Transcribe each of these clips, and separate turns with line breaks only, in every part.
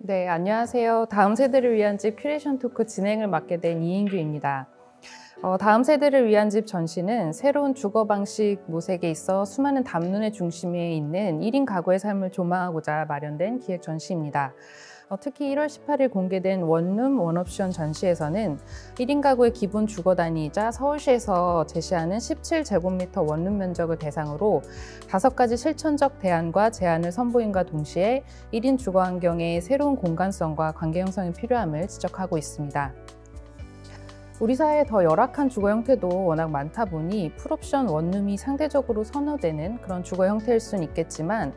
네, 안녕하세요. 다음 세대를 위한 집 큐레이션 토크 진행을 맡게 된 이인규입니다. 다음 세대를 위한 집 전시는 새로운 주거 방식 모색에 있어 수많은 담론의 중심에 있는 1인 가구의 삶을 조망하고자 마련된 기획 전시입니다. 특히 1월 18일 공개된 원룸 원옵션 전시에서는 1인 가구의 기본 주거 단위이자 서울시에서 제시하는 17제곱미터 원룸 면적을 대상으로 5가지 실천적 대안과 제안을 선보임과 동시에 1인 주거 환경의 새로운 공간성과 관계 형성이 필요함을 지적하고 있습니다. 우리 사회에 더 열악한 주거 형태도 워낙 많다 보니 풀옵션 원룸이 상대적으로 선호되는 그런 주거 형태일 수는 있겠지만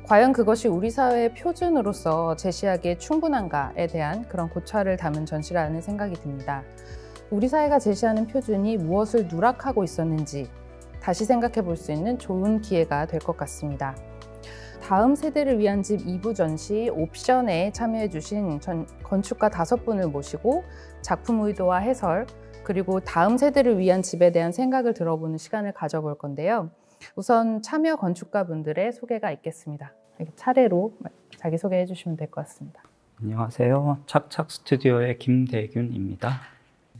과연 그것이 우리 사회의 표준으로서 제시하기에 충분한가에 대한 그런 고찰을 담은 전시라는 생각이 듭니다. 우리 사회가 제시하는 표준이 무엇을 누락하고 있었는지 다시 생각해 볼 수 있는 좋은 기회가 될 것 같습니다. 다음 세대를 위한 집 2부 전시 옵션에 참여해 주신 건축가 5분을 모시고 작품 의도와 해설, 그리고 다음 세대를 위한 집에 대한 생각을 들어보는 시간을 가져볼 건데요. 우선 참여 건축가분들의 소개가 있겠습니다. 이렇게 차례로 자기소개해 주시면 될 것 같습니다.
안녕하세요. 착착 스튜디오의 김대균입니다.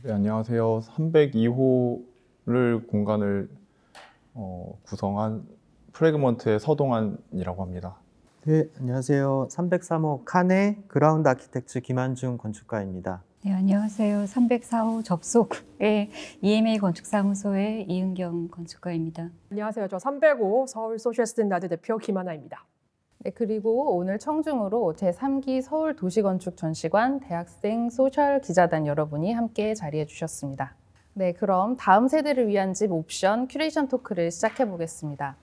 네, 안녕하세요. 302호를 공간을 구성한 프래그먼트의 서동환이라고 합니다.
네, 안녕하세요. 303호 칸의 그라운드 아키텍처 김한중 건축가입니다.
네, 안녕하세요. 304호 접속의 EMA 건축사무소의 이은경 건축가입니다.
안녕하세요. 저 305 서울 소셜 스탠다드 대표 김하나입니다.
네, 그리고 오늘 청중으로 제3기 서울도시건축 전시관 대학생 소셜 기자단 여러분이 함께 자리해 주셨습니다. 네, 그럼 다음 세대를 위한 집 옵션 큐레이션 토크를 시작해 보겠습니다.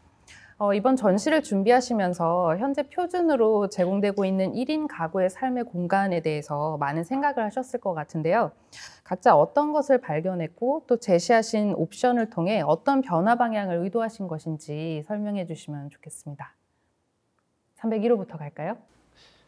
이번 전시를 준비하시면서 현재 표준으로 제공되고 있는 1인 가구의 삶의 공간에 대해서 많은 생각을 하셨을 것 같은데요. 각자 어떤 것을 발견했고 또 제시하신 옵션을 통해 어떤 변화 방향을 의도하신 것인지 설명해 주시면 좋겠습니다. 301호부터 갈까요?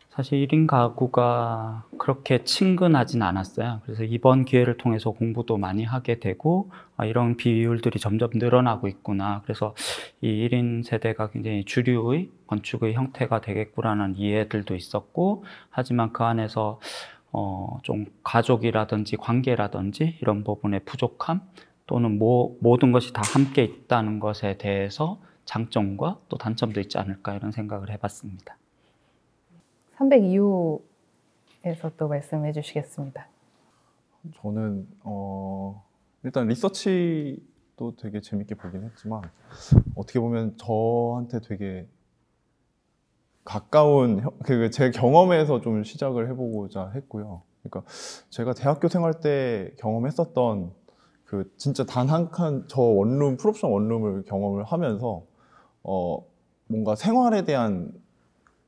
사실 1인 가구가 그렇게 친근하진 않았어요. 그래서 이번 기회를 통해서 공부도 많이 하게 되고 이런 비율들이 점점 늘어나고 있구나. 그래서 이 1인 세대가 굉장히 주류의 건축의 형태가 되겠구나라는 이해들도 있었고, 하지만 그 안에서 좀 가족이라든지 관계라든지 이런 부분의 부족함 또는 모든 것이 다 함께 있다는 것에 대해서 장점과 또 단점도 있지 않을까 이런 생각을 해봤습니다.
302호에서 또 말씀해 주시겠습니다.
저는 일단 리서치도 되게 재밌게 보긴 했지만 어떻게 보면 저한테 되게 가까운 제 경험에서 좀 시작을 해보고자 했고요. 그러니까 제가 대학교 생활 때 경험했었던 그 진짜 단 한 칸 저 원룸 풀옵션 원룸을 경험을 하면서 뭔가 생활에 대한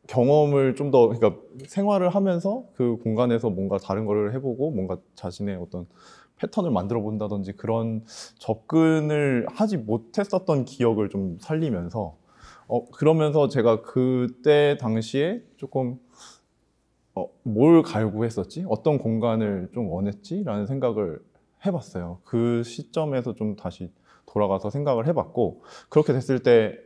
경험을 좀 더, 그러니까 생활을 하면서 그 공간에서 뭔가 다른 거를 해보고 뭔가 자신의 어떤 패턴을 만들어 본다든지 그런 접근을 하지 못했었던 기억을 좀 살리면서 그러면서 제가 그때 당시에 조금 뭘 갈구했었지? 어떤 공간을 좀 원했지? 라는 생각을 해봤어요. 그 시점에서 좀 다시 돌아가서 생각을 해봤고, 그렇게 됐을 때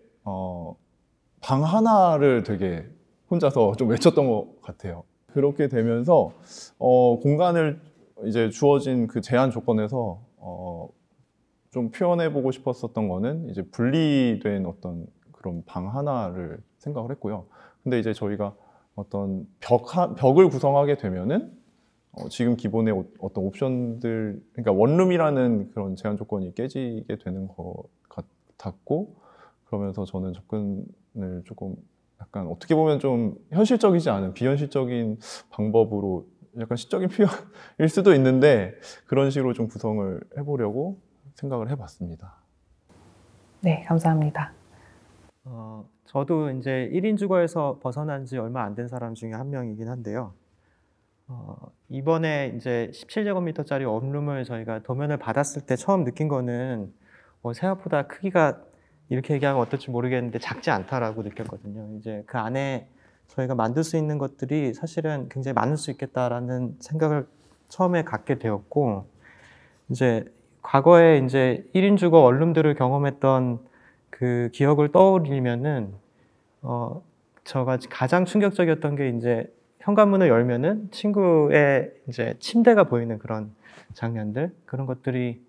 방 하나를 되게 혼자서 좀 외쳤던 것 같아요. 그렇게 되면서 공간을 이제 주어진 그 제한 조건에서 좀 표현해보고 싶었었던 거는 이제 분리된 어떤 그런 방 하나를 생각을 했고요. 근데 이제 저희가 어떤 벽을 구성하게 되면은 지금 기본의 어떤 옵션들, 그러니까 원룸이라는 그런 제한 조건이 깨지게 되는 것 같았고, 그러면서 저는 접근을 조금 약간 어떻게 보면 좀 현실적이지 않은 비현실적인 방법으로 약간 시적인 표현일 수도 있는데 그런 식으로 좀 구성을 해보려고 생각을 해봤습니다.
네, 감사합니다.
저도 이제 1인 주거에서 벗어난 지 얼마 안 된 사람 중에 한 명이긴 한데요. 이번에 이제 17제곱미터짜리 원룸을 저희가 도면을 받았을 때 처음 느낀 거는 생각보다 크기가 이렇게 얘기하면 어떨지 모르겠는데 작지 않다라고 느꼈거든요. 이제 그 안에 저희가 만들 수 있는 것들이 사실은 굉장히 많을 수 있겠다라는 생각을 처음에 갖게 되었고, 이제 과거에 이제 1인 주거 원룸들을 경험했던 그 기억을 떠올리면은 제가 가장 충격적이었던 게 이제 현관문을 열면은 친구의 이제 침대가 보이는 그런 장면들, 그런 것들이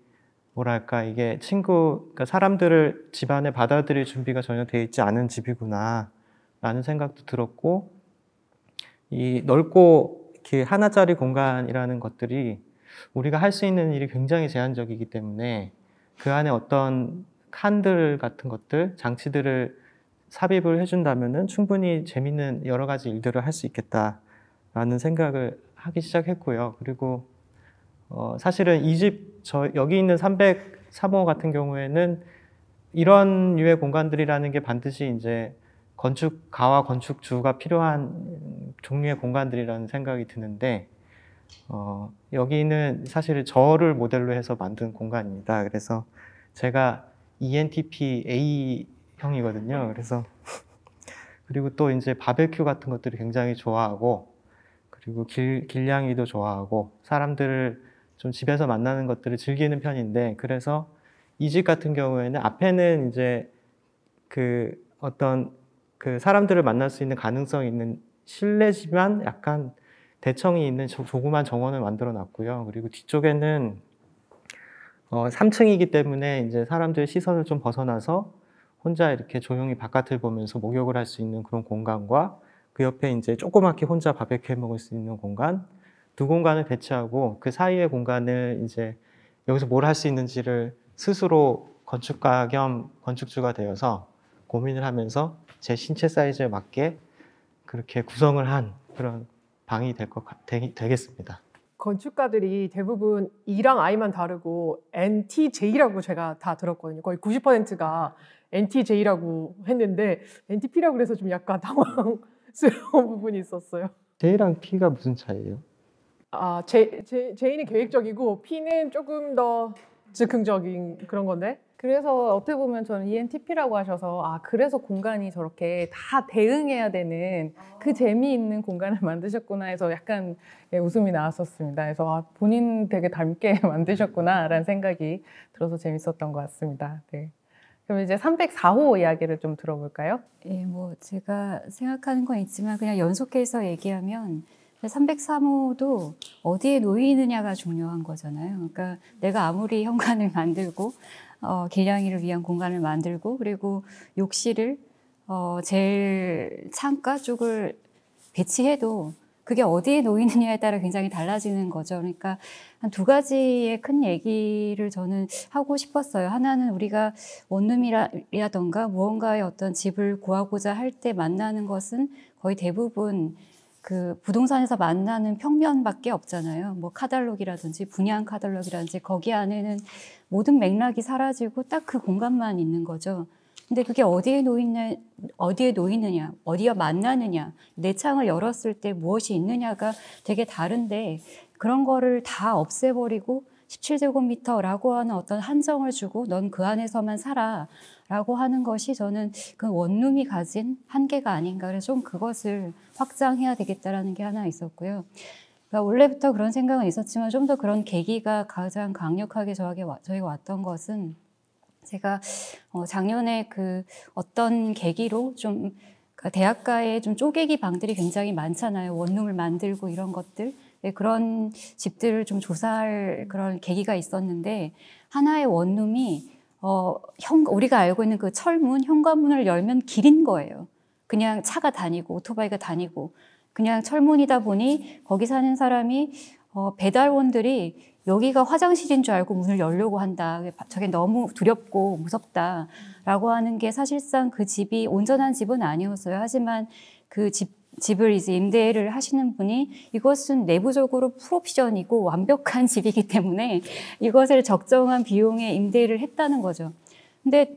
뭐랄까, 이게 그러니까 사람들을 집안에 받아들일 준비가 전혀 되어 있지 않은 집이구나 라는 생각도 들었고, 이 넓고 이렇게 하나짜리 공간이라는 것들이 우리가 할 수 있는 일이 굉장히 제한적이기 때문에 그 안에 어떤 칸들 같은 것들, 장치들을 삽입을 해준다면은 충분히 재밌는 여러 가지 일들을 할 수 있겠다라는 생각을 하기 시작했고요. 그리고 사실은 이 집, 여기 있는 303호 같은 경우에는 이런 류의 공간들이라는 게 반드시 이제 건축가와 건축주가 필요한 종류의 공간들이라는 생각이 드는데, 여기는 사실 저를 모델로 해서 만든 공간입니다. 그래서 제가 ENTP A형이거든요. 그래서 그리고 또 이제 바베큐 같은 것들을 굉장히 좋아하고, 그리고 길냥이도 좋아하고, 사람들을 좀 집에서 만나는 것들을 즐기는 편인데, 그래서 이 집 같은 경우에는 앞에는 이제 어떤 사람들을 만날 수 있는 가능성이 있는 실내지만 약간 대청이 있는 조그만 정원을 만들어 놨고요. 그리고 뒤쪽에는 3층이기 때문에 이제 사람들의 시선을 좀 벗어나서 혼자 이렇게 조용히 바깥을 보면서 목욕을 할 수 있는 그런 공간과, 그 옆에 이제 조그맣게 혼자 바베큐 해 먹을 수 있는 공간, 두 공간을 배치하고 그 사이의 공간을 이제 여기서 뭘 할 수 있는지를 스스로 건축가 겸 건축주가 되어서 고민을 하면서 제 신체 사이즈에 맞게 그렇게 구성을 한 그런 방이 되겠습니다.
건축가들이 대부분 E랑 I만 다르고 NTJ라고 제가 다 들었거든요. 거의 90%가 NTJ라고 했는데 NTP라고 그래서 좀 약간 당황스러운 부분이 있었어요.
J랑 P가 무슨 차이예요?
J는 계획적이고 P는 조금 더 즉흥적인 그런 건데.
그래서 어떻게 보면 저는 ENTP라고 하셔서 그래서 공간이 저렇게 다 대응해야 되는 그 재미있는 공간을 만드셨구나 해서 약간 웃음이 나왔었습니다. 그래서 본인 되게 닮게 만드셨구나라는 생각이 들어서 재밌었던 것 같습니다. 네. 그럼 이제 304호 이야기를 좀 들어볼까요?
예, 뭐 제가 생각하는 건 있지만 그냥 연속해서 얘기하면 303호도 어디에 놓이느냐가 중요한 거잖아요. 그러니까 내가 아무리 현관을 만들고 길냥이를 위한 공간을 만들고, 그리고 욕실을 제일 창가 쪽을 배치해도 그게 어디에 놓이느냐에 따라 굉장히 달라지는 거죠. 그러니까 한 두 가지의 큰 얘기를 저는 하고 싶었어요. 하나는 우리가 원룸이라던가 무언가의 어떤 집을 구하고자 할 때 만나는 것은 거의 대부분 그 부동산에서 만나는 평면밖에 없잖아요. 뭐 카탈로그라든지 분양 카탈로그라든지 거기 안에는 모든 맥락이 사라지고 딱 그 공간만 있는 거죠. 근데 그게 어디에 놓이느냐, 어디와 만나느냐, 내 창을 열었을 때 무엇이 있느냐가 되게 다른데, 그런 거를 다 없애버리고 17제곱미터라고 하는 어떤 한정을 주고 넌 그 안에서만 살아 라고 하는 것이 저는 그 원룸이 가진 한계가 아닌가. 그래서 좀 그것을 확장해야 되겠다라는 게 하나 있었고요. 그러니까 원래부터 그런 생각은 있었지만 좀 더 그런 계기가 가장 강력하게 저희가 왔던 것은, 제가 작년에 그 어떤 계기로 좀 대학가에 좀 쪼개기 방들이 굉장히 많잖아요. 원룸을 만들고 이런 것들. 그런 집들을 좀 조사할 그런 계기가 있었는데, 하나의 원룸이 우리가 알고 있는 그 철문, 현관문을 열면 길인 거예요. 그냥 차가 다니고 오토바이가 다니고 그냥 철문이다 보니 거기 사는 사람이 배달원들이 여기가 화장실인 줄 알고 문을 열려고 한다. 저게 너무 두렵고 무섭다라고 하는 게 사실상 그 집이 온전한 집은 아니었어요. 하지만 그 집을 이제 임대를 하시는 분이 이것은 내부적으로 풀옵션이고 완벽한 집이기 때문에 이것을 적정한 비용에 임대를 했다는 거죠. 근데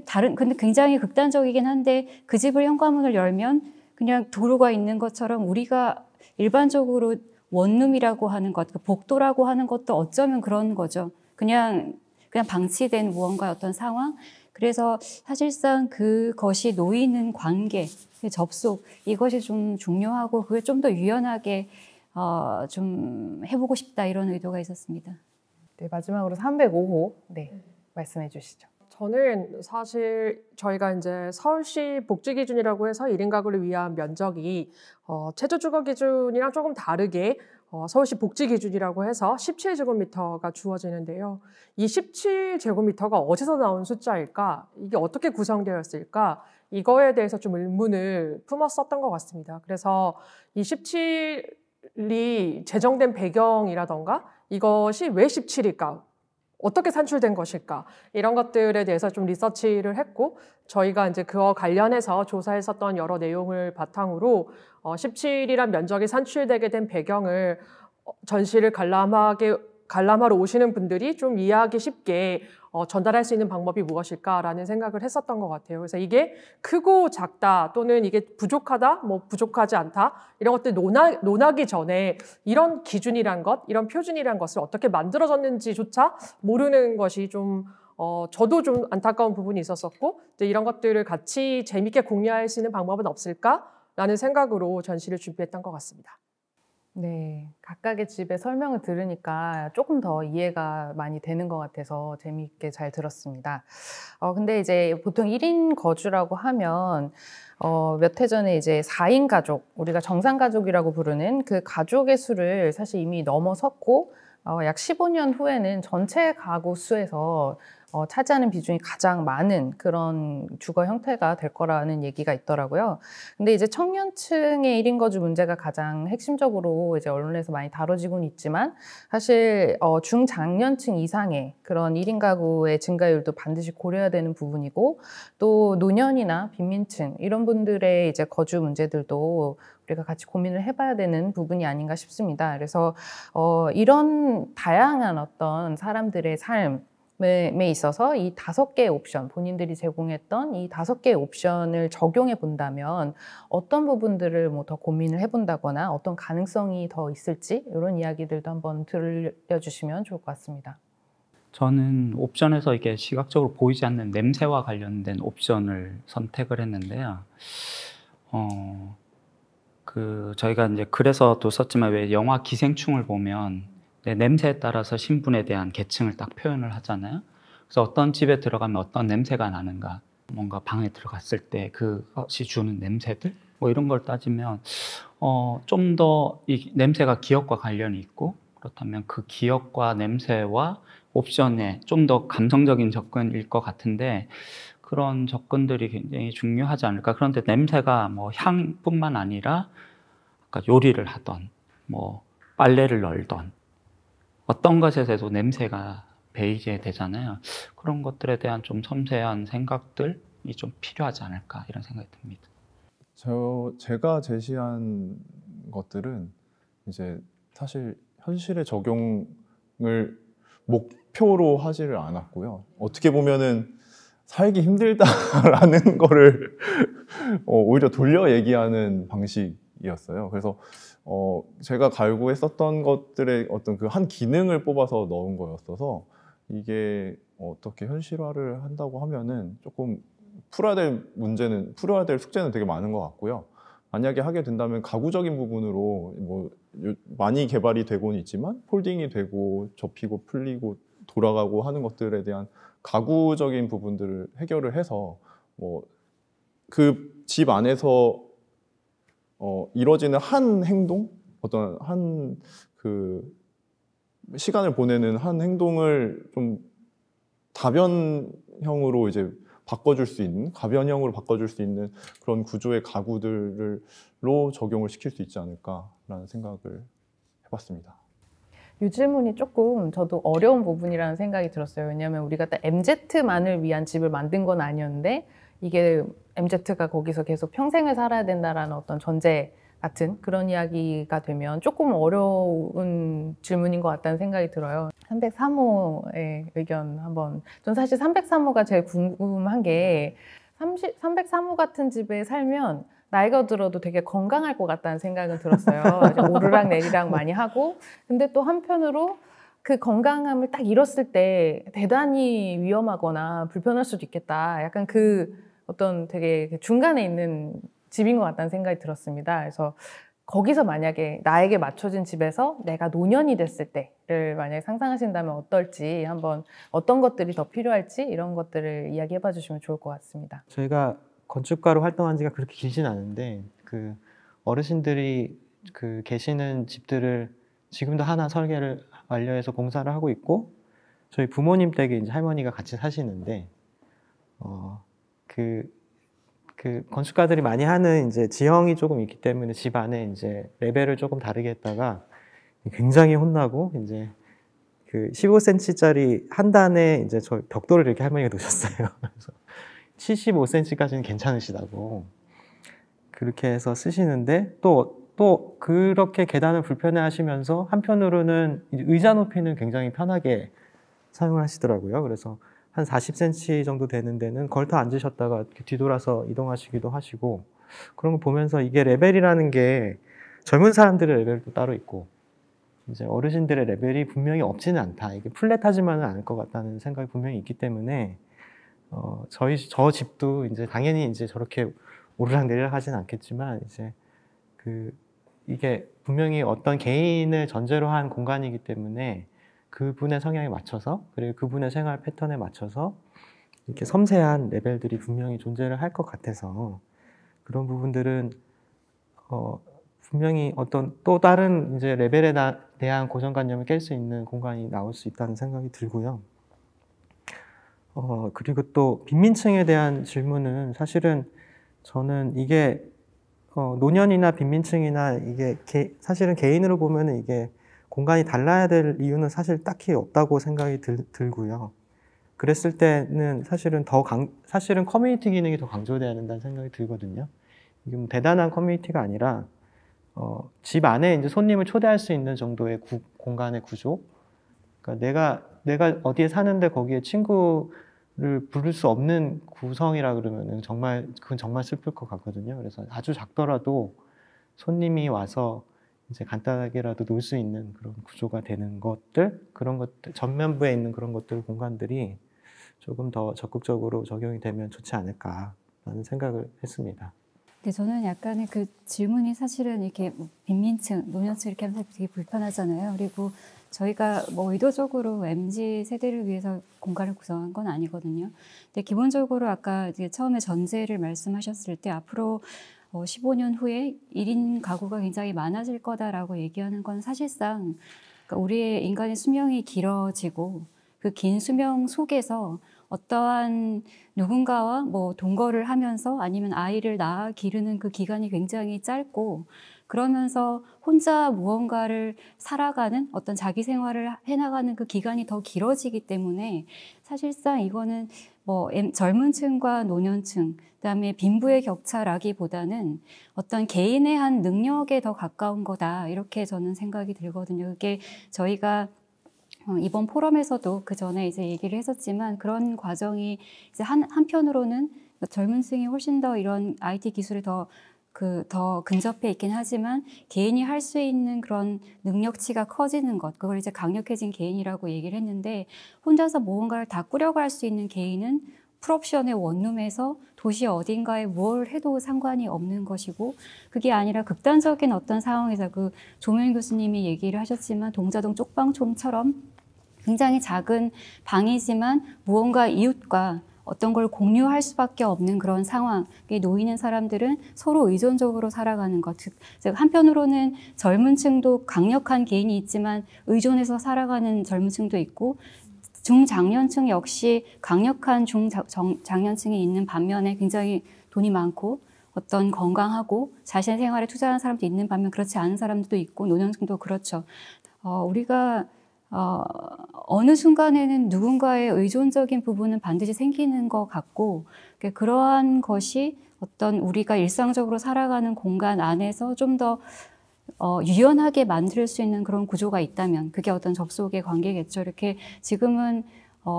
굉장히 극단적이긴 한데, 그 집을 현관문을 열면 그냥 도로가 있는 것처럼 우리가 일반적으로 원룸이라고 하는 것, 복도라고 하는 것도 어쩌면 그런 거죠. 그냥 방치된 무언가의 어떤 상황. 그래서 사실상 그것이 놓이는 관계, 접속, 이것이 좀 중요하고 그게 좀 더 유연하게 좀 해보고 싶다, 이런 의도가 있었습니다.
네, 마지막으로 305호 말씀해 주시죠.
저는 사실 저희가 이제 서울시 복지 기준이라고 해서 1인 가구를 위한 면적이 최저 주거 기준이랑 조금 다르게 서울시 복지 기준이라고 해서 17제곱미터가 주어지는데요. 이 17제곱미터가 어디서 나온 숫자일까? 이게 어떻게 구성되었을까? 이거에 대해서 좀 의문을 품었었던 것 같습니다. 그래서 이 17이 제정된 배경이라던가 이것이 왜 17일까? 어떻게 산출된 것일까? 이런 것들에 대해서 좀 리서치를 했고 저희가 이제 그와 관련해서 조사했었던 여러 내용을 바탕으로 17이란 면적이 산출되게 된 배경을 전시를 관람하러 오시는 분들이 좀 이해하기 쉽게 전달할 수 있는 방법이 무엇일까라는 생각을 했었던 것 같아요. 그래서 이게 크고 작다 또는 이게 부족하다, 뭐 부족하지 않다 이런 것들 논하기 전에 이런 기준이란 것, 이런 표준이란 것을 어떻게 만들어졌는지조차 모르는 것이 좀 저도 좀 안타까운 부분이 있었었고 이제 이런 것들을 같이 재밌게 공유할 수 있는 방법은 없을까라는 생각으로 전시를 준비했던 것 같습니다.
네, 각각의 집의 설명을 들으니까 조금 더 이해가 많이 되는 것 같아서 재미있게 잘 들었습니다. 근데 이제 보통 1인 거주라고 하면 몇 해 전에 이제 4인 가족, 우리가 정상 가족이라고 부르는 그 가족의 수를 사실 이미 넘어섰고 약 15년 후에는 전체 가구 수에서 차지하는 비중이 가장 많은 그런 주거 형태가 될 거라는 얘기가 있더라고요. 근데 이제 청년층의 1인 거주 문제가 가장 핵심적으로 이제 언론에서 많이 다뤄지고는 있지만 사실 중장년층 이상의 그런 1인 가구의 증가율도 반드시 고려해야 되는 부분이고 또 노년이나 빈민층 이런 분들의 이제 거주 문제들도 우리가 같이 고민을 해봐야 되는 부분이 아닌가 싶습니다. 그래서 이런 다양한 어떤 사람들의 삶에 있어서 이 5개의 옵션, 본인들이 제공했던 이 5개의 옵션을 적용해 본다면 어떤 부분들을 뭐 더 고민을 해본다거나 어떤 가능성이 더 있을지 이런 이야기들도 한번 들려주시면 좋을 것 같습니다.
저는 옵션에서 이게 시각적으로 보이지 않는 냄새와 관련된 옵션을 선택을 했는데요. 저희가 이제 글에서도 썼지만 왜 영화 기생충을 보면 냄새에 따라서 신분에 대한 계층을 딱 표현을 하잖아요. 그래서 어떤 집에 들어가면 어떤 냄새가 나는가, 뭔가 방에 들어갔을 때 그것이 주는 냄새들, 뭐 이런 걸 따지면 좀 더 이 냄새가 기억과 관련이 있고 그렇다면 그 기억과 냄새와 옵션에 좀 더 감성적인 접근일 것 같은데 그런 접근들이 굉장히 중요하지 않을까. 그런데 냄새가 뭐 향뿐만 아니라 그러니까 요리를 하던 뭐 빨래를 널던 어떤 것에서도 냄새가 배이게 되잖아요. 그런 것들에 대한 좀 섬세한 생각들이 좀 필요하지 않을까 이런 생각이 듭니다.
제가 제시한 것들은 이제 사실 현실의 적용을 목표로 하지를 않았고요. 어떻게 보면은 살기 힘들다라는 거를 오히려 돌려 얘기하는 방식이었어요. 그래서 제가 갈구했었던 것들의 어떤 그 한 기능을 뽑아서 넣은 거였어서 이게 어떻게 현실화를 한다고 하면은 조금 풀어야 될 숙제는 되게 많은 것 같고요. 만약에 하게 된다면 가구적인 부분으로 뭐 많이 개발이 되고는 있지만 폴딩이 되고 접히고 풀리고 돌아가고 하는 것들에 대한 가구적인 부분들을 해결을 해서 뭐 그 집 안에서 이루어지는 한 행동, 어떤 한 그 시간을 보내는 한 행동을 좀 다변형으로 이제 가변형으로 바꿔줄 수 있는 그런 구조의 가구들로 적용을 시킬 수 있지 않을까라는 생각을 해봤습니다.
이 질문이 조금 저도 어려운 부분이라는 생각이 들었어요. 왜냐하면 우리가 딱 MZ만을 위한 집을 만든 건 아니었는데 이게 MZ가 거기서 계속 평생을 살아야 된다라는 어떤 전제 같은 그런 이야기가 되면 조금 어려운 질문인 것 같다는 생각이 들어요. 303호의 의견 한번. 전 사실 303호가 제일 궁금한 게 303호 같은 집에 살면 나이가 들어도 되게 건강할 것 같다는 생각은 들었어요. 오르락 내리락 많이 하고. 근데 또 한편으로 그 건강함을 딱 잃었을 때 대단히 위험하거나 불편할 수도 있겠다. 약간 그 어떤 되게 중간에 있는 집인 것 같다는 생각이 들었습니다. 그래서 거기서 만약에 나에게 맞춰진 집에서 내가 노년이 됐을 때를 만약에 상상하신다면 어떨지 한번 어떤 것들이 더 필요할지 이런 것들을 이야기해 봐 주시면 좋을 것 같습니다.
저희가 건축가로 활동한 지가 그렇게 길진 않은데 그 어르신들이 그 계시는 집들을 지금도 하나 설계를 완료해서 공사를 하고 있고 저희 부모님 댁에 이제 할머니가 같이 사시는데 그 건축가들이 많이 하는 이제 지형이 조금 있기 때문에 집 안에 이제 레벨을 조금 다르게 했다가 굉장히 혼나고 이제 그 15cm짜리 한 단에 이제 저 벽돌을 이렇게 할머니가 놓으셨어요. 그래서 75cm까지는 괜찮으시다고 그렇게 해서 쓰시는데 또 그렇게 계단을 불편해 하시면서 한편으로는 의자 높이는 굉장히 편하게 사용을 하시더라고요. 그래서 한 40cm 정도 되는 데는 걸터 앉으셨다가 이렇게 뒤돌아서 이동하시기도 하시고 그런 거 보면서 이게 레벨이라는 게 젊은 사람들의 레벨도 따로 있고 이제 어르신들의 레벨이 분명히 없지는 않다. 이게 플랫하지만은 않을 것 같다는 생각이 분명히 있기 때문에 저 집도 이제 당연히 이제 저렇게 오르락내리락 하진 않겠지만 이제 이게 분명히 어떤 개인을 전제로 한 공간이기 때문에 그분의 성향에 맞춰서 그리고 그분의 생활 패턴에 맞춰서 이렇게 섬세한 레벨들이 분명히 존재를 할 것 같아서 그런 부분들은 분명히 어떤 또 다른 이제 레벨에 대한 고정관념을 깰 수 있는 공간이 나올 수 있다는 생각이 들고요. 그리고 또 빈민층에 대한 질문은 사실은 저는 이게 노년이나 빈민층이나 이게 사실은 개인으로 보면은 이게 공간이 달라야 될 이유는 사실 딱히 없다고 생각이 들고요. 그랬을 때는 사실은 사실은 커뮤니티 기능이 더 강조돼야 된다는 생각이 들거든요. 이게 뭐 대단한 커뮤니티가 아니라 집 안에 이제 손님을 초대할 수 있는 정도의 공간의 구조. 그러니까 내가 어디에 사는데 거기에 친구를 부를 수 없는 구성이라 그러면은 그건 정말 슬플 것 같거든요. 그래서 아주 작더라도 손님이 와서 이제 간단하게라도 놀 수 있는 그런 구조가 되는 그런 것들, 전면부에 있는 그런 공간들이 조금 더 적극적으로 적용이 되면 좋지 않을까라는 생각을 했습니다.
근데 저는 약간의 그 질문이 사실은 이렇게 빈민층, 노년층 이렇게 하면서 되게 불편하잖아요. 그리고 저희가 뭐 의도적으로 MZ 세대를 위해서 공간을 구성한 건 아니거든요. 근데 기본적으로 아까 이제 처음에 전제를 말씀하셨을 때 앞으로 15년 후에 1인 가구가 굉장히 많아질 거다라고 얘기하는 건 사실상 그러니까 우리의 인간의 수명이 길어지고 그 긴 수명 속에서 어떠한 누군가와 뭐 동거를 하면서 아니면 아이를 낳아 기르는 그 기간이 굉장히 짧고 그러면서 혼자 무언가를 살아가는 어떤 자기 생활을 해나가는 그 기간이 더 길어지기 때문에 사실상 이거는 뭐 젊은 층과 노년층 그다음에 빈부의 격차라기보다는 어떤 개인의 한 능력에 더 가까운 거다 이렇게 저는 생각이 들거든요. 그게 저희가 이번 포럼에서도 그 전에 이제 얘기를 했었지만 그런 과정이 이제 한편으로는 젊은 층이 훨씬 더 이런 IT 기술에 더 근접해 있긴 하지만 개인이 할 수 있는 그런 능력치가 커지는 것, 그걸 이제 강력해진 개인이라고 얘기를 했는데 혼자서 무언가를 다 꾸려갈 수 있는 개인은 풀옵션의 원룸에서 도시 어딘가에 뭘 해도 상관이 없는 것이고 그게 아니라 극단적인 어떤 상황에서 그 조명 교수님이 얘기를 하셨지만 동자동 쪽방촌처럼 굉장히 작은 방이지만 무언가 이웃과 어떤 걸 공유할 수밖에 없는 그런 상황에 놓이는 사람들은 서로 의존적으로 살아가는 것. 즉 한편으로는 젊은 층도 강력한 개인이 있지만 의존해서 살아가는 젊은 층도 있고 중장년층 역시 강력한 중장년층이 있는 반면에 굉장히 돈이 많고 어떤 건강하고 자신의 생활에 투자하는 사람도 있는 반면 그렇지 않은 사람도 있고 노년층도 그렇죠. 우리가 어느 순간에는 누군가의 의존적인 부분은 반드시 생기는 것 같고 그러한 것이 어떤 우리가 일상적으로 살아가는 공간 안에서 좀 더 유연하게 만들 수 있는 그런 구조가 있다면 그게 어떤 접속의 관계겠죠. 이렇게 지금은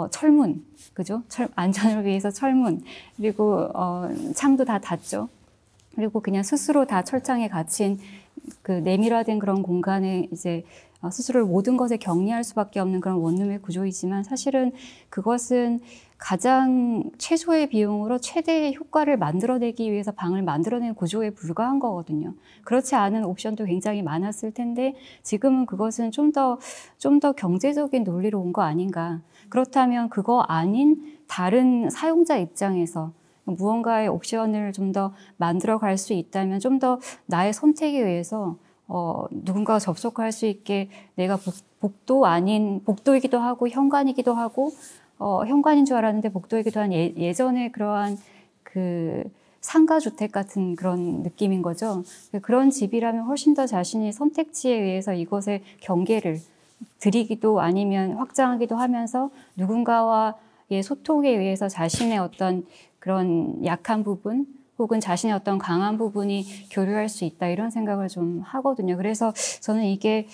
철문, 그죠? 안전을 위해서 철문, 그리고 창도 다 닫죠. 그리고 그냥 스스로 다 철장에 갇힌 그 내밀화된 그런 공간에 이제 스스로를 모든 것에 격리할 수밖에 없는 그런 원룸의 구조이지만 사실은 그것은 가장 최소의 비용으로 최대의 효과를 만들어내기 위해서 방을 만들어낸 구조에 불과한 거거든요. 그렇지 않은 옵션도 굉장히 많았을 텐데 지금은 그것은 좀 더 경제적인 논리로 온 거 아닌가. 그렇다면 그거 아닌 다른 사용자 입장에서 무언가의 옵션을 좀 더 만들어 갈 수 있다면 좀 더 나의 선택에 의해서 누군가가 접속할 수 있게 내가 복도 아닌 복도이기도 하고 현관이기도 하고 현관인 줄 알았는데 복도이기도 한 예전에 그러한 그 상가주택 같은 그런 느낌인 거죠. 그런 집이라면 훨씬 더 자신이 선택지에 의해서 이것의 경계를 드리기도 아니면 확장하기도 하면서 누군가와의 소통에 의해서 자신의 어떤 그런 약한 부분 혹은 자신의 어떤 강한 부분이 교류할 수 있다 이런 생각을 좀 하거든요. 그래서 저는 이게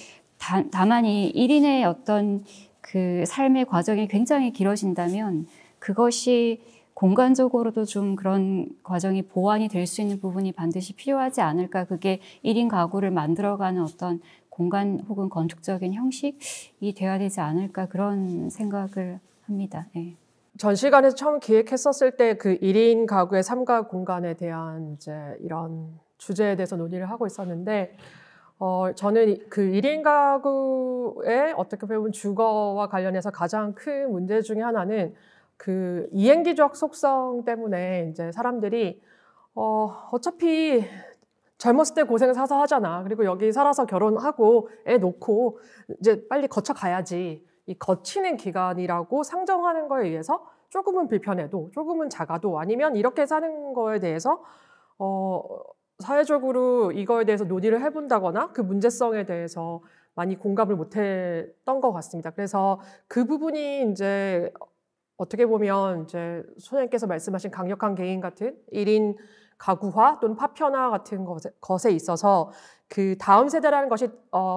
다만 이 1인의 어떤 그 삶의 과정이 굉장히 길어진다면 그것이 공간적으로도 좀 그런 과정이 보완이 될 수 있는 부분이 반드시 필요하지 않을까. 그게 1인 가구를 만들어가는 어떤 공간 혹은 건축적인 형식이 돼야 되지 않을까 그런 생각을 합니다. 네.
전시관에서 처음 기획했었을 때 그 1인 가구의 삶과 공간에 대한 이제 이런 주제에 대해서 논의를 하고 있었는데 저는 그 1인 가구의 어떻게 보면 주거와 관련해서 가장 큰 문제 중에 하나는 그 이행기적 속성 때문에 이제 사람들이 어차피 젊었을 때 고생 사서 하잖아. 그리고 여기 살아서 결혼하고 애 놓고 이제 빨리 거쳐 가야지. 이 거치는 기간이라고 상정하는 거에 의해서 조금은 불편해도 조금은 작아도 아니면 이렇게 사는 거에 대해서 사회적으로 이거에 대해서 논의를 해본다거나 그 문제성에 대해서 많이 공감을 못했던 것 같습니다. 그래서 그 부분이 이제 어떻게 보면 이제 소장님께서 말씀하신 강력한 개인 같은 1인 가구화 또는 파편화 같은 것에 있어서 그 다음 세대라는 것이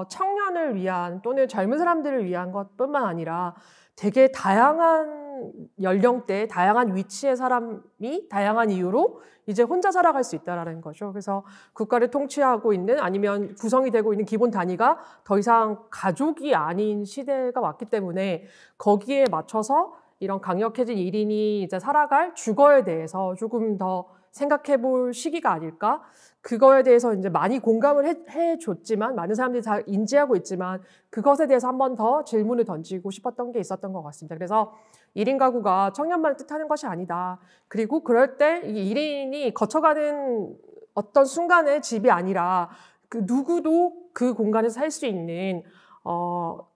청년을 위한 또는 젊은 사람들을 위한 것뿐만 아니라 되게 다양한 연령대, 다양한 위치의 사람이 다양한 이유로 이제 혼자 살아갈 수 있다는 거죠. 그래서 국가를 통치하고 있는 아니면 구성이 되고 있는 기본 단위가 더 이상 가족이 아닌 시대가 왔기 때문에 거기에 맞춰서 이런 강력해진 1인이 이제 살아갈 주거에 대해서 조금 더 생각해 볼 시기가 아닐까? 그거에 대해서 이제 많이 공감을 해줬지만, 많은 사람들이 다 인지하고 있지만, 그것에 대해서 한 번 더 질문을 던지고 싶었던 게 있었던 것 같습니다. 그래서 1인 가구가 청년만을 뜻하는 것이 아니다. 그리고 그럴 때 이 1인이 거쳐가는 어떤 순간의 집이 아니라 그 누구도 그 공간에서 살 수 있는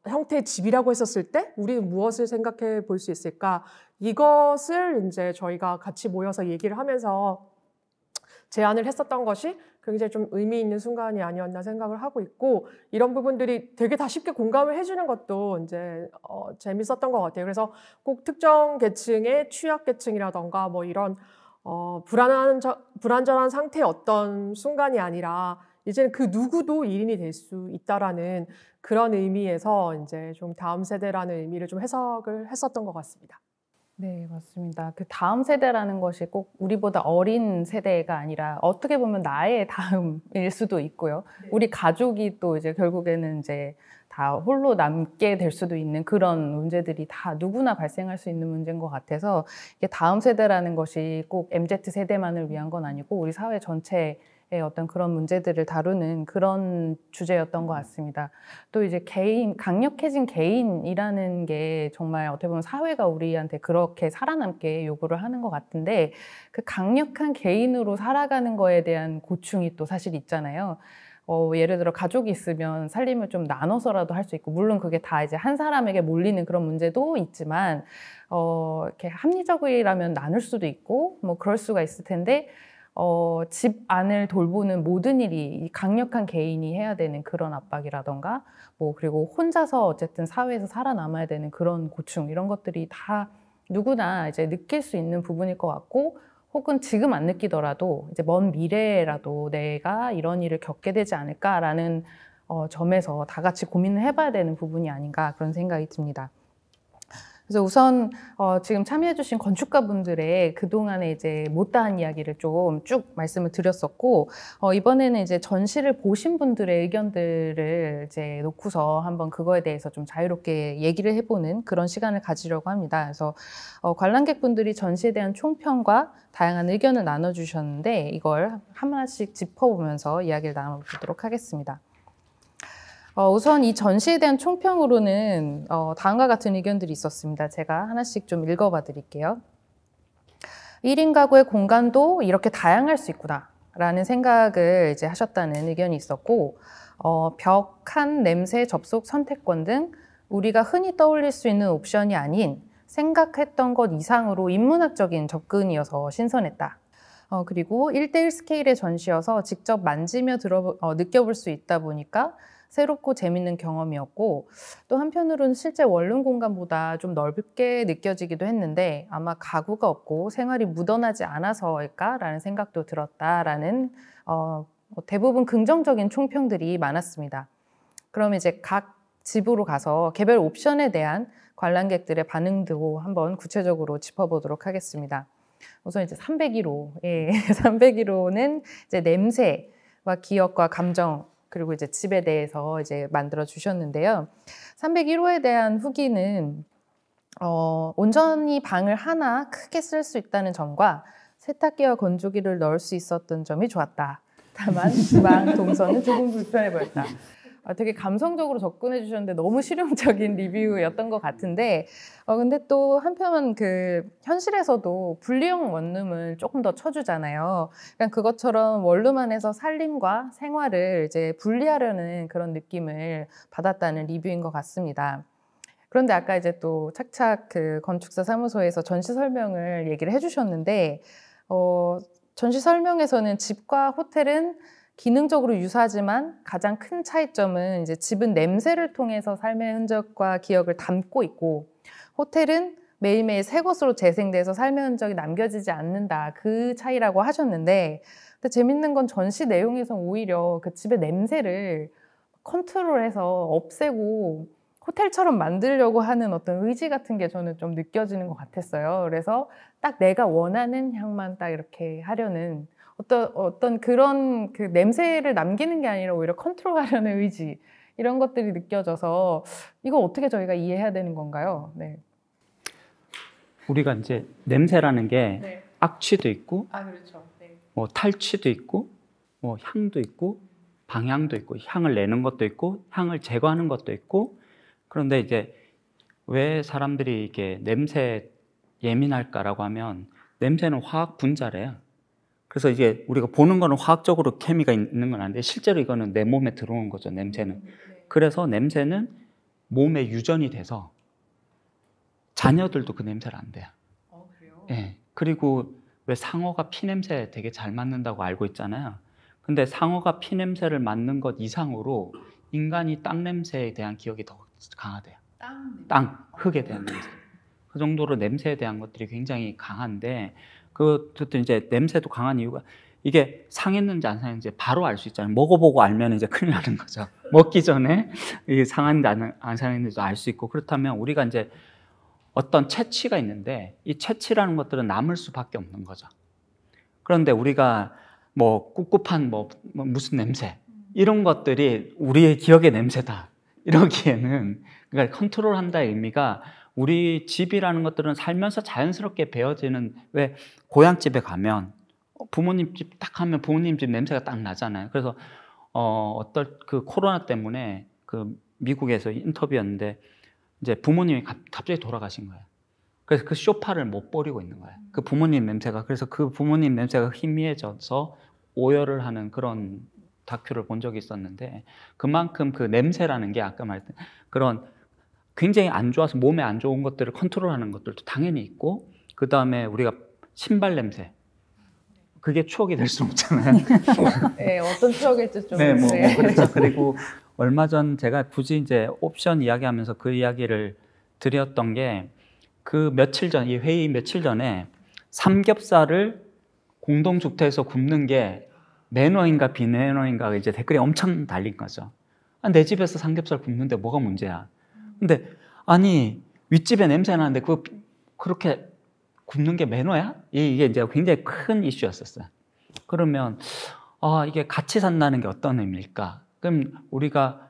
형태의 집이라고 했었을 때 우리는 무엇을 생각해 볼 수 있을까? 이것을 이제 저희가 같이 모여서 얘기를 하면서 제안을 했었던 것이 굉장히 좀 의미 있는 순간이 아니었나 생각을 하고 있고, 이런 부분들이 되게 다 쉽게 공감을 해주는 것도 이제 재밌었던 것 같아요. 그래서 꼭 특정 계층의 취약계층이라던가 뭐 이런 불안전한 상태의 어떤 순간이 아니라 이제는 그 누구도 1인이 될 수 있다라는 그런 의미에서 이제 좀 다음 세대라는 의미를 좀 해석을 했었던 것 같습니다.
네, 맞습니다. 그 다음 세대라는 것이 꼭 우리보다 어린 세대가 아니라 어떻게 보면 나의 다음일 수도 있고요.
네.
우리 가족이 또 이제 결국에는 이제 다 홀로 남게 될 수도 있는 그런 문제들이 다 누구나 발생할 수 있는 문제인 것 같아서 이게 다음 세대라는 것이 꼭 MZ 세대만을 위한 건 아니고 우리 사회 전체의 어떤 그런 문제들을 다루는 그런 주제였던 것 같습니다. 또 이제 강력해진 개인이라는 게 정말 어떻게 보면 사회가 우리한테 그렇게 살아남게 요구를 하는 것 같은데, 그 강력한 개인으로 살아가는 거에 대한 고충이 또 사실 있잖아요. 예를 들어 가족이 있으면 살림을 좀 나눠서라도 할 수 있고, 물론 그게 다 이제 한 사람에게 몰리는 그런 문제도 있지만, 이렇게 합리적이라면 나눌 수도 있고, 뭐 그럴 수가 있을 텐데, 집 안을 돌보는 모든 일이 강력한 개인이 해야 되는 그런 압박이라던가, 뭐 그리고 혼자서 어쨌든 사회에서 살아남아야 되는 그런 고충, 이런 것들이 다 누구나 이제 느낄 수 있는 부분일 것 같고, 혹은 지금 안 느끼더라도 이제 먼 미래라도 내가 이런 일을 겪게 되지 않을까라는 점에서 다 같이 고민을 해봐야 되는 부분이 아닌가 그런 생각이 듭니다. 그래서 우선 지금 참여해주신 건축가분들의 그동안의 이제 못다한 이야기를 좀 쭉 말씀을 드렸었고, 이번에는 이제 전시를 보신 분들의 의견들을 이제 놓고서 한번 그거에 대해서 좀 자유롭게 얘기를 해보는 그런 시간을 가지려고 합니다. 그래서 관람객분들이 전시에 대한 총평과 다양한 의견을 나눠주셨는데, 이걸 하나씩 짚어보면서 이야기를 나눠보도록 하겠습니다. 우선 이 전시에 대한 총평으로는 다음과 같은 의견들이 있었습니다. 제가 하나씩 좀 읽어봐 드릴게요. 1인 가구의 공간도 이렇게 다양할 수 있구나 라는 생각을 이제 하셨다는 의견이 있었고, 벽한 냄새 접속 선택권 등 우리가 흔히 떠올릴 수 있는 옵션이 아닌 생각했던 것 이상으로 인문학적인 접근이어서 신선했다. 그리고 1:1 스케일의 전시여서 직접 만지며 느껴볼 수 있다 보니까 새롭고 재밌는 경험이었고, 또 한편으로는 실제 원룸 공간보다 좀 넓게 느껴지기도 했는데 아마 가구가 없고 생활이 묻어나지 않아서일까라는 생각도 들었다라는 대부분 긍정적인 총평들이 많았습니다. 그럼 이제 각 집으로 가서 개별 옵션에 대한 관람객들의 반응도 한번 구체적으로 짚어보도록 하겠습니다. 우선 이제 301호, 301호는 이제 냄새와 기억과 감정, 그리고 이제 집에 대해서 이제 만들어 주셨는데요. 301호에 대한 후기는 온전히 방을 하나 크게 쓸 수 있다는 점과 세탁기와 건조기를 넣을 수 있었던 점이 좋았다. 다만 주방 동선은 조금 불편해 보였다. 되게 감성적으로 접근해 주셨는데 너무 실용적인 리뷰였던 것 같은데, 근데 또 한편 현실에서도 분리형 원룸을 조금 더 쳐주잖아요. 그러니까 그것처럼 원룸 안에서 살림과 생활을 이제 분리하려는 그런 느낌을 받았다는 리뷰인 것 같습니다. 그런데 아까 이제 또 착착 건축사 사무소에서 전시 설명을 얘기를 해주셨는데, 전시 설명에서는 집과 호텔은 기능적으로 유사하지만 가장 큰 차이점은 이제 집은 냄새를 통해서 삶의 흔적과 기억을 담고 있고, 호텔은 매일매일 새 것으로 재생돼서 삶의 흔적이 남겨지지 않는다. 그 차이라고 하셨는데, 근데 재밌는 건 전시 내용에서 오히려 그 집의 냄새를 컨트롤해서 없애고 호텔처럼 만들려고 하는 어떤 의지 같은 게 저는 좀 느껴지는 것 같았어요. 그래서 딱 내가 원하는 향만 딱 이렇게 하려는 어떤 그런 냄새를 남기는 게 아니라 오히려 컨트롤하려는 의지, 이런 것들이 느껴져서 이거 어떻게 저희가 이해해야 되는 건가요? 네.
우리가 이제 냄새라는 게
네.
악취도 있고,
그렇죠. 네.
뭐 탈취도 있고, 뭐 향도 있고, 방향도 있고, 향을 내는 것도 있고, 향을 제거하는 것도 있고. 그런데 이제 왜 사람들이 이게 냄새 예민할까라고 하면, 냄새는 화학 분자래요. 그래서 이게 우리가 보는 거는 화학적으로 케미가 있는 건 아닌데 실제로 이거는 내 몸에 들어오는 거죠, 냄새는. 그래서 냄새는 몸에 유전이 돼서 자녀들도 그 냄새를 안 돼요.
그래요?
네. 그리고 왜 상어가 피 냄새 되게 잘 맡는다고 알고 있잖아요. 근데 상어가 피 냄새를 맡는 것 이상으로 인간이 땅 냄새에 대한 기억이 더 강하대요. 땅, 흙에 대한 냄새. 그 정도로 냄새에 대한 것들이 굉장히 강한데, 그것도 이제 냄새도 강한 이유가 이게 상했는지 안 상했는지 바로 알 수 있잖아요. 먹어보고 알면 이제 큰일 나는 거죠. 먹기 전에 이게 상했는지 안 상했는지도 알 수 있고. 그렇다면 우리가 이제 어떤 채취가 있는데 이 채취라는 것들은 남을 수밖에 없는 거죠. 그런데 우리가 뭐 꿉꿉한 무슨 냄새 이런 것들이 우리의 기억의 냄새다 이러기에는, 그러니까 컨트롤한다의 의미가, 우리 집이라는 것들은 살면서 자연스럽게 배어지는, 왜 고향집에 가면 부모님 집 딱 하면 부모님 집 냄새가 딱 나잖아요. 그래서 어떨 코로나 때문에 미국에서 인터뷰였는데 이제 부모님이 갑자기 돌아가신 거예요. 그래서 그 쇼파를 못 버리고 있는 거예요. 그 부모님 냄새가. 그래서 그 부모님 냄새가 희미해져서 오열을 하는 그런 다큐를 본 적이 있었는데, 그만큼 그 냄새라는 게 아까 말했던 그런 굉장히 안 좋아서 몸에 안 좋은 것들을 컨트롤하는 것들도 당연히 있고, 그 다음에 우리가 신발 냄새, 그게 추억이 될 수는 없잖아요.
네, 어떤 추억일지 좀.
네, 그렇죠. 그리고 얼마 전 제가 굳이 이제 옵션 이야기하면서 그 이야기를 드렸던 게, 이 회의 며칠 전에 삼겹살을 공동주택에서 굽는 게 매너인가 비매너인가 이제 댓글이 엄청 달린 거죠. 내 집에서 삼겹살 굽는데 뭐가 문제야? 근데 아니 윗집에 냄새 나는데 그렇게 굽는 게 매너야? 이게 이제 굉장히 큰 이슈였었어요. 그러면 이게 같이 산다는 게 어떤 의미일까? 그럼 우리가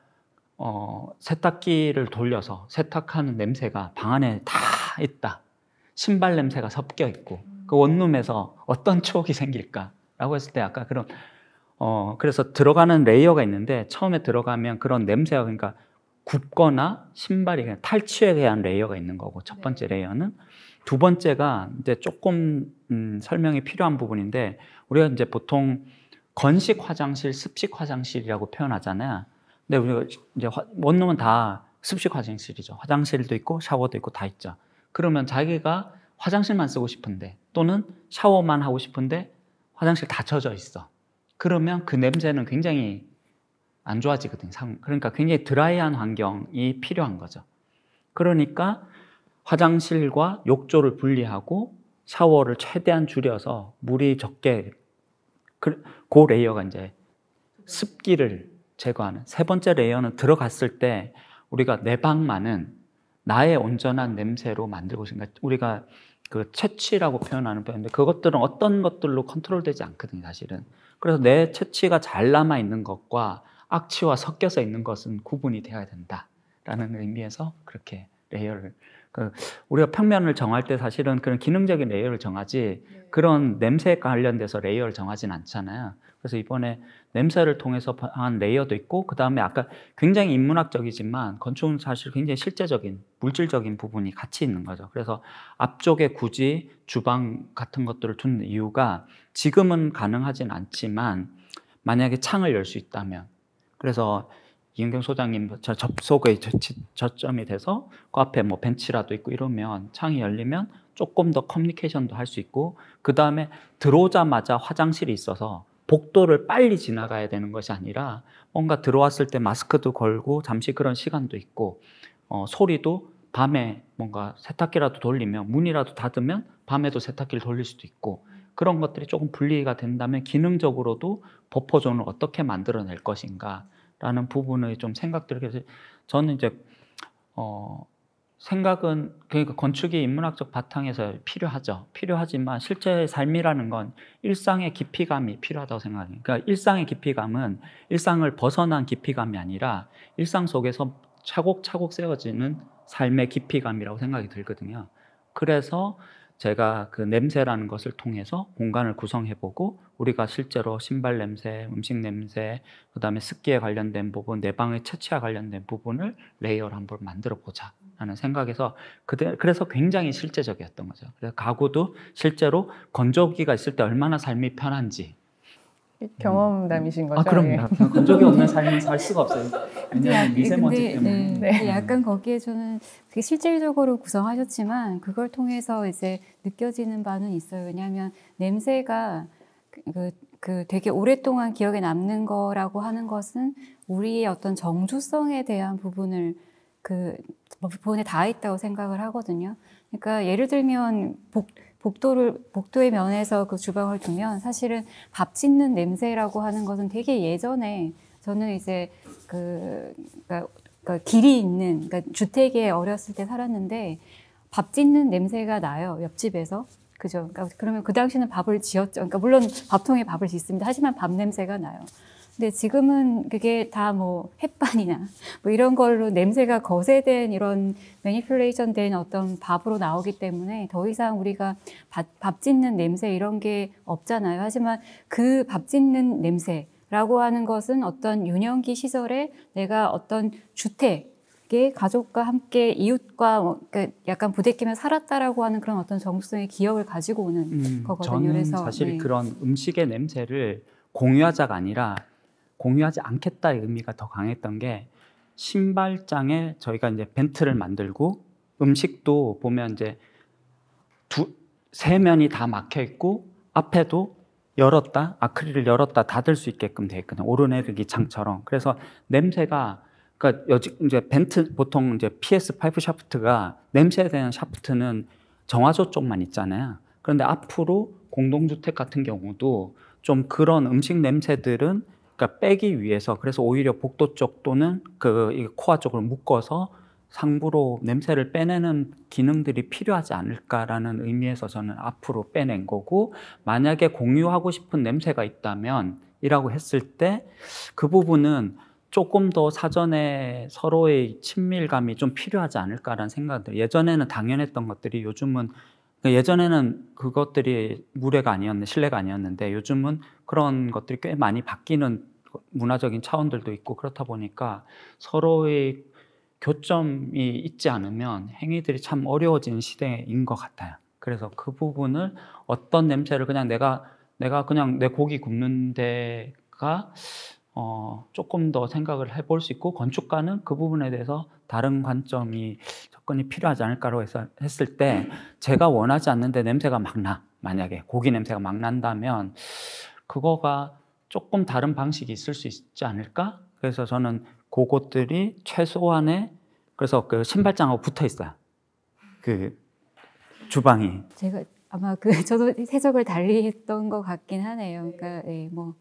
세탁기를 돌려서 세탁하는 냄새가 방 안에 다 있다. 신발 냄새가 섞여 있고 그 원룸에서 어떤 추억이 생길까라고 했을 때 아까 그런 그래서 들어가는 레이어가 있는데 처음에 들어가면 그런 냄새가 그러니까 굽거나 신발이 그냥 탈취에 대한 레이어가 있는 거고 첫 번째 레이어는 두 번째가 이제 조금 설명이 필요한 부분인데 우리가 이제 보통 건식 화장실, 습식 화장실이라고 표현하잖아요. 근데 우리가 이제 원룸은 다 습식 화장실이죠. 화장실도 있고 샤워도 있고 다 있죠. 그러면 자기가 화장실만 쓰고 싶은데 또는 샤워만 하고 싶은데 화장실 다 젖어 있어. 그러면 그 냄새는 굉장히 안 좋아지거든요. 그러니까 굉장히 드라이한 환경이 필요한 거죠. 그러니까 화장실과 욕조를 분리하고 샤워를 최대한 줄여서 물이 적게 그 레이어가 이제 습기를 제거하는 세 번째 레이어는 들어갔을 때 우리가 내 방만은 나의 온전한 냄새로 만들고 싶은 우리가 그 채취라고 표현하는 표현인데 그것들은 어떤 것들로 컨트롤되지 않거든요, 사실은. 그래서 내 채취가 잘 남아 있는 것과 악취와 섞여서 있는 것은 구분이 되어야 된다라는 의미에서 그렇게 레이어를 우리가 평면을 정할 때 사실은 그런 기능적인 레이어를 정하지 그런 냄새에 관련돼서 레이어를 정하진 않잖아요. 그래서 이번에 냄새를 통해서 한 레이어도 있고 그 다음에 아까 굉장히 인문학적이지만 건축은 사실 굉장히 실제적인 물질적인 부분이 같이 있는 거죠. 그래서 앞쪽에 굳이 주방 같은 것들을 둔 이유가 지금은 가능하진 않지만 만약에 창을 열 수 있다면 그래서 이은경 소장님 접속의 저점이 돼서 그 앞에 뭐 벤치라도 있고 이러면 창이 열리면 조금 더 커뮤니케이션도 할 수 있고 그 다음에 들어오자마자 화장실이 있어서 복도를 빨리 지나가야 되는 것이 아니라 뭔가 들어왔을 때 마스크도 걸고 잠시 그런 시간도 있고 소리도 밤에 뭔가 세탁기라도 돌리면 문이라도 닫으면 밤에도 세탁기를 돌릴 수도 있고 그런 것들이 조금 분리가 된다면 기능적으로도 버퍼존을 어떻게 만들어낼 것인가 라는 부분의 좀 생각들을 해서 저는 이제 생각은 그러니까 건축이 인문학적 바탕에서 필요하죠. 필요하지만 실제 삶이라는 건 일상의 깊이감이 필요하다고 생각해요. 그러니까 일상의 깊이감은 일상을 벗어난 깊이감이 아니라 일상 속에서 차곡차곡 세워지는 삶의 깊이감이라고 생각이 들거든요. 그래서 제가 그 냄새라는 것을 통해서 공간을 구성해보고 우리가 실제로 신발 냄새, 음식 냄새, 그 다음에 습기에 관련된 부분, 내 방의 채취와 관련된 부분을 레이어를 한번 만들어 보자 하는 생각에서 그래서 굉장히 실제적이었던 거죠. 그래서 가구도 실제로 건조기가 있을 때 얼마나 삶이 편한지
경험담이신 거죠?
그럼요. 건조기 없는 삶은 살 수가 없어요. 왜냐하면 미세먼지 때문에.
네. 약간 거기에 저는 되게 실질적으로 구성하셨지만 그걸 통해서 이제 느껴지는 바는 있어요. 왜냐하면 냄새가 그 되게 오랫동안 기억에 남는 거라고 하는 것은 우리의 어떤 정주성에 대한 부분에 다 있다고 생각을 하거든요. 그러니까 예를 들면 복도의 면에서 그 주방을 두면 사실은 밥 짓는 냄새라고 하는 것은 되게 예전에 저는 이제 그러니까 길이 있는 그러니까 주택에 어렸을 때 살았는데 밥 짓는 냄새가 나요, 옆집에서. 그죠? 그러니까 그러면 그 당시는 밥을 지었죠. 그러니까 물론 밥통에 밥을 짓습니다. 하지만 밥 냄새가 나요. 근데 지금은 그게 다 뭐 햇반이나 뭐 이런 걸로 냄새가 거세된 이런 매니플레이션 된 어떤 밥으로 나오기 때문에 더 이상 우리가 밥 짓는 냄새 이런 게 없잖아요. 하지만 그 밥 짓는 냄새라고 하는 것은 어떤 유년기 시절에 내가 어떤 주택에 가족과 함께 이웃과 약간 부대끼며 살았다라고 하는 그런 어떤 정수성의 기억을 가지고 오는 거거든요.
저는
그래서
사실 그런 음식의 냄새를 공유하자가 아니라 공유하지 않겠다의 의미가 더 강했던 게 신발장에 저희가 이제 벤트를 만들고 음식도 보면 이제 세 면이 다 막혀 있고 앞에도 열었다 아크릴을 열었다 닫을 수 있게끔 돼 있거든요. 오르내리기 창처럼. 그래서 냄새가 그러니까 이제 벤트 보통 이제 PS5 샤프트가 냄새에 대한 샤프트는 정화조 쪽만 있잖아요. 그런데 앞으로 공동주택 같은 경우도 좀 그런 음식 냄새들은 그러니까 빼기 위해서 그래서 오히려 복도 쪽 또는 그 코아 쪽을 묶어서 상부로 냄새를 빼내는 기능들이 필요하지 않을까라는 의미에서 저는 앞으로 빼낸 거고, 만약에 공유하고 싶은 냄새가 있다면 이라고 했을 때 그 부분은 조금 더 사전에 서로의 친밀감이 좀 필요하지 않을까라는 생각들. 예전에는 당연했던 것들이 요즘은, 예전에는 그것들이 무례가 아니었는데, 신뢰가 아니었는데 요즘은 그런 것들이 꽤 많이 바뀌는 문화적인 차원들도 있고, 그렇다 보니까 서로의 교점이 있지 않으면 행위들이 참 어려워지는 시대인 것 같아요. 그래서 그 부분을 어떤 냄새를 그냥 내가 그냥 내 고기 굽는 데가 조금 더 생각을 해볼 수 있고, 건축가는 그 부분에 대해서 다른 관점이 접근이 필요하지 않을까라고 했을 때, 제가 원하지 않는데 냄새가 막 나, 만약에 고기 냄새가 막 난다면 그거가 조금 다른 방식이 있을 수 있지 않을까? 그래서 저는 그것들이 최소한의, 그래서 그 신발장하고 붙어 있어요, 그 주방이.
제가 아마 저도 해석을 달리 했던 것 같긴 하네요. 그러니까 뭐.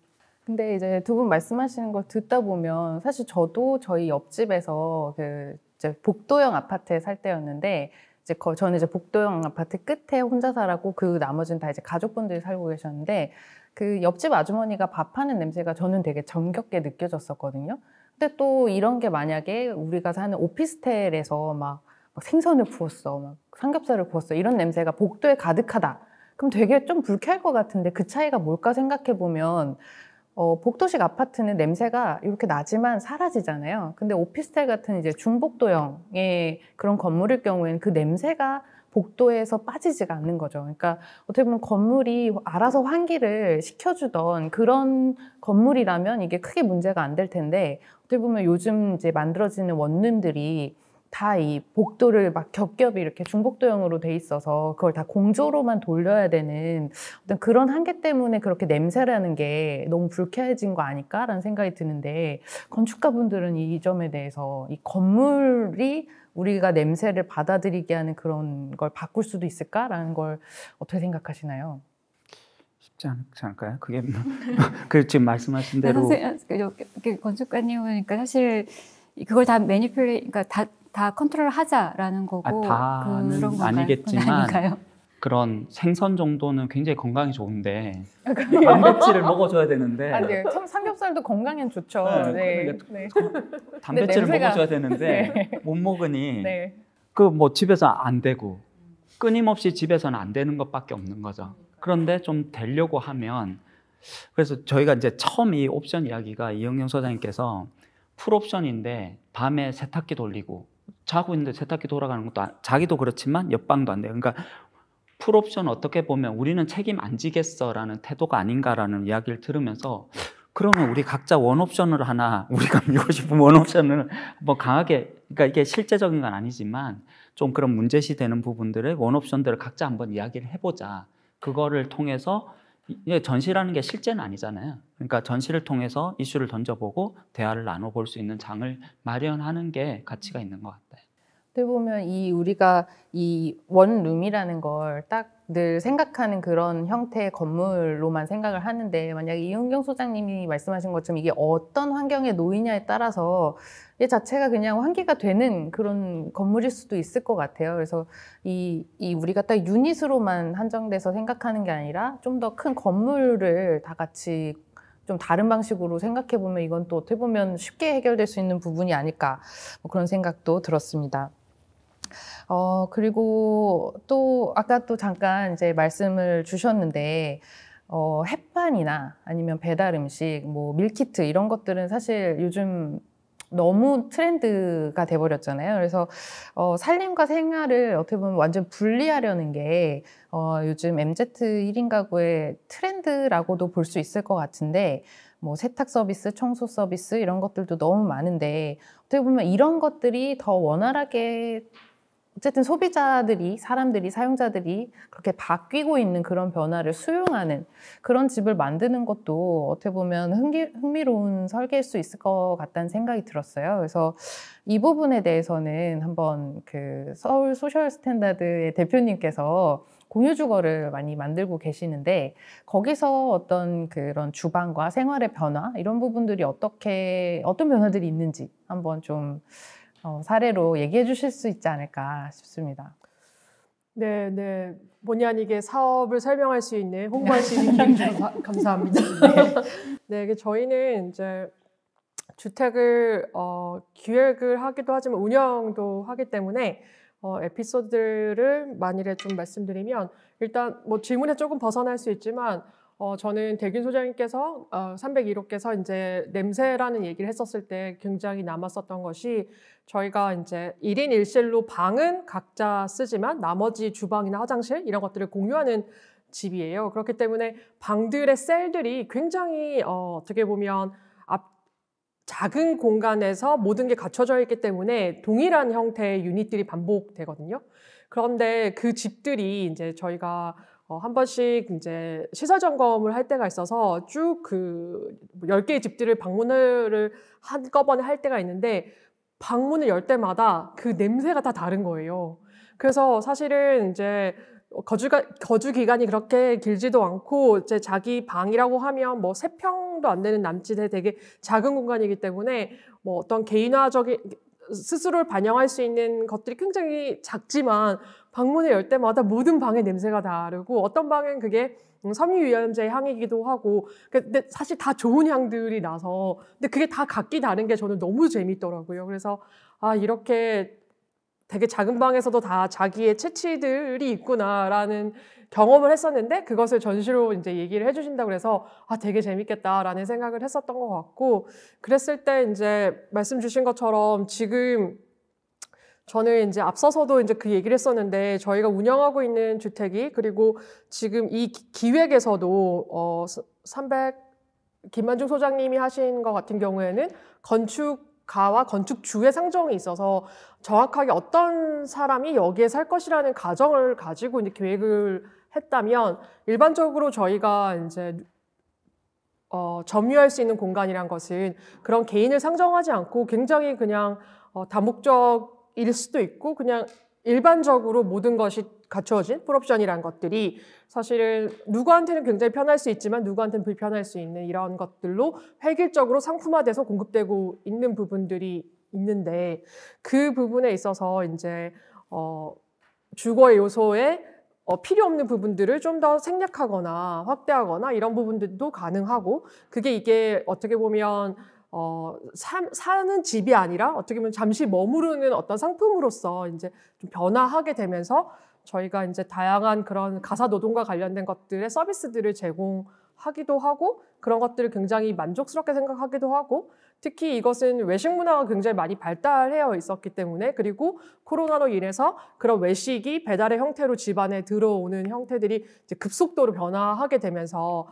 근데 이제 두 분 말씀하시는 걸 듣다 보면 사실 저도 저희 옆집에서 이제 복도형 아파트에 살 때였는데, 이제 저는 이제 복도형 아파트 끝에 혼자 살았고 그 나머지는 다 이제 가족분들이 살고 계셨는데, 그 옆집 아주머니가 밥하는 냄새가 저는 되게 정겹게 느껴졌었거든요. 근데 또 이런 게 만약에 우리가 사는 오피스텔에서 막 생선을 구웠어, 막 삼겹살을 구웠어, 이런 냄새가 복도에 가득하다. 그럼 되게 좀 불쾌할 것 같은데, 그 차이가 뭘까 생각해 보면 복도식 아파트는 냄새가 이렇게 나지만 사라지잖아요. 근데 오피스텔 같은 이제 중복도형의 그런 건물일 경우에는 그 냄새가 복도에서 빠지지가 않는 거죠. 그러니까 어떻게 보면 건물이 알아서 환기를 시켜주던 그런 건물이라면 이게 크게 문제가 안 될 텐데, 어떻게 보면 요즘 이제 만들어지는 원룸들이 다 이 복도를 막 겹겹이 이렇게 중복도형으로 돼 있어서 그걸 다 공조로만 돌려야 되는 어떤 그런 한계 때문에 그렇게 냄새라는 게 너무 불쾌해진 거 아닐까라는 생각이 드는데, 건축가분들은 이 점에 대해서 이 건물이 우리가 냄새를 받아들이게 하는 그런 걸 바꿀 수도 있을까라는 걸 어떻게 생각하시나요?
쉽지 않지 않을까요? 그게 그 지금 말씀하신 대로
건축가님은 그러니까 사실 그걸 다 그러니까 다 컨트롤하자라는 거고,
다는
그런 건가요?
아니겠지만
아닌가요?
그런 생선 정도는 굉장히 건강에 좋은데 단백질을 먹어줘야 되는데.
네. 참 삼겹살도 건강엔 좋죠.
네,
네.
단백질을
냄새가,
먹어줘야 되는데
네.
못 먹으니
네.
그 뭐 집에서 안 되고 끊임없이 집에서는 안 되는 것밖에 없는 거죠. 그런데 좀 되려고 하면, 그래서 저희가 이제 처음 이 옵션 이야기가 이영경 소장님께서 풀옵션인데 밤에 세탁기 돌리고 자고 있는데 세탁기 돌아가는 것도 자기도 그렇지만 옆방도 안 돼요. 그러니까 풀옵션 어떻게 보면 우리는 책임 안 지겠어라는 태도가 아닌가라는 이야기를 들으면서, 그러면 우리 각자 원옵션을 하나, 우리가 밀고 싶은 원옵션을 뭐 강하게, 그러니까 이게 실제적인 건 아니지만 좀 그런 문제시 되는 부분들을 원옵션들을 각자 한번 이야기를 해보자. 그거를 통해서, 전시라는 게 실제는 아니잖아요. 그러니까 전시를 통해서 이슈를 던져보고 대화를 나눠볼 수 있는 장을 마련하는 게 가치가 있는 것 같아요.
어떻게 보면 우리가 이 원룸이라는 걸 딱 늘 생각하는 그런 형태의 건물로만 생각을 하는데, 만약에 이은경 소장님이 말씀하신 것처럼 이게 어떤 환경에 놓이냐에 따라서 얘 자체가 그냥 환기가 되는 그런 건물일 수도 있을 것 같아요. 그래서 우리가 딱 유닛으로만 한정돼서 생각하는 게 아니라 좀 더 큰 건물을 다 같이 좀 다른 방식으로 생각해 보면 이건 또 어떻게 보면 쉽게 해결될 수 있는 부분이 아닐까, 뭐 그런 생각도 들었습니다. 그리고 또 아까 또 잠깐 이제 말씀을 주셨는데, 햇반이나 아니면 배달 음식, 뭐 밀키트 이런 것들은 사실 요즘 너무 트렌드가 돼버렸잖아요. 그래서 살림과 생활을 어떻게 보면 완전 분리하려는 게 요즘 MZ 1인 가구의 트렌드라고도 볼 수 있을 것 같은데, 뭐 세탁 서비스, 청소 서비스 이런 것들도 너무 많은데, 어떻게 보면 이런 것들이 더 원활하게 어쨌든 소비자들이, 사람들이, 사용자들이 그렇게 바뀌고 있는 그런 변화를 수용하는 그런 집을 만드는 것도 어떻게 보면 흥미로운 설계일 수 있을 것 같다는 생각이 들었어요. 그래서 이 부분에 대해서는 한번 그 서울 소셜 스탠다드의 대표님께서 공유주거를 많이 만들고 계시는데, 거기서 어떤 그런 주방과 생활의 변화 이런 부분들이 어떤 변화들이 있는지 한번 좀 사례로 얘기해 주실 수 있지 않을까 싶습니다.
네, 네. 본의 아니게 사업을 설명할 수 있는, 홍보할 수 있는 기회 주셔서 감사합니다. 네, 저희는 이제 주택을 기획을 하기도 하지만 운영도 하기 때문에 에피소드를 만일에 좀 말씀드리면, 일단 뭐 질문에 조금 벗어날 수 있지만 저는 대균 소장님께서 301호께서 이제 냄새라는 얘기를 했었을 때 굉장히 남았었던 것이, 저희가 이제 1인 1실로 방은 각자 쓰지만 나머지 주방이나 화장실 이런 것들을 공유하는 집이에요. 그렇기 때문에 방들의 셀들이 굉장히 어떻게 보면 작은 공간에서 모든 게 갖춰져 있기 때문에 동일한 형태의 유닛들이 반복되거든요. 그런데 그 집들이 이제 저희가 한 번씩 이제 시설 점검을 할 때가 있어서 쭉 그 10개의 집들을 방문을 한꺼번에 할 때가 있는데, 방문을 열 때마다 그 냄새가 다 다른 거예요. 그래서 사실은 이제 거주 기간이 그렇게 길지도 않고, 이제 자기 방이라고 하면 뭐 3평도 안 되는 남짓의 되게 작은 공간이기 때문에 뭐 어떤 개인화적인 스스로를 반영할 수 있는 것들이 굉장히 작지만, 방문을 열 때마다 모든 방의 냄새가 다르고, 어떤 방엔 그게 섬유유연제 향이기도 하고, 근데 사실 다 좋은 향들이 나서, 근데 그게 다 각기 다른 게 저는 너무 재밌더라고요. 그래서 이렇게 되게 작은 방에서도 다 자기의 채취들이 있구나라는 경험을 했었는데, 그것을 전시로 이제 얘기를 해주신다고 해서 되게 재밌겠다라는 생각을 했었던 것 같고, 그랬을 때 이제 말씀 주신 것처럼 지금 저는 이제 앞서서도 이제 그 얘기를 했었는데, 저희가 운영하고 있는 주택이, 그리고 지금 이 기획에서도 김만중 소장님이 하신 것 같은 경우에는 건축가와 건축주의 상정이 있어서 정확하게 어떤 사람이 여기에 살 것이라는 가정을 가지고 이제 계획을 했다면, 일반적으로 저희가 이제 점유할 수 있는 공간이란 것은 그런 개인을 상정하지 않고 굉장히 그냥 다목적일 수도 있고, 그냥 일반적으로 모든 것이 갖추어진 풀옵션이라는 것들이 사실은 누구한테는 굉장히 편할 수 있지만 누구한테는 불편할 수 있는 이런 것들로 획일적으로 상품화돼서 공급되고 있는 부분들이 있는데, 그 부분에 있어서 이제 주거의 요소에 필요 없는 부분들을 좀 더 생략하거나 확대하거나 이런 부분들도 가능하고, 이게 어떻게 보면 사는 집이 아니라 어떻게 보면 잠시 머무르는 어떤 상품으로서 이제 좀 변화하게 되면서, 저희가 이제 다양한 그런 가사 노동과 관련된 것들의 서비스들을 제공하기도 하고, 그런 것들을 굉장히 만족스럽게 생각하기도 하고, 특히 이것은 외식 문화가 굉장히 많이 발달해 있었기 때문에, 그리고 코로나로 인해서 그런 외식이 배달의 형태로 집 안에 들어오는 형태들이 이제 급속도로 변화하게 되면서,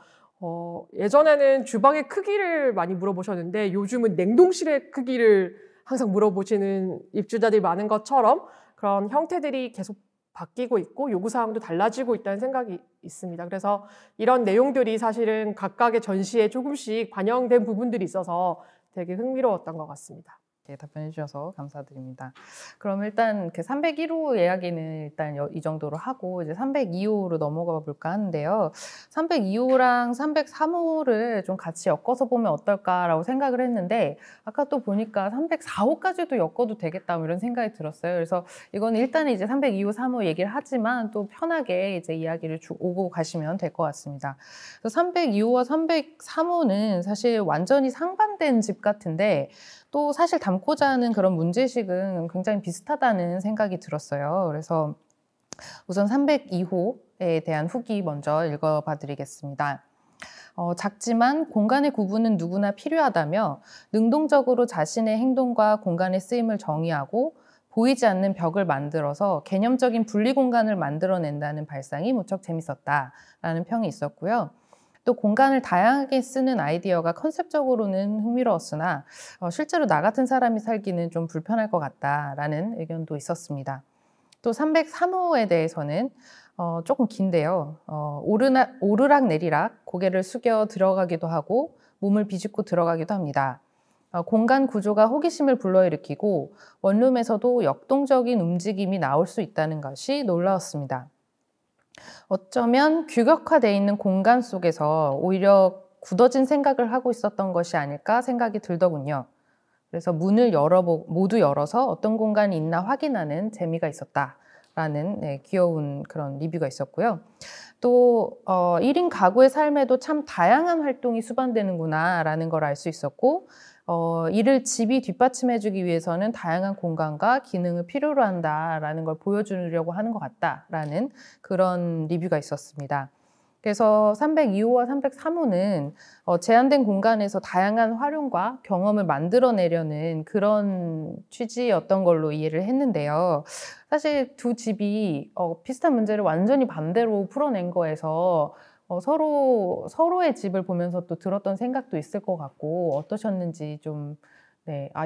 예전에는 주방의 크기를 많이 물어보셨는데 요즘은 냉동실의 크기를 항상 물어보시는 입주자들이 많은 것처럼 그런 형태들이 계속 바뀌고 있고 요구사항도 달라지고 있다는 생각이 있습니다. 그래서 이런 내용들이 사실은 각각의 전시에 조금씩 반영된 부분들이 있어서 되게 흥미로웠던 것 같습니다.
네, 답변해 주셔서 감사드립니다. 그럼 일단 그 301호 이야기는 일단 이 정도로 하고 이제 302호로 넘어가 볼까 하는데요. 302호랑 303호를 좀 같이 엮어서 보면 어떨까라고 생각을 했는데, 아까 또 보니까 304호까지도 엮어도 되겠다 이런 생각이 들었어요. 그래서 이거는 일단 이제 302호, 3호 얘기를 하지만 또 편하게 이제 이야기를 오고 가시면 될 것 같습니다. 그래서 302호와 303호는 사실 완전히 상반된 집 같은데, 또 사실 담고자 하는 그런 문제식은 굉장히 비슷하다는 생각이 들었어요. 그래서 우선 302호에 대한 후기 먼저 읽어봐 드리겠습니다. 작지만 공간의 구분은 누구나 필요하다며 능동적으로 자신의 행동과 공간의 쓰임을 정의하고 보이지 않는 벽을 만들어서 개념적인 분리 공간을 만들어낸다는 발상이 무척 재밌었다라는 평이 있었고요. 또 공간을 다양하게 쓰는 아이디어가 컨셉적으로는 흥미로웠으나 실제로 나 같은 사람이 살기는 좀 불편할 것 같다라는 의견도 있었습니다. 또 303호에 대해서는 조금 긴데요. 오르락 내리락 고개를 숙여 들어가기도 하고 몸을 비집고 들어가기도 합니다. 공간 구조가 호기심을 불러일으키고 원룸에서도 역동적인 움직임이 나올 수 있다는 것이 놀라웠습니다. 어쩌면 규격화되어 있는 공간 속에서 오히려 굳어진 생각을 하고 있었던 것이 아닐까 생각이 들더군요. 그래서 문을 모두 열어서 어떤 공간이 있나 확인하는 재미가 있었다라는 귀여운 그런 리뷰가 있었고요. 또 1인 가구의 삶에도 참 다양한 활동이 수반되는구나라는 걸 알 수 있었고 이를 집이 뒷받침해주기 위해서는 다양한 공간과 기능을 필요로 한다라는 걸 보여주려고 하는 것 같다라는 그런 리뷰가 있었습니다. 그래서 302호와 303호는 제한된 공간에서 다양한 활용과 경험을 만들어내려는 그런 취지였던 걸로 이해를 했는데요. 사실 두 집이 비슷한 문제를 완전히 반대로 풀어낸 거에서 서로의 집을 보면서 또 들었던 생각도 있을 것 같고 어떠셨는지 좀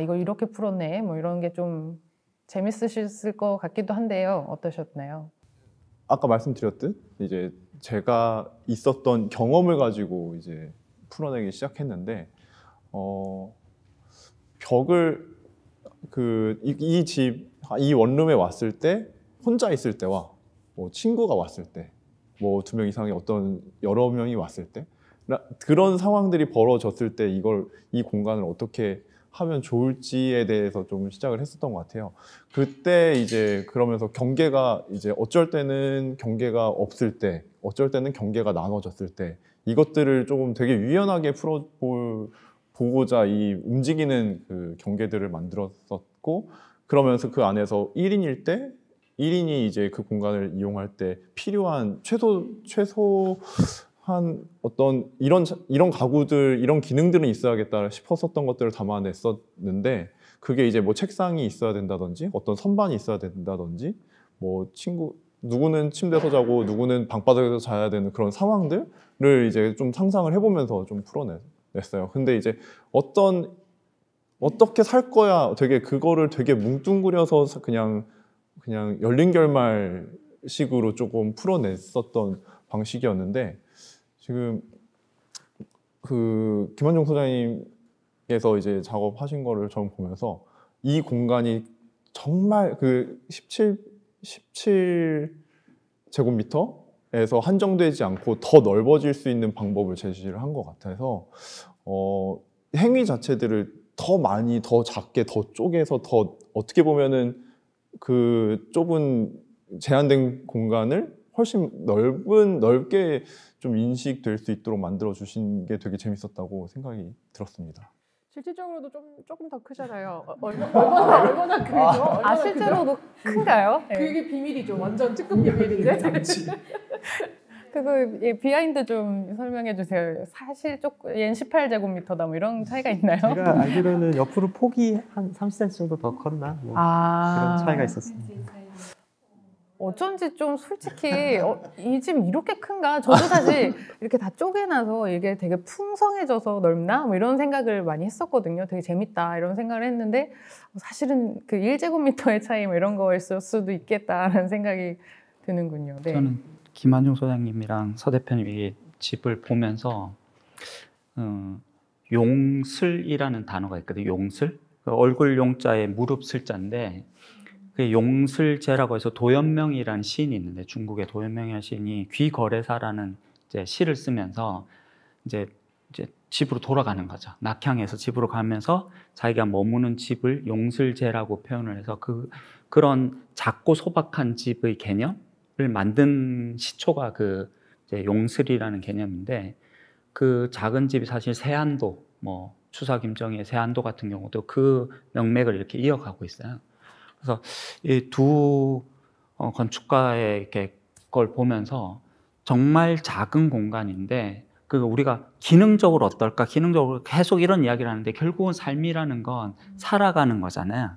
이걸 이렇게 풀었네 뭐 이런 게 좀 재밌으셨을 것 같기도 한데요. 어떠셨나요?
아까 말씀드렸듯 이제 제가 있었던 경험을 가지고 이제 풀어내기 시작했는데 벽을 이 원룸에 왔을 때 혼자 있을 때와 뭐 친구가 왔을 때 뭐 2명 이상의 어떤 여러 명이 왔을 때 그런 상황들이 벌어졌을 때 이 공간을 어떻게 하면 좋을지에 대해서 좀 시작을 했었던 것 같아요. 그때 이제 그러면서 경계가 이제 어쩔 때는 경계가 없을 때, 어쩔 때는 경계가 나눠졌을 때 이것들을 조금 되게 유연하게 보고자 이 움직이는 그 경계들을 만들었었고 그러면서 그 안에서 1인일 때 1인이 이제 그 공간을 이용할 때 필요한 최소한 어떤 이런 가구들, 이런 기능들은 있어야겠다 싶었었던 것들을 담아냈었는데 그게 이제 뭐 책상이 있어야 된다든지 어떤 선반이 있어야 된다든지 뭐 누구는 침대에서 자고 누구는 방바닥에서 자야 되는 그런 상황들을 이제 좀 상상을 해보면서 좀 풀어냈어요. 근데 이제 어떻게 살 거야 그거를 되게 뭉뚱그려서 그냥 열린 결말식으로 조금 풀어냈었던 방식이었는데 지금 그 김한종 소장님께서 이제 작업하신 거를 저는 보면서 이 공간이 정말 그 17제곱미터에서 한정되지 않고 더 넓어질 수 있는 방법을 제시를 한 것 같아서 행위 자체들을 더 많이, 더 작게, 더 쪼개서 더 어떻게 보면은 그 좁은 제한된 공간을 훨씬 넓게 좀 인식될 수 있도록 만들어 주신 게 되게 재밌었다고 생각이 들었습니다.
실질적으로도 조금 더 크잖아요. 얼마나 크죠?
실제로도 큰가요?
그게 비밀이죠. 완전 찌끔 비밀인데.
그거 비하인드 좀 설명해 주세요. 사실 얘는 18제곱미터다 뭐 이런 차이가 있나요?
제가 알기로는 옆으로 폭이 한 30cm 정도 더 컸나? 뭐 그런 차이가 있었습니다.
어쩐지 좀 솔직히 이 집 이렇게 큰가? 저도 사실 이렇게 다 쪼개놔서 이게 되게 풍성해져서 넓나? 뭐 이런 생각을 많이 했었거든요. 되게 재밌다 이런 생각을 했는데 사실은 그 1제곱미터의 차이 뭐 이런 거였을 수도 있겠다라는 생각이 드는군요. 네.
저는 김한종 소장님이랑 서 대표님이 집을 보면서 용슬이라는 단어가 있거든요. 용슬? 얼굴 용자에 무릎 슬자인데 그 용슬제라고 해서 도연명이라는 시인이 있는데 중국의 도연명이라는 시인이 귀거래사라는 이제 시를 쓰면서 이제 집으로 돌아가는 거죠. 낙향해서 집으로 가면서 자기가 머무는 집을 용슬제라고 표현을 해서 그런 작고 소박한 집의 개념을 만든 시초가 이제 용슬이라는 개념인데 그 작은 집이 사실 세안도, 뭐 추사 김정희의 세안도 같은 경우도 그 명맥을 이렇게 이어가고 있어요. 그래서 이 두 건축가의 이렇게 걸 보면서 정말 작은 공간인데 우리가 기능적으로 어떨까? 기능적으로 계속 이런 이야기를 하는데 결국은 삶이라는 건 살아가는 거잖아요.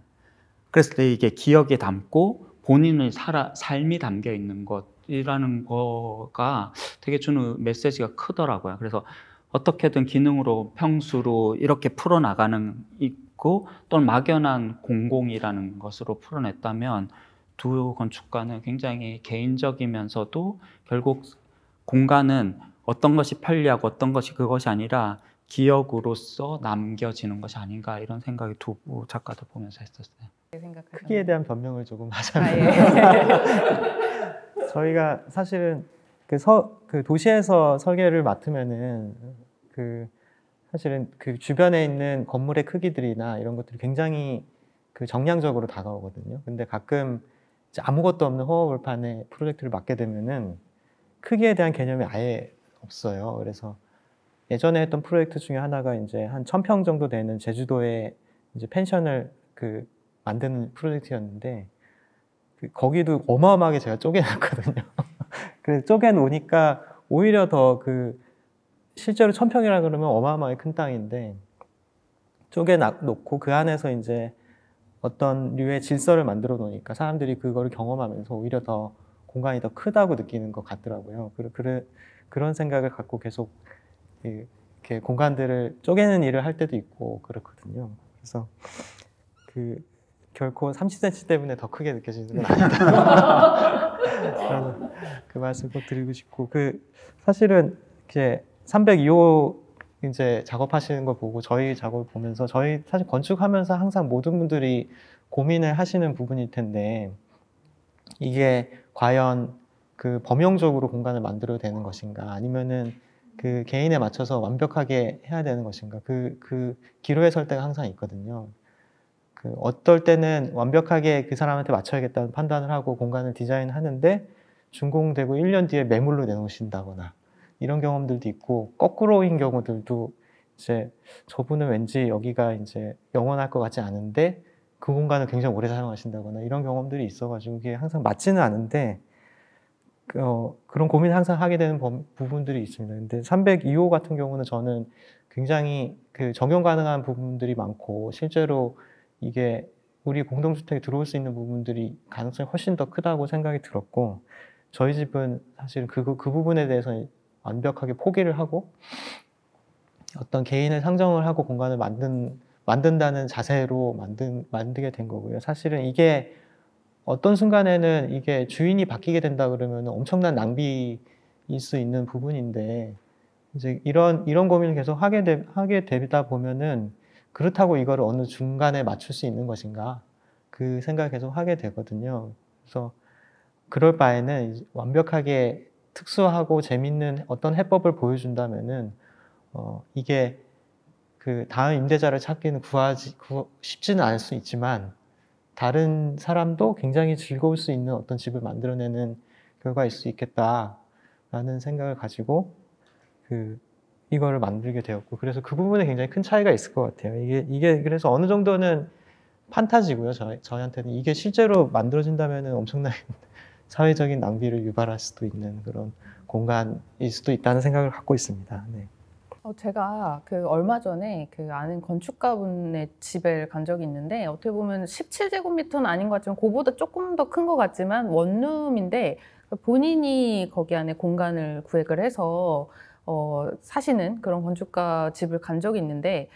그래서 이게 기억에 담고 본인의 삶이 담겨 있는 것이라는 거가 되게 주는 메시지가 크더라고요. 그래서 어떻게든 기능으로 평수로 이렇게 풀어나가는 있고 또는 막연한 공공이라는 것으로 풀어냈다면 두 건축가는 굉장히 개인적이면서도 결국 공간은 어떤 것이 편리하고 어떤 것이 그것이 아니라 기억으로서 남겨지는 것이 아닌가 이런 생각이 두 작가들 보면서 했었어요.
크기에 대한 변명을 조금 하자면 저희가 사실은 그 도시에서 설계를 맡으면은 사실은 그 주변에 있는 건물의 크기들이나 이런 것들이 굉장히 그 정량적으로 다가오거든요. 근데 가끔 이제 아무것도 없는 허허벌판에 프로젝트를 맡게 되면은 크기에 대한 개념이 아예 없어요. 그래서 예전에 했던 프로젝트 중에 하나가 이제 한 1000평 정도 되는 제주도에 이제 펜션을 그 만드는 프로젝트였는데 거기도 어마어마하게 제가 쪼개놨거든요. 그래서 쪼개놓으니까 오히려 더 그 실제로 1000평이라 그러면 어마어마하게 큰 땅인데 쪼개놓고 그 안에서 이제 어떤 류의 질서를 만들어 놓으니까 사람들이 그거를 경험하면서 오히려 더 공간이 더 크다고 느끼는 것 같더라고요. 그런 생각을 갖고 계속 이렇게 공간들을 쪼개는 일을 할 때도 있고 그렇거든요. 그래서 결코 30cm 때문에 더 크게 느껴지는 건 아니다. 그 말씀 꼭 드리고 싶고 사실은 이렇게 302호 이제 작업하시는 걸 보고 저희 작업을 보면서 저희 사실 건축하면서 항상 모든 분들이 고민을 하시는 부분일 텐데 이게 과연 그 범용적으로 공간을 만들어야 되는 것인가 아니면은 그 개인에 맞춰서 완벽하게 해야 되는 것인가 그 기로에 설 때가 항상 있거든요. 어떨 때는 완벽하게 그 사람한테 맞춰야겠다는 판단을 하고 공간을 디자인하는데 준공되고 1년 뒤에 매물로 내놓으신다거나 이런 경험들도 있고 거꾸로인 경우들도 이제 저분은 왠지 여기가 이제 영원할 것 같지 않은데 그 공간을 굉장히 오래 사용하신다거나 이런 경험들이 있어가지고 이게 항상 맞지는 않은데 그런 고민을 항상 하게 되는 부분들이 있습니다. 근데 302호 같은 경우는 저는 굉장히 그 적용 가능한 부분들이 많고 실제로 이게 우리 공동주택에 들어올 수 있는 부분들이 가능성이 훨씬 더 크다고 생각이 들었고 저희 집은 사실 그 부분에 대해서 완벽하게 포기를 하고 어떤 개인을 상정을 하고 공간을 만든다는 자세로 만들게 된 거고요. 사실은 이게 어떤 순간에는 이게 주인이 바뀌게 된다 그러면 엄청난 낭비일 수 있는 부분인데 이제 이런 고민을 계속 하게 되다 보면은 그렇다고 이거를 어느 중간에 맞출 수 있는 것인가 그 생각을 계속 하게 되거든요. 그래서 그럴 바에는 완벽하게 특수하고 재밌는 어떤 해법을 보여준다면은 이게 그 다음 임대자를 찾기는 쉽지는 않을 수 있지만 다른 사람도 굉장히 즐거울 수 있는 어떤 집을 만들어내는 결과일 수 있겠다라는 생각을 가지고 이거를 만들게 되었고 그래서 그 부분에 굉장히 큰 차이가 있을 것 같아요. 이게 그래서 어느 정도는 판타지고요. 저희한테는 이게 실제로 만들어진다면은 엄청난 사회적인 낭비를 유발할 수도 있는 그런 공간일 수도 있다는 생각을 갖고 있습니다. 네.
제가 얼마 전에 아는 건축가분의 집을 간 적이 있는데 어떻게 보면 17제곱미터는 아닌 것 같지만 그보다 조금 더 큰 것 같지만 원룸인데 본인이 거기 안에 공간을 구획을 해서 사시는 그런 건축가 집을 간 적이 있는데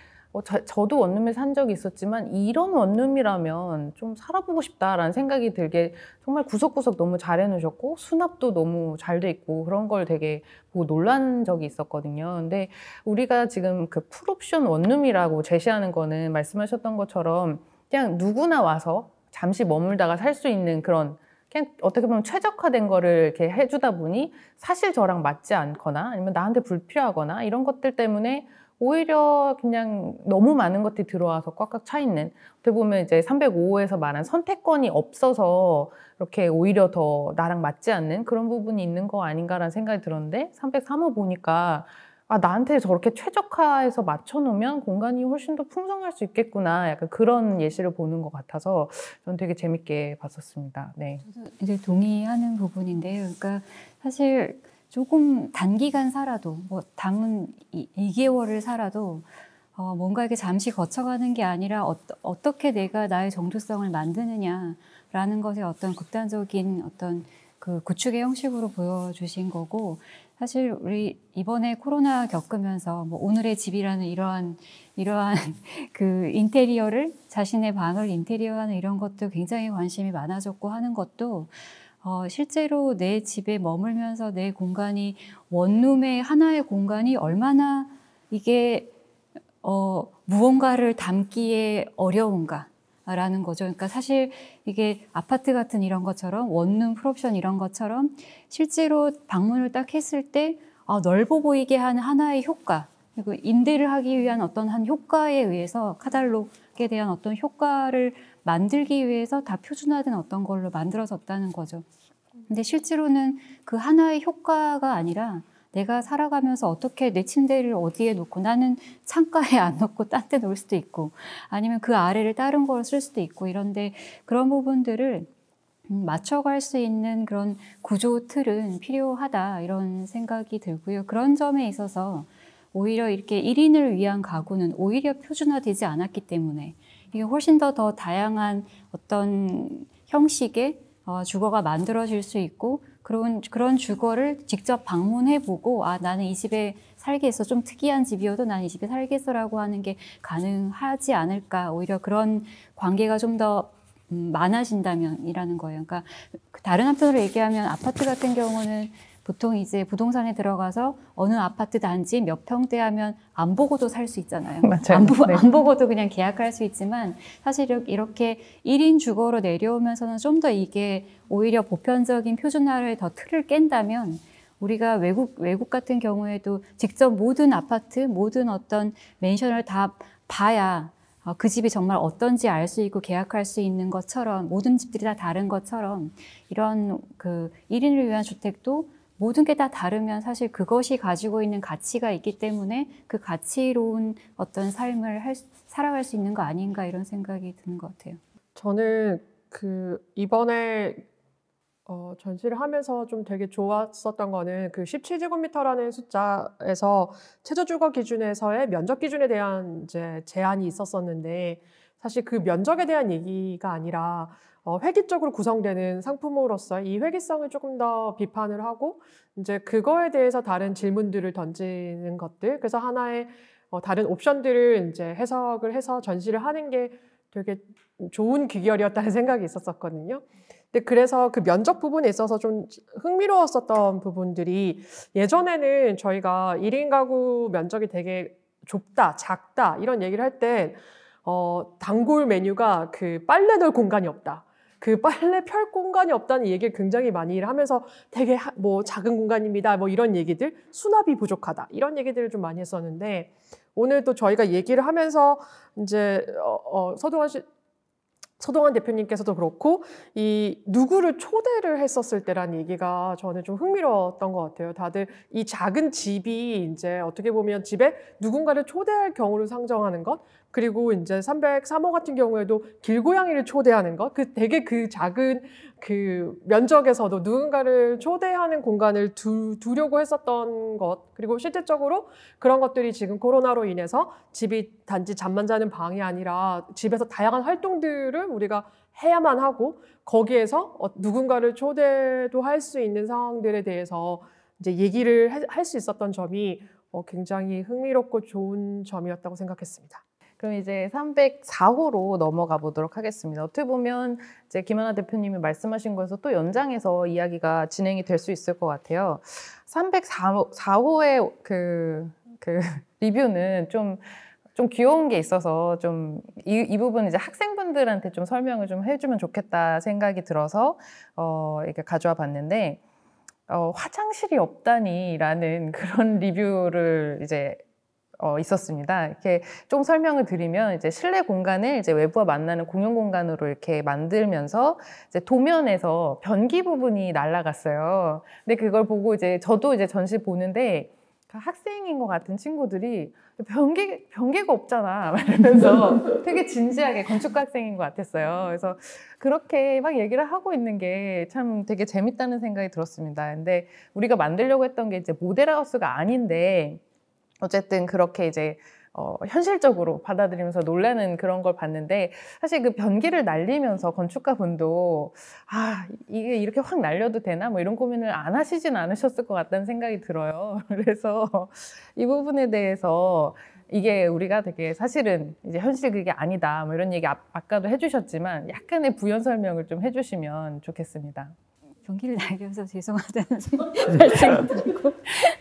저도 원룸에 산 적이 있었지만 이런 원룸이라면 좀 살아보고 싶다라는 생각이 들게 정말 구석구석 너무 잘 해놓으셨고 수납도 너무 잘 돼 있고 그런 걸 되게 보고 놀란 적이 있었거든요. 근데 우리가 지금 그 풀옵션 원룸이라고 제시하는 거는 말씀하셨던 것처럼 그냥 누구나 와서 잠시 머물다가 살 수 있는 그런 그냥 어떻게 보면 최적화된 거를 이렇게 해주다 보니 사실 저랑 맞지 않거나 아니면 나한테 불필요하거나 이런 것들 때문에 오히려 그냥 너무 많은 것들이 들어와서 꽉꽉 차 있는 어떻게 보면 이제 305호에서 말한 선택권이 없어서 이렇게 오히려 더 나랑 맞지 않는 그런 부분이 있는 거 아닌가라는 생각이 들었는데 303호 보니까 나한테 저렇게 최적화해서 맞춰놓으면 공간이 훨씬 더 풍성할 수 있겠구나 약간 그런 예시를 보는 것 같아서 저는 되게 재밌게 봤었습니다. 네.
저도 이제 동의하는 부분인데요. 그러니까 사실 조금 단기간 살아도 당은 2개월을 살아도 뭔가 이렇게 잠시 거쳐가는 게 아니라 어떻게 내가 나의 정체성을 만드느냐라는 것의 어떤 극단적인 어떤 그 구축의 형식으로 보여주신 거고 사실 우리 이번에 코로나 겪으면서 오늘의 집이라는 이러한 그 인테리어를 자신의 방을 인테리어하는 이런 것도 굉장히 관심이 많아졌고 하는 것도 실제로 내 집에 머물면서 내 공간이 원룸의 하나의 공간이 얼마나 이게 무언가를 담기에 어려운가라는 거죠. 그러니까 사실 이게 아파트 같은 이런 것처럼 원룸 풀옵션 이런 것처럼 실제로 방문을 딱 했을 때 넓어 보이게 하는 하나의 효과 그리고 임대를 하기 위한 어떤 한 효과에 의해서 카탈로그에 대한 어떤 효과를 만들기 위해서 다 표준화된 어떤 걸로 만들어졌다는 거죠. 근데 실제로는 그 하나의 효과가 아니라 내가 살아가면서 어떻게 내 침대를 어디에 놓고 나는 창가에 안 놓고 딴 데 놓을 수도 있고 아니면 그 아래를 다른 걸 쓸 수도 있고 이런데 그런 부분들을 맞춰갈 수 있는 그런 구조 틀은 필요하다 이런 생각이 들고요. 그런 점에 있어서 오히려 이렇게 1인을 위한 가구는 오히려 표준화되지 않았기 때문에 이게 훨씬 더 다양한 어떤 형식의 주거가 만들어질 수 있고 그런 주거를 직접 방문해보고 아 나는 이 집에 살겠어 좀 특이한 집이어도 난 이 집에 살겠어라고 하는 게 가능하지 않을까 오히려 그런 관계가 좀 더 많아진다면이라는 거예요. 그러니까 다른 한편으로 얘기하면 아파트 같은 경우는 보통 이제 부동산에 들어가서 어느 아파트 단지 몇 평대 하면 안 보고도 살 수 있잖아요.
맞아요.
안 보고도 그냥 계약할 수 있지만 사실 이렇게 1인 주거로 내려오면서는 좀 더 이게 오히려 보편적인 표준화를 더 틀을 깬다면 우리가 외국 같은 경우에도 직접 모든 아파트, 모든 어떤 맨션을 다 봐야 그 집이 정말 어떤지 알 수 있고 계약할 수 있는 것처럼 모든 집들이 다 다른 것처럼 이런 그 1인을 위한 주택도 모든 게 다 다르면 사실 그것이 가지고 있는 가치가 있기 때문에 그 가치로운 어떤 삶을 살아갈 수 있는 거 아닌가 이런 생각이 드는 것 같아요.
저는 이번에 전시를 하면서 좀 되게 좋았었던 거는 그 17제곱미터라는 숫자에서 최저주거 기준에서의 면적 기준에 대한 이제 제한이 있었었는데 사실 그 면적에 대한 얘기가 아니라 획기적으로 구성되는 상품으로서 이 획기성을 조금 더 비판을 하고 이제 그거에 대해서 다른 질문들을 던지는 것들 그래서 하나의 다른 옵션들을 이제 해석을 해서 전시를 하는 게 되게 좋은 귀결이었다는 생각이 있었었거든요. 근데 그래서 그 면적 부분에 있어서 좀 흥미로웠었던 부분들이 예전에는 저희가 1인 가구 면적이 되게 좁다, 작다 이런 얘기를 할 때 단골 메뉴가 그 빨래 넣을 공간이 없다. 그 빨래 펼 공간이 없다는 얘기를 굉장히 많이 하면서 되게 뭐 작은 공간입니다. 뭐 이런 얘기들, 수납이 부족하다. 이런 얘기들을 좀 많이 했었는데 오늘 또 저희가 얘기를 하면서 이제 서동환 대표님께서도 그렇고 이 누구를 초대를 했었을 때라는 얘기가 저는 좀 흥미로웠던 것 같아요. 다들 이 작은 집이 이제 어떻게 보면 집에 누군가를 초대할 경우를 상정하는 것 그리고 이제 303호 같은 경우에도 길고양이를 초대하는 것 되게 그 작은 그 면적에서도 누군가를 초대하는 공간을 두려고 했었던 것 그리고 실질적으로 그런 것들이 지금 코로나로 인해서 집이 단지 잠만 자는 방이 아니라 집에서 다양한 활동들을 우리가 해야만 하고 거기에서 누군가를 초대도 할 수 있는 상황들에 대해서 이제 얘기를 할 수 있었던 점이 굉장히 흥미롭고 좋은 점이었다고 생각했습니다.
그럼 이제 304호로 넘어가 보도록 하겠습니다. 어떻게 보면 이제 김연아 대표님이 말씀하신 거에서 또 연장해서 이야기가 진행이 될 수 있을 것 같아요. 304호의 그 리뷰는 좀 귀여운 게 있어서 좀 이 부분 이제 학생분들한테 좀 설명을 좀 해주면 좋겠다 생각이 들어서 이렇게 가져와 봤는데 화장실이 없다니라는 그런 리뷰를 이제 있었습니다. 이렇게 좀 설명을 드리면 이제 실내 공간을 이제 외부와 만나는 공용 공간으로 이렇게 만들면서 이제 도면에서 변기 부분이 날아갔어요. 근데 그걸 보고 이제 저도 이제 전시 보는데 학생인 것 같은 친구들이 변기가 없잖아 이러면서 되게 진지하게 건축가 학생인 것 같았어요. 그래서 그렇게 막 얘기를 하고 있는 게 참 되게 재밌다는 생각이 들었습니다. 근데 우리가 만들려고 했던 게 이제 모델하우스가 아닌데 어쨌든 그렇게 이제 현실적으로 받아들이면서 놀라는 그런 걸 봤는데 사실 그 변기를 날리면서 건축가 분도 이게 이렇게 확 날려도 되나 뭐 이런 고민을 안 하시진 않으셨을 것 같다는 생각이 들어요. 그래서 이 부분에 대해서 이게 우리가 되게 사실은 이제 현실 그게 아니다 뭐 이런 얘기 아까도 해주셨지만 약간의 부연 설명을 좀 해주시면 좋겠습니다.
변기를 날려서 죄송하다는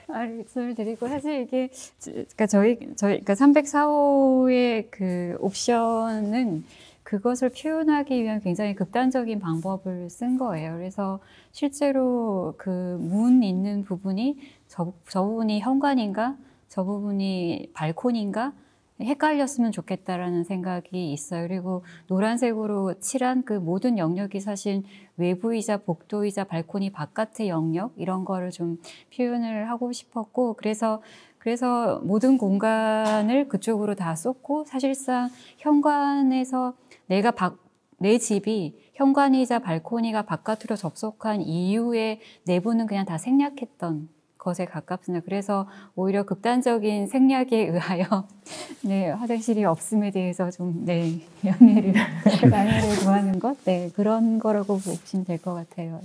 말씀을 드리고 사실 이게 그러니까 그러니까 304호의 그 옵션은 그것을 표현하기 위한 굉장히 극단적인 방법을 쓴 거예요. 그래서 실제로 그 문 있는 부분이 저 부분이 현관인가 저 부분이 발코니인가? 헷갈렸으면 좋겠다라는 생각이 있어요. 그리고 노란색으로 칠한 그 모든 영역이 사실 외부이자 복도이자 발코니 바깥의 영역 이런 거를 좀 표현을 하고 싶었고 그래서 모든 공간을 그쪽으로 다 쏟고 사실상 현관에서 내 집이 현관이자 발코니가 바깥으로 접속한 이후에 내부는 그냥 다 생략했던 것에 가깝습니다. 그래서 오히려 극단적인 생략에 의하여 네, 화장실이 없음에 대해서 좀 양해를 구하는 것 그런 거라고 보시면 될 것 같아요.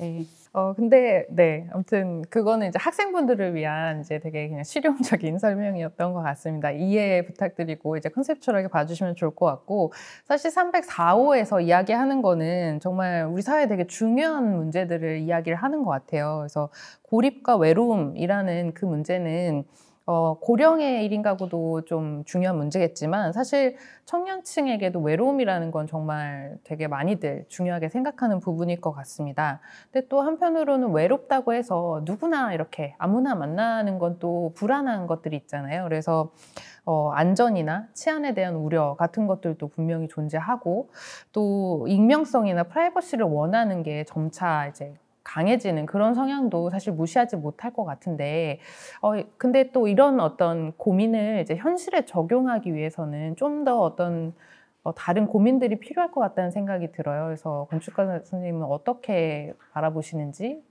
근데 아무튼 그거는 이제 학생분들을 위한 이제 되게 그냥 실용적인 설명이었던 것 같습니다. 이해 부탁드리고 이제 컨셉추얼하게 봐주시면 좋을 것 같고 사실 304호에서 이야기하는 거는 정말 우리 사회에 되게 중요한 문제들을 이야기를 하는 것 같아요. 그래서 고립과 외로움이라는 그 문제는 고령의 1인 가구도 좀 중요한 문제겠지만 사실 청년층에게도 외로움이라는 건 정말 되게 많이들 중요하게 생각하는 부분일 것 같습니다. 근데 또 한편으로는 외롭다고 해서 누구나 이렇게 아무나 만나는 건 또 불안한 것들이 있잖아요. 그래서 안전이나 치안에 대한 우려 같은 것들도 분명히 존재하고 또 익명성이나 프라이버시를 원하는 게 점차 이제 강해지는 그런 성향도 사실 무시하지 못할 것 같은데 근데 또 이런 어떤 고민을 이제 현실에 적용하기 위해서는 좀 더 어떤 다른 고민들이 필요할 것 같다는 생각이 들어요. 그래서 건축가 선생님은 어떻게 바라보시는지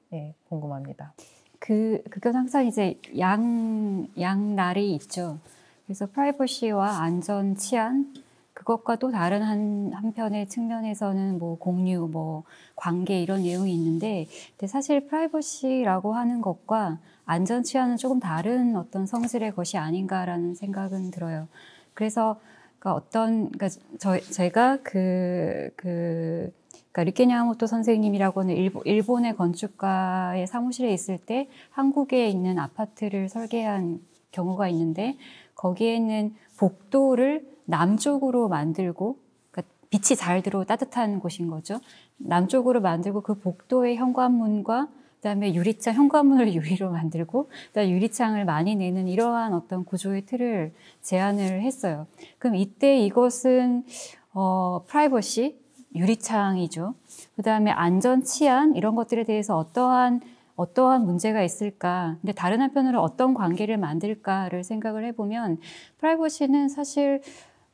궁금합니다.
그건 항상 이제 양날이 있죠. 그래서 프라이버시와 안전, 치안 그것과 또 다른 한편의 측면에서는 뭐 공유, 뭐 관계 이런 내용이 있는데 근데 사실 프라이버시라고 하는 것과 안전 치안은 조금 다른 어떤 성질의 것이 아닌가라는 생각은 들어요. 그래서 제가 그러니까 리케 야마모토 선생님이라고 하는 일본의 건축가의 사무실에 있을 때 한국에 있는 아파트를 설계한 경우가 있는데 거기에 있는 복도를 남쪽으로 만들고 그러니까 빛이 잘 들어오고 따뜻한 곳인 거죠. 남쪽으로 만들고 그 복도의 현관문과 그다음에 유리창, 현관문을 유리로 만들고 그다음에 유리창을 많이 내는 이러한 어떤 구조의 틀을 제안을 했어요. 그럼 이때 이것은 프라이버시, 유리창이죠. 그다음에 안전, 치안 이런 것들에 대해서 어떠한 문제가 있을까? 근데 다른 한편으로 어떤 관계를 만들까를 생각을 해보면 프라이버시는 사실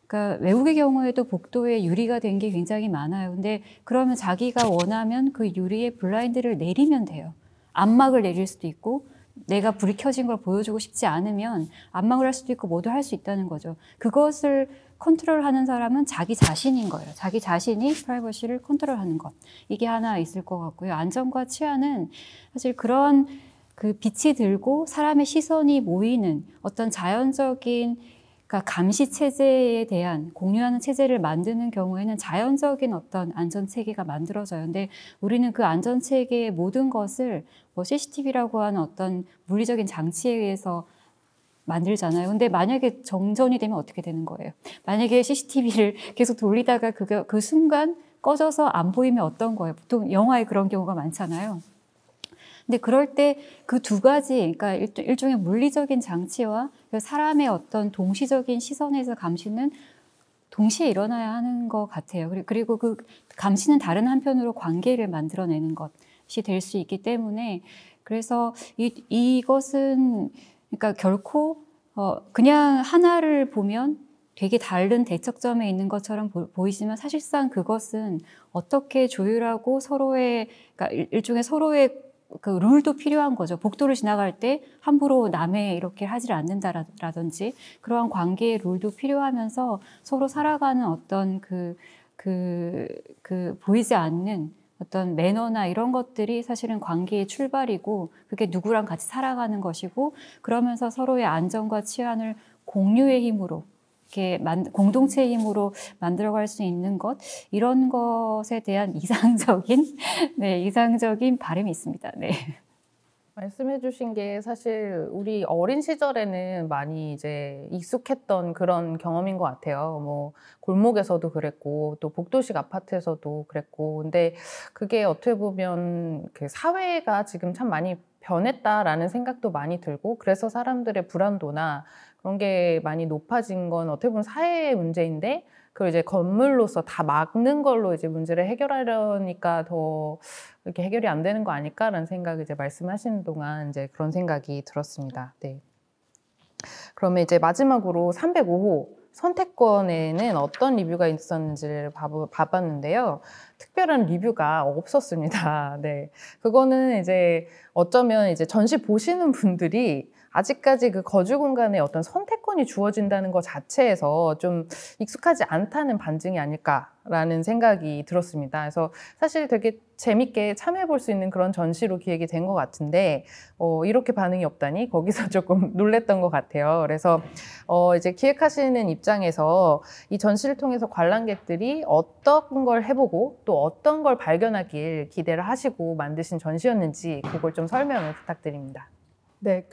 그러니까 외국의 경우에도 복도에 유리가 된 게 굉장히 많아요. 근데 그러면 자기가 원하면 그 유리에 블라인드를 내리면 돼요. 암막을 내릴 수도 있고 내가 불이 켜진 걸 보여주고 싶지 않으면 암막을 할 수도 있고 모두 할 수 있다는 거죠. 그것을 컨트롤하는 사람은 자기 자신인 거예요. 자기 자신이 프라이버시를 컨트롤하는 것. 이게 하나 있을 것 같고요. 안전과 치안은 사실 그런 그 빛이 들고 사람의 시선이 모이는 어떤 자연적인 그러니까 감시 체제에 대한 공유하는 체제를 만드는 경우에는 자연적인 어떤 안전 체계가 만들어져요. 근데 우리는 그 안전 체계의 모든 것을 뭐 CCTV라고 하는 어떤 물리적인 장치에 의해서 만들잖아요. 근데 만약에 정전이 되면 어떻게 되는 거예요? 만약에 CCTV를 계속 돌리다가 그 순간 꺼져서 안 보이면 어떤 거예요? 보통 영화에 그런 경우가 많잖아요. 근데 그럴 때 그 두 가지, 그러니까 일종의 물리적인 장치와 사람의 어떤 동시적인 시선에서 감시는 동시에 일어나야 하는 것 같아요. 그리고 그 감시는 다른 한편으로 관계를 만들어내는 것이 될 수 있기 때문에 그래서 이것은 그러니까 결코 그냥 하나를 보면 되게 다른 대척점에 있는 것처럼 보이지만 사실상 그것은 어떻게 조율하고 서로의 그러니까 일종의 서로의 그 룰도 필요한 거죠. 복도를 지나갈 때 함부로 남의 이렇게 하질 않는다라든지 그러한 관계의 룰도 필요하면서 서로 살아가는 어떤 보이지 않는 어떤 매너나 이런 것들이 사실은 관계의 출발이고 그게 누구랑 같이 살아가는 것이고 그러면서 서로의 안전과 치안을 공유의 힘으로 이렇게 공동체의 힘으로 만들어갈 수 있는 것 이런 것에 대한 이상적인 바람이 있습니다. 네.
말씀해주신 게 사실 우리 어린 시절에는 많이 이제 익숙했던 그런 경험인 것 같아요. 뭐 골목에서도 그랬고 또 복도식 아파트에서도 그랬고 근데 그게 어떻게 보면 그 사회가 지금 참 많이 변했다라는 생각도 많이 들고 그래서 사람들의 불안도나 그런 게 많이 높아진 건 어떻게 보면 사회의 문제인데 그걸 이제 건물로서 다 막는 걸로 이제 문제를 해결하려니까 더 이렇게 해결이 안 되는 거 아닐까라는 생각을 이제 말씀하시는 동안 이제 그런 생각이 들었습니다. 네. 그러면 이제 마지막으로 305호 선택권에는 어떤 리뷰가 있었는지를 봐봤는데요. 특별한 리뷰가 없었습니다. 네. 그거는 이제 어쩌면 이제 전시 보시는 분들이 아직까지 그 거주 공간에 어떤 선택권이 주어진다는 것 자체에서 좀 익숙하지 않다는 반증이 아닐까라는 생각이 들었습니다. 그래서 사실 되게 재밌게 참여해 볼 수 있는 그런 전시로 기획이 된 것 같은데 이렇게 반응이 없다니 거기서 조금 놀랬던 것 같아요. 그래서 이제 기획하시는 입장에서 이 전시를 통해서 관람객들이 어떤 걸 해보고 또 어떤 걸 발견하길 기대를 하시고 만드신 전시였는지 그걸 좀 설명을 부탁드립니다.
네,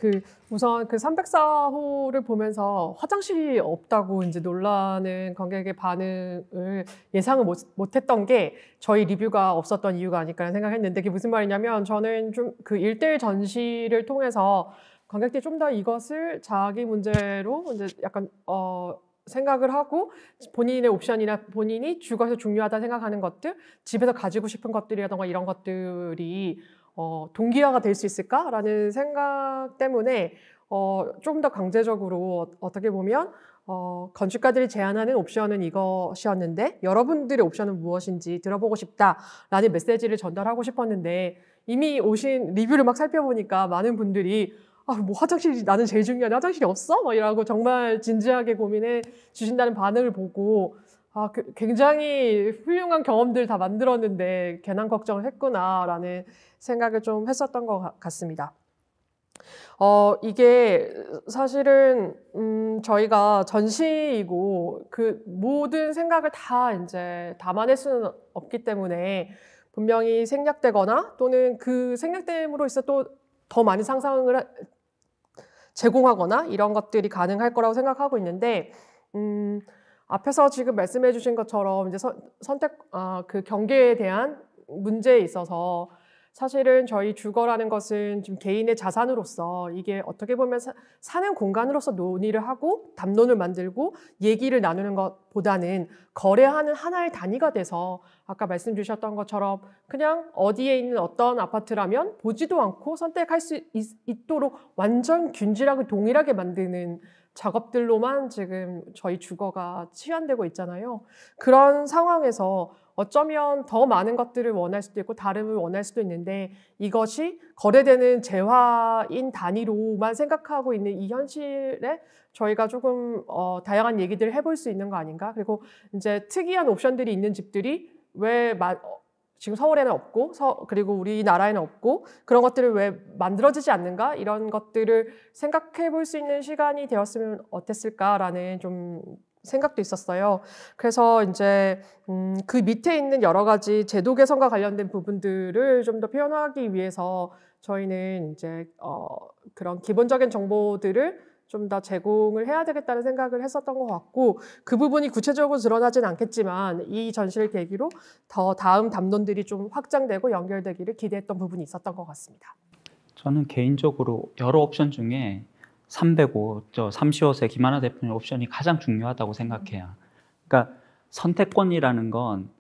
우선 304호를 보면서 화장실이 없다고 이제 놀라는 관객의 반응을 예상을 못했던 게 저희 리뷰가 없었던 이유가 아닐까 생각했는데 그게 무슨 말이냐면 저는 좀 그 1대1 전시를 통해서 관객들이 좀 더 이것을 자기 문제로 이제 약간 생각을 하고 본인의 옵션이나 본인이 주거에서 중요하다 생각하는 것들, 집에서 가지고 싶은 것들이라던가 이런 것들이 동기화가 될 수 있을까라는 생각 때문에 좀 더 강제적으로 어떻게 보면 건축가들이 제안하는 옵션은 이것이었는데 여러분들의 옵션은 무엇인지 들어보고 싶다라는 메시지를 전달하고 싶었는데 이미 오신 리뷰를 막 살펴보니까 많은 분들이 뭐 화장실이 나는 제일 중요한데 화장실이 없어? 막 이러고 정말 진지하게 고민해 주신다는 반응을 보고 굉장히 훌륭한 경험들 다 만들었는데 괜한 걱정을 했구나라는 생각을 좀 했었던 것 같습니다. 이게 사실은 저희가 전시이고 그 모든 생각을 다 이제 담아낼 수는 없기 때문에 분명히 생략되거나 또는 그 생략됨으로 있어 또 더 많은 상상을 제공하거나 이런 것들이 가능할 거라고 생각하고 있는데 앞에서 지금 말씀해 주신 것처럼 이제 그 경계에 대한 문제에 있어서 사실은 저희 주거라는 것은 좀 개인의 자산으로서 이게 어떻게 보면 사는 공간으로서 논의를 하고 담론을 만들고 얘기를 나누는 것보다는 거래하는 하나의 단위가 돼서 아까 말씀 주셨던 것처럼 그냥 어디에 있는 어떤 아파트라면 보지도 않고 선택할 수 있도록 완전 균질하게 동일하게 만드는 작업들로만 지금 저희 주거가 치환되고 있잖아요. 그런 상황에서 어쩌면 더 많은 것들을 원할 수도 있고 다름을 원할 수도 있는데 이것이 거래되는 재화인 단위로만 생각하고 있는 이 현실에 저희가 조금 다양한 얘기들을 해볼 수 있는 거 아닌가. 그리고 이제 특이한 옵션들이 있는 집들이 왜 지금 서울에는 없고 그리고 우리나라에는 없고 그런 것들을 왜 만들어지지 않는가 이런 것들을 생각해 볼 수 있는 시간이 되었으면 어땠을까라는 좀 생각도 있었어요. 그래서 이제 그 밑에 있는 여러 가지 제도 개선과 관련된 부분들을 좀 더 표현하기 위해서 저희는 이제 그런 기본적인 정보들을 좀 더 제공을 해야 되겠다는 생각을 했었던 것 같고 그 부분이 구체적으로 드러나진 않겠지만 이 전시를 계기로 더 다음 담론들이 좀 확장되고 연결되기를 기대했던 부분이 있었던 것 같습니다.
저는 개인적으로 여러 옵션 중에 305, 3시옷의 김하나 대표님 옵션이 가장 중요하다고 생각해요. 그러니까 선택권이라는 건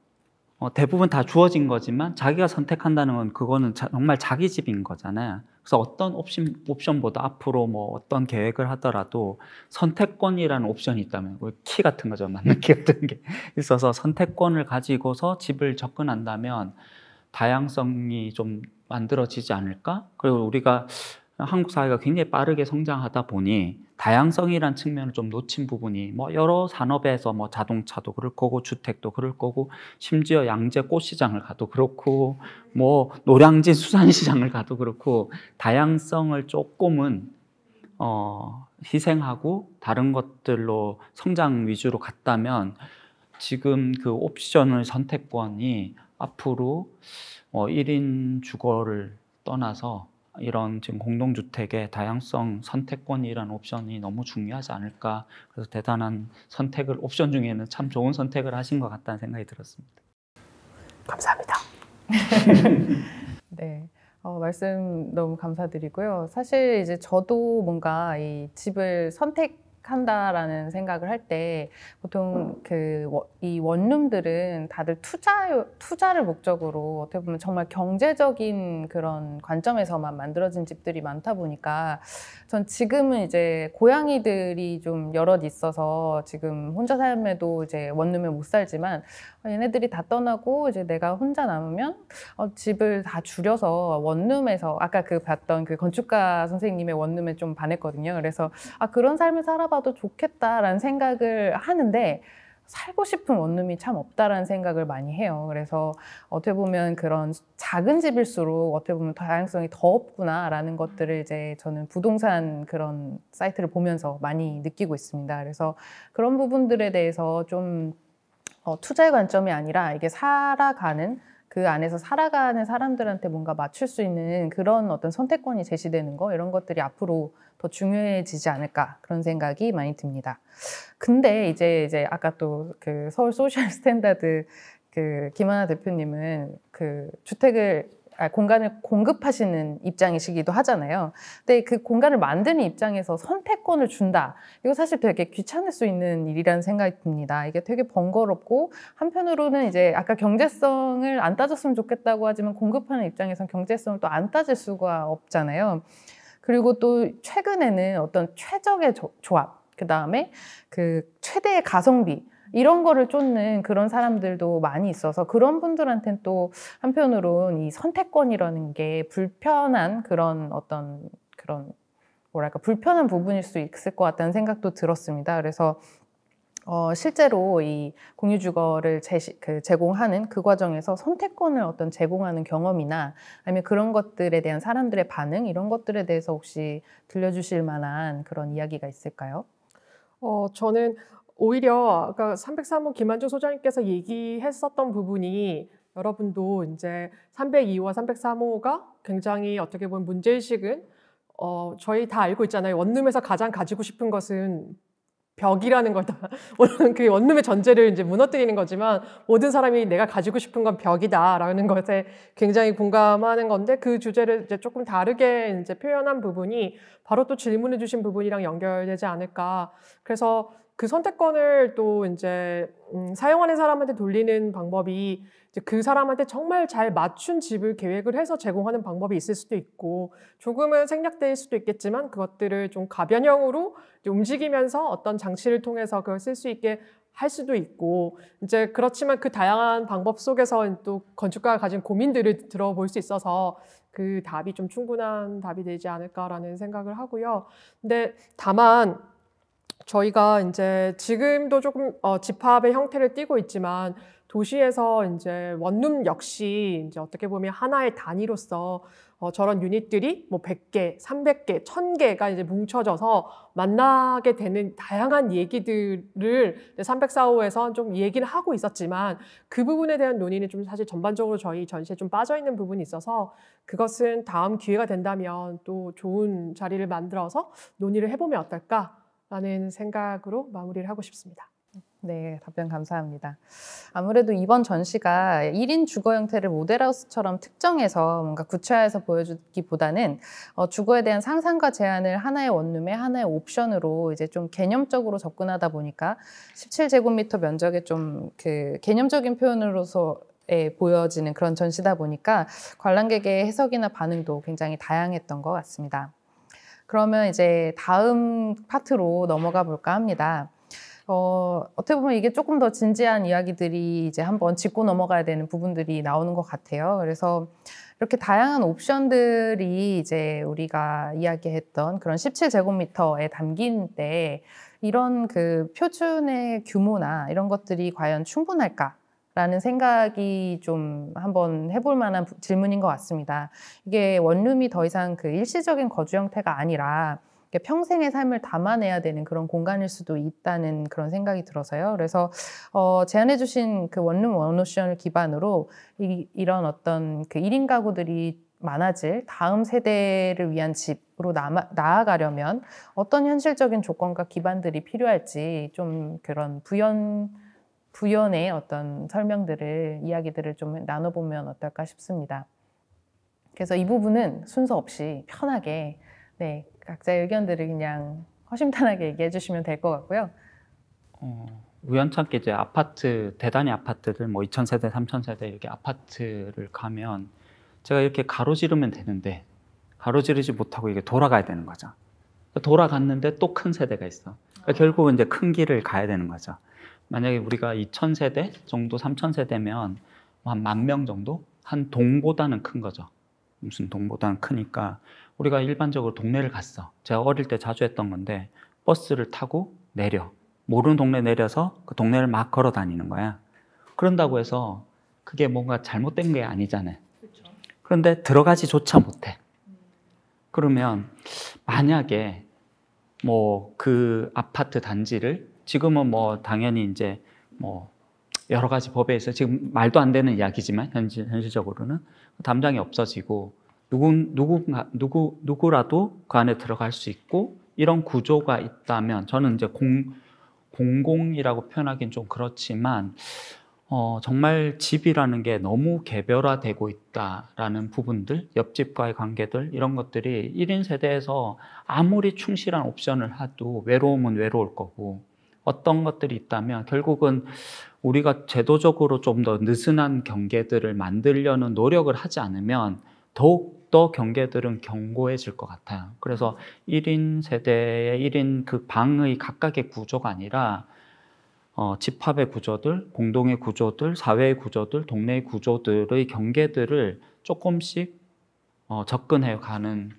대부분 다 주어진 거지만 자기가 선택한다는 건 그거는 정말 자기 집인 거잖아요. 그래서 어떤 옵션보다 앞으로 뭐 어떤 계획을 하더라도 선택권이라는 옵션이 있다면 키 같은 거죠. 맞는 키 같은 게 있어서 선택권을 가지고서 집을 접근한다면 다양성이 좀 만들어지지 않을까? 그리고 우리가 한국 사회가 굉장히 빠르게 성장하다 보니 다양성이란 측면을 좀 놓친 부분이 뭐 여러 산업에서 뭐 자동차도 그럴 거고 주택도 그럴 거고 심지어 양재 꽃시장을 가도 그렇고 뭐 노량진 수산시장을 가도 그렇고 다양성을 조금은 희생하고 다른 것들로 성장 위주로 갔다면 지금 그 옵션의 선택권이 앞으로 1인 주거를 떠나서 이런 지금 공동주택의 다양성 선택권이라는 옵션이 너무 중요하지 않을까. 그래서 대단한 선택을 옵션 중에는 참 좋은 선택을 하신 것 같다는 생각이 들었습니다.
감사합니다.
네, 말씀 너무 감사드리고요. 사실 이제 저도 뭔가 이 집을 한다라는 생각을 할 때 보통 이 원룸들은 다들 투자를 목적으로 어떻게 보면 정말 경제적인 그런 관점에서만 만들어진 집들이 많다 보니까 전 지금은 이제 고양이들이 좀 여럿 있어서 지금 혼자 삶에도 이제 원룸에 못 살지만 얘네들이 다 떠나고 이제 내가 혼자 남으면 집을 다 줄여서 원룸에서 아까 봤던 그 건축가 선생님의 원룸에 좀 반했거든요. 그래서 그런 삶을 살아봐도 좋겠다라는 생각을 하는데 살고 싶은 원룸이 참 없다라는 생각을 많이 해요. 그래서 어떻게 보면 그런 작은 집일수록 어떻게 보면 다양성이 더 없구나라는 것들을 이제 저는 부동산 그런 사이트를 보면서 많이 느끼고 있습니다. 그래서 그런 부분들에 대해서 좀 투자의 관점이 아니라 이게 그 안에서 살아가는 사람들한테 뭔가 맞출 수 있는 그런 어떤 선택권이 제시되는 거 이런 것들이 앞으로 더 중요해지지 않을까 그런 생각이 많이 듭니다. 근데 이제 아까 또 그 서울 소셜 스탠다드 김하나 대표님은 공간을 공급하시는 입장이시기도 하잖아요. 근데 그 공간을 만드는 입장에서 선택권을 준다. 이거 사실 되게 귀찮을 수 있는 일이라는 생각이 듭니다. 이게 되게 번거롭고 한편으로는 이제 아까 경제성을 안 따졌으면 좋겠다고 하지만 공급하는 입장에선 경제성을 또 안 따질 수가 없잖아요. 그리고 또 최근에는 어떤 최적의 조합, 그 다음에 최대의 가성비 이런 거를 쫓는 그런 사람들도 많이 있어서 그런 분들한테는 또 한편으로는 이 선택권이라는 게 불편한 불편한 부분일 수 있을 것 같다는 생각도 들었습니다. 그래서 실제로 이 공유주거를 제공하는 그 과정에서 선택권을 제공하는 경험이나 아니면 그런 것들에 대한 사람들의 반응 이런 것들에 대해서 혹시 들려주실 만한 그런 이야기가 있을까요?
저는 오히려 아까 303호 김한중 소장님께서 얘기했었던 부분이 여러분도 이제 302호와 303호가 굉장히 어떻게 보면 문제의식은 저희 다 알고 있잖아요. 원룸에서 가장 가지고 싶은 것은 벽이라는 걸 그 원룸의 전제를 이제 무너뜨리는 거지만 모든 사람이 내가 가지고 싶은 건 벽이다라는 것에 굉장히 공감하는 건데 그 주제를 이제 조금 다르게 이제 표현한 부분이 바로 또 질문해 주신 부분이랑 연결되지 않을까. 그래서 그 선택권을 또 이제 사용하는 사람한테 돌리는 방법이 이제 그 사람한테 정말 잘 맞춘 집을 계획을 해서 제공하는 방법이 있을 수도 있고 조금은 생략될 수도 있겠지만 그것들을 좀 가변형으로 움직이면서 어떤 장치를 통해서 그걸 쓸 수 있게 할 수도 있고 이제 그렇지만 그 다양한 방법 속에서 또 건축가가 가진 고민들을 들어볼 수 있어서 그 답이 좀 충분한 답이 되지 않을까라는 생각을 하고요. 근데 다만 저희가 이제 지금도 조금 집합의 형태를 띠고 있지만 도시에서 이제 원룸 역시 이제 어떻게 보면 하나의 단위로서 저런 유닛들이 뭐 100개, 300개, 1000개가 이제 뭉쳐져서 만나게 되는 다양한 얘기들을 304호에서 좀 얘기를 하고 있었지만 그 부분에 대한 논의는 좀 사실 전반적으로 저희 전시에 좀 빠져있는 부분이 있어서 그것은 다음 기회가 된다면 또 좋은 자리를 만들어서 논의를 해보면 어떨까라는 생각으로 마무리를 하고 싶습니다.
네, 답변 감사합니다. 아무래도 이번 전시가 1인 주거 형태를 모델하우스처럼 특정해서 뭔가 구체화해서 보여주기보다는 주거에 대한 상상과 제안을 하나의 원룸에 하나의 옵션으로 이제 좀 개념적으로 접근하다 보니까 17제곱미터 면적의 좀 개념적인 표현으로서 보여지는 그런 전시다 보니까 관람객의 해석이나 반응도 굉장히 다양했던 것 같습니다. 그러면 이제 다음 파트로 넘어가 볼까 합니다. 어떻게 보면 이게 조금 더 진지한 이야기들이 이제 한번 짚고 넘어가야 되는 부분들이 나오는 것 같아요. 그래서 이렇게 다양한 옵션들이 이제 우리가 이야기했던 그런 17제곱미터에 담긴 때 이런 그 표준의 규모나 이런 것들이 과연 충분할까라는 생각이 좀 한번 해볼 만한 질문인 것 같습니다. 이게 원룸이 더 이상 그 일시적인 거주 형태가 아니라 평생의 삶을 담아내야 되는 그런 공간일 수도 있다는 그런 생각이 들어서요. 그래서 제안해 주신 그 원룸 원옵션을 기반으로 이런 어떤 그 1인 가구들이 많아질 다음 세대를 위한 집으로 나아가려면 어떤 현실적인 조건과 기반들이 필요할지 좀 그런 부연의 어떤 이야기들을 좀 나눠보면 어떨까 싶습니다. 그래서 이 부분은 순서 없이 편하게 각자의 의견들을 그냥 허심탄회하게 얘기해 주시면 될 것 같고요.
우연찮게 이제 대단위 아파트들, 뭐 2000세대, 3000세대 이렇게 아파트를 가면 제가 이렇게 가로지르면 되는데 가로지르지 못하고 이게 돌아가야 되는 거죠. 돌아갔는데 또 큰 세대가 있어. 그러니까 결국은 이제 큰 길을 가야 되는 거죠. 만약에 우리가 2000세대 정도, 3000세대면 한 10,000명 정도? 한 동보다는 큰 거죠. 무슨 동보다는 크니까 우리가 일반적으로 동네를 갔어. 제가 어릴 때 자주 했던 건데 버스를 타고 내려. 모르는 동네 내려서 그 동네를 막 걸어 다니는 거야. 그런다고 해서 그게 뭔가 잘못된 게 아니잖아요. 그런데 들어가지조차 못해. 그러면 만약에 뭐 그 아파트 단지를 지금은 뭐 당연히 이제 뭐 여러 가지 법에 의해서 지금 말도 안 되는 이야기지만 현실적으로는 담장이 없어지고 누구라도 그 안에 들어갈 수 있고 이런 구조가 있다면 저는 이제 공공이라고 표현하기는 좀 그렇지만 정말 집이라는 게 너무 개별화되고 있다라는 부분들, 옆집과의 관계들 이런 것들이 1인 세대에서 아무리 충실한 옵션을 해도 외로움은 외로울 거고 어떤 것들이 있다면 결국은 우리가 제도적으로 좀 더 느슨한 경계들을 만들려는 노력을 하지 않으면 더욱더 경계들은 견고해질 것 같아요. 그래서 1인 세대의 1인 그 방의 각각의 구조가 아니라 집합의 구조들, 공동의 구조들, 사회의 구조들, 동네의 구조들의 경계들을 조금씩 접근해 가는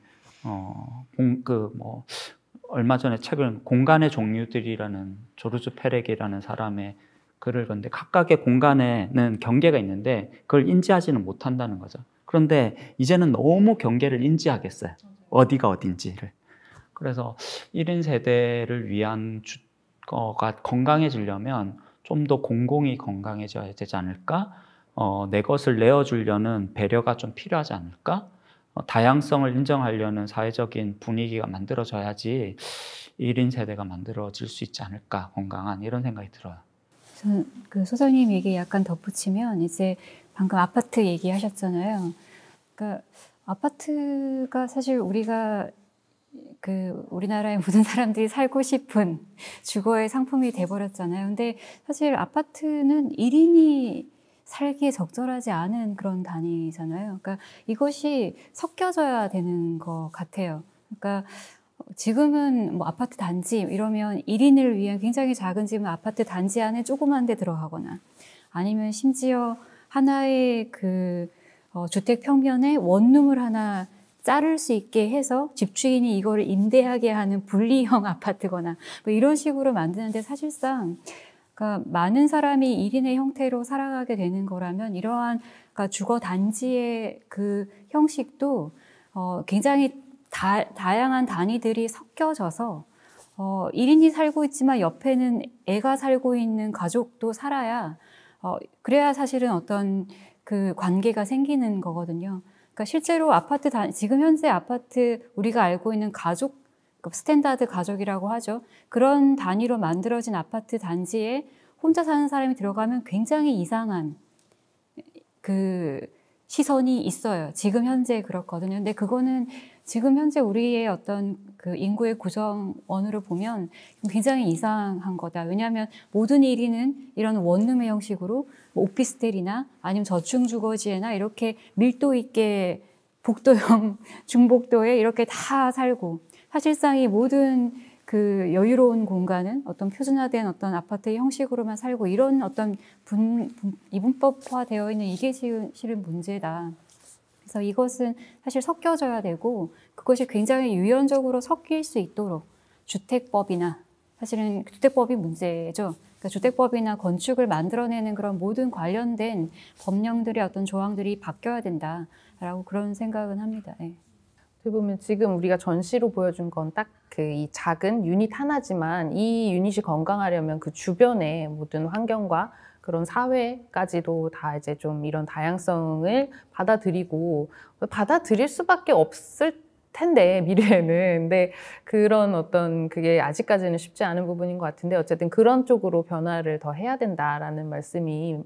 얼마 전에 책을 공간의 종류들이라는 조르주 페렉이라는 사람의 글을 건데 각각의 공간에는 경계가 있는데 그걸 인지하지는 못한다는 거죠. 그런데 이제는 너무 경계를 인지하겠어요. 어디가 어딘지를. 그래서 1인 세대를 위한 가 건강해지려면 좀 더 공공이 건강해져야 되지 않을까? 내 것을 내어주려는 배려가 좀 필요하지 않을까? 다양성을 인정하려는 사회적인 분위기가 만들어져야지 1인 세대가 만들어질 수 있지 않을까? 건강한 이런 생각이 들어요.
저는 그 소장님 얘기 약간 덧붙이면 이제 방금 아파트 얘기하셨잖아요. 그러니까 아파트가 사실 우리가 우리나라의 모든 사람들이 살고 싶은 주거의 상품이 돼버렸잖아요. 근데 사실 아파트는 1인이 살기에 적절하지 않은 그런 단위잖아요. 그러니까 이것이 섞여져야 되는 것 같아요. 그러니까 지금은 뭐 아파트 단지 이러면 1인을 위한 굉장히 작은 집은 아파트 단지 안에 조그만 데 들어가거나 아니면 심지어 하나의 주택 평면에 원룸을 하나 자를 수 있게 해서 집주인이 이거를 임대하게 하는 분리형 아파트거나 뭐 이런 식으로 만드는데 사실상 그러니까 많은 사람이 1인의 형태로 살아가게 되는 거라면 이러한 그러니까 주거 단지의 그 형식도 굉장히 다양한 단위들이 섞여져서 1인이 살고 있지만 옆에는 애가 살고 있는 가족도 살아야 그래야 사실은 어떤 그 관계가 생기는 거거든요. 그러니까 실제로 지금 현재 아파트 우리가 알고 있는 가족, 스탠다드 가족이라고 하죠. 그런 단위로 만들어진 아파트 단지에 혼자 사는 사람이 들어가면 굉장히 이상한 그 시선이 있어요. 지금 현재 그렇거든요. 근데 그거는 지금 현재 우리의 어떤 그 인구의 구성원으로 보면 굉장히 이상한 거다. 왜냐하면 모든 1인은 이런 원룸의 형식으로 뭐 오피스텔이나 아니면 저층주거지에나 이렇게 밀도 있게 복도형 중복도에 이렇게 다 살고 사실상 이 모든 그 여유로운 공간은 어떤 표준화된 어떤 아파트의 형식으로만 살고 이런 어떤 이분법화되어 있는 이게 실은 문제다. 그래서 이것은 사실 섞여져야 되고 그것이 굉장히 유연적으로 섞일 수 있도록 주택법이나 사실은 주택법이 문제죠. 그러니까 주택법이나 건축을 만들어내는 그런 모든 관련된 법령들의 어떤 조항들이 바뀌어야 된다라고 그런 생각은 합니다. 네.
어떻게 보면 지금 우리가 전시로 보여준 건 딱 이 작은 유닛 하나지만 이 유닛이 건강하려면 그 주변의 모든 환경과 그런 사회까지도 다 이제 좀 이런 다양성을 받아들일 수밖에 없을 텐데 미래에는. 근데 그런 어떤 그게 아직까지는 쉽지 않은 부분인 것 같은데 어쨌든 그런 쪽으로 변화를 더 해야 된다라는 말씀이신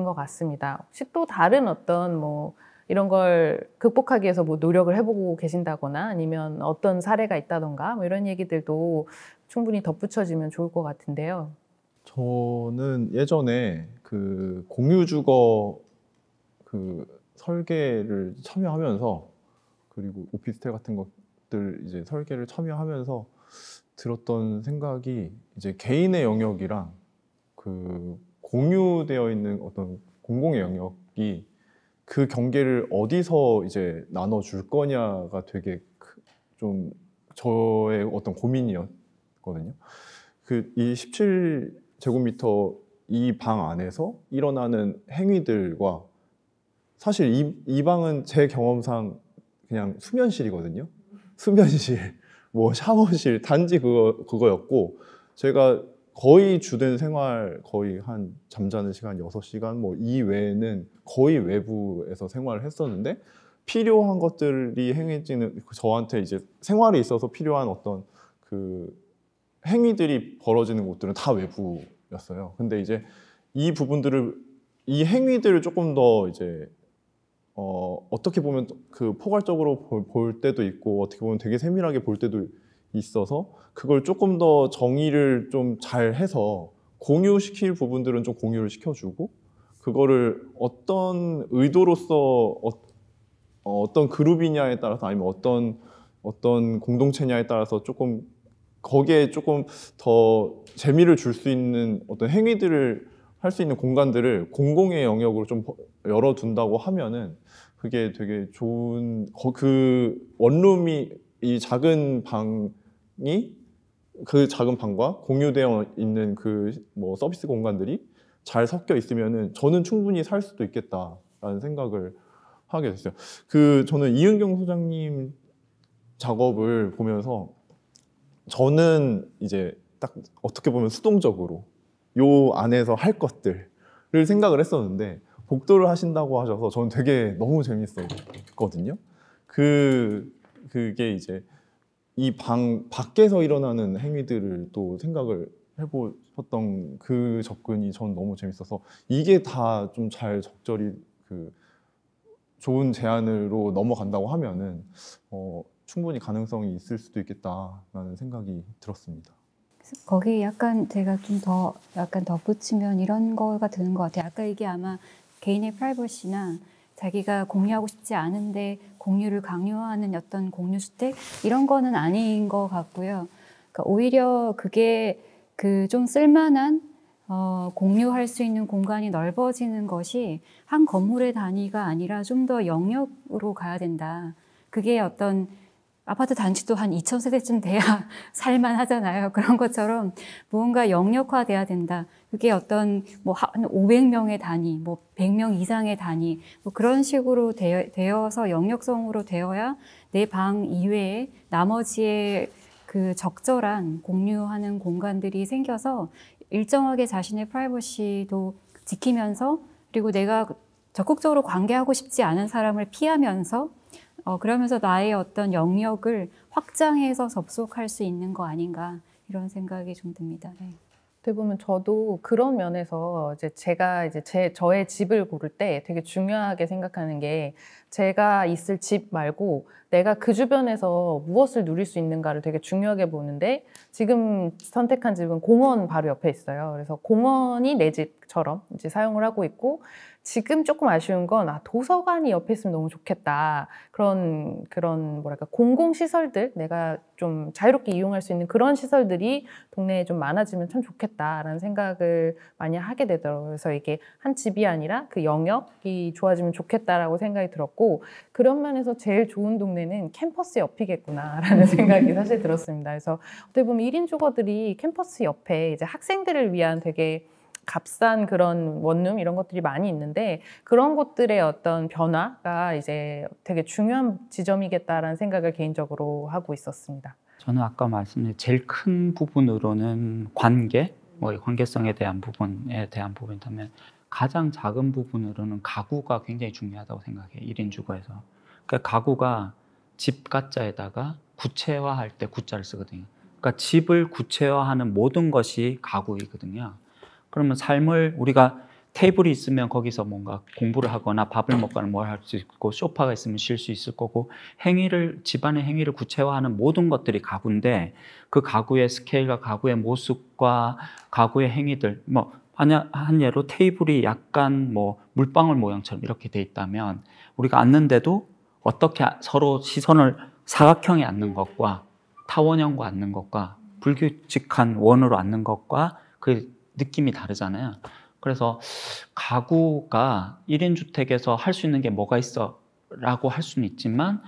것 같습니다. 혹시 또 다른 어떤 뭐 이런 걸 극복하기 위해서 뭐 노력을 해보고 계신다거나 아니면 어떤 사례가 있다던가 뭐 이런 얘기들도 충분히 덧붙여지면 좋을 것 같은데요.
저는 예전에 그 공유주거 그 설계를 참여하면서 그리고 오피스텔 같은 것들 이제 설계를 참여하면서 들었던 생각이 이제 개인의 영역이랑 그 공유되어 있는 어떤 공공의 영역이 그 경계를 어디서 이제 나눠줄 거냐가 되게 좀 저의 어떤 고민이었거든요. 그 이 17제곱미터 이 방 안에서 일어나는 행위들과 사실 이 방은 제 경험상 그냥 수면실이거든요. 수면실, 뭐 샤워실, 단지 그거였고 제가 거의 주된 생활 거의 한 잠자는 시간 6시간 뭐 이 외에는 거의 외부에서 생활을 했었는데 필요한 것들이 행해지는 저한테 이제 생활에 있어서 필요한 어떤 그 행위들이 벌어지는 곳들은 다 외부였어요. 근데 이제 이 부분들을 이 행위들을 조금 더 이제 어떻게 보면 그 포괄적으로 볼 때도 있고 어떻게 보면 되게 세밀하게 볼 때도 있어서 그걸 조금 더 정의를 좀 잘 해서 공유시킬 부분들은 좀 공유를 시켜주고 그거를 어떤 의도로서 어떤 그룹이냐에 따라서 아니면 어떤 공동체냐에 따라서 조금 거기에 조금 더 재미를 줄 수 있는 어떤 행위들을 할 수 있는 공간들을 공공의 영역으로 좀 열어둔다고 하면은 그게 되게 좋은 그 원룸이 이 작은 방이 그 작은 방과 공유되어 있는 그 뭐 서비스 공간들이 잘 섞여 있으면은 저는 충분히 살 수도 있겠다라는 생각을 하게 됐어요. 그 저는 이은경 소장님 작업을 보면서 저는 이제 딱 어떻게 보면 수동적으로 요 안에서 할 것들을 생각을 했었는데 복도를 하신다고 하셔서 저는 되게 너무 재밌었거든요. 그게 이제 이 방 밖에서 일어나는 행위들을 또 생각을 해보셨던 그 접근이 전 너무 재밌어서 이게 다 좀 잘 적절히 그 좋은 제안으로 넘어간다고 하면은 충분히 가능성이 있을 수도 있겠다라는 생각이 들었습니다.
거기 약간 제가 좀 더 약간 덧붙이면 이런 거가 드는 것 같아요. 아까 이게 아마 개인의 프라이버시나 자기가 공유하고 싶지 않은데 공유를 강요하는 어떤 공유주택 이런 거는 아닌 것 같고요. 그러니까 오히려 그게 그 좀 쓸만한 공유할 수 있는 공간이 넓어지는 것이 한 건물의 단위가 아니라 좀 더 영역으로 가야 된다. 그게 어떤 아파트 단지도 한 2000세대쯤 돼야 살만하잖아요. 그런 것처럼 무언가 영역화돼야 된다. 그게 어떤 뭐 한 500명의 단위, 뭐 100명 이상의 단위, 뭐 그런 식으로 되어서 영역성으로 되어야 내 방 이외에 나머지의 그 적절한 공유하는 공간들이 생겨서 일정하게 자신의 프라이버시도 지키면서 그리고 내가 적극적으로 관계하고 싶지 않은 사람을 피하면서 그러면서 나의 어떤 영역을 확장해서 접속할 수 있는 거 아닌가 이런 생각이 좀 듭니다. 네.
어떻게 보면 저도 그런 면에서 이제 제가 이제 저의 집을 고를 때 되게 중요하게 생각하는 게 제가 있을 집 말고 내가 그 주변에서 무엇을 누릴 수 있는가를 되게 중요하게 보는데 지금 선택한 집은 공원 바로 옆에 있어요. 그래서 공원이 내 집처럼 이제 사용을 하고 있고 지금 조금 아쉬운 건 도서관이 옆에 있으면 너무 좋겠다. 그런 뭐랄까 공공시설들 내가 좀 자유롭게 이용할 수 있는 그런 시설들이 동네에 좀 많아지면 참 좋겠다라는 생각을 많이 하게 되더라고요. 그래서 이게 한 집이 아니라 그 영역이 좋아지면 좋겠다라고 생각이 들었고 그런 면에서 제일 좋은 동네는 캠퍼스 옆이겠구나라는 생각이 사실 들었습니다. 그래서 어떻게 보면 1인 주거들이 캠퍼스 옆에 이제 학생들을 위한 되게 값싼 그런 원룸 이런 것들이 많이 있는데 그런 곳들의 어떤 변화가 이제 되게 중요한 지점이겠다라는 생각을 개인적으로 하고 있었습니다.
저는 아까 말씀드린 제일 큰 부분으로는 관계, 뭐 관계성에 대한 부분이라면 가장 작은 부분으로는 가구가 굉장히 중요하다고 생각해요. 1인 주거에서. 그러니까 가구가 집 가짜에다가 구체화할 때 구자를 쓰거든요. 그러니까 집을 구체화하는 모든 것이 가구이거든요. 그러면 삶을 우리가 테이블이 있으면 거기서 뭔가 공부를 하거나 밥을 먹거나 뭘 할 수 있고, 소파가 있으면 쉴 수 있을 거고, 집안의 행위를 구체화하는 모든 것들이 가구인데, 그 가구의 스케일과 가구의 모습과 가구의 행위들, 뭐 한 예로 테이블이 약간 뭐 물방울 모양처럼 이렇게 돼 있다면, 우리가 앉는데도 어떻게 서로 시선을 사각형에 앉는 것과 타원형과 앉는 것과 불규칙한 원으로 앉는 것과 그 느낌이 다르잖아요. 그래서 가구가 1인 주택에서 할 수 있는 게 뭐가 있어? 라고 할 수는 있지만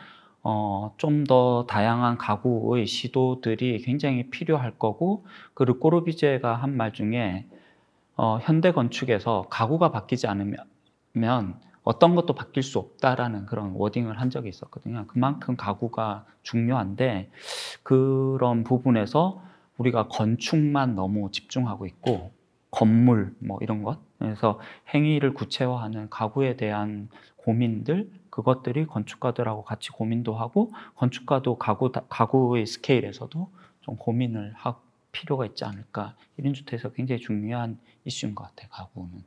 좀 더 다양한 가구의 시도들이 굉장히 필요할 거고, 그 르꼬르비제가 한 말 중에 현대 건축에서 가구가 바뀌지 않으면 어떤 것도 바뀔 수 없다라는 그런 워딩을 한 적이 있었거든요. 그만큼 가구가 중요한데, 그런 부분에서 우리가 건축만 너무 집중하고 있고, 건물 뭐 이런 것, 그래서 행위를 구체화하는 가구에 대한 고민들, 그것들이 건축가들하고 같이 고민도 하고, 건축가도 가구의 스케일에서도 좀 고민을 할 필요가 있지 않을까. 1인 주택에서 굉장히 중요한 이슈인 것 같아요, 가구는.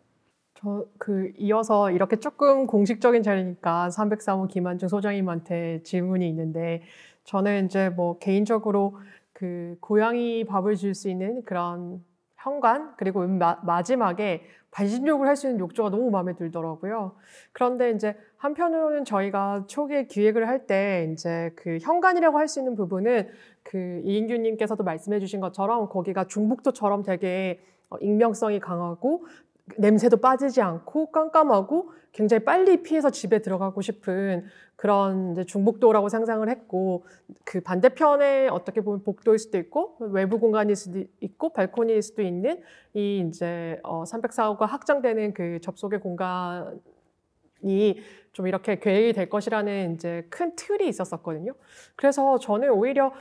이어서 이렇게 조금 공식적인 자리니까 303호 김한중 소장님한테 질문이 있는데, 저는 이제 뭐 개인적으로 그 고양이 밥을 줄 수 있는 그런 현관, 그리고 마지막에 반신욕을 할 수 있는 욕조가 너무 마음에 들더라고요. 그런데 이제 한편으로는 저희가 초기에 기획을 할 때 이제 그 현관이라고 할 수 있는 부분은 그 이인규님께서도 말씀해 주신 것처럼 거기가 중북도처럼 되게 익명성이 강하고 냄새도 빠지지 않고 깜깜하고 굉장히 빨리 피해서 집에 들어가고 싶은 그런 이제 중북도라고 상상을 했고, 그 반대편에 어떻게 보면 복도일 수도 있고 외부 공간일 수도 있고 발코니일 수도 있는 이 이제 304호가 확장되는 그 접속의 공간이 좀 이렇게 계획이 될 것이라는 이제 큰 틀이 있었거든요. 그래서 저는 오히려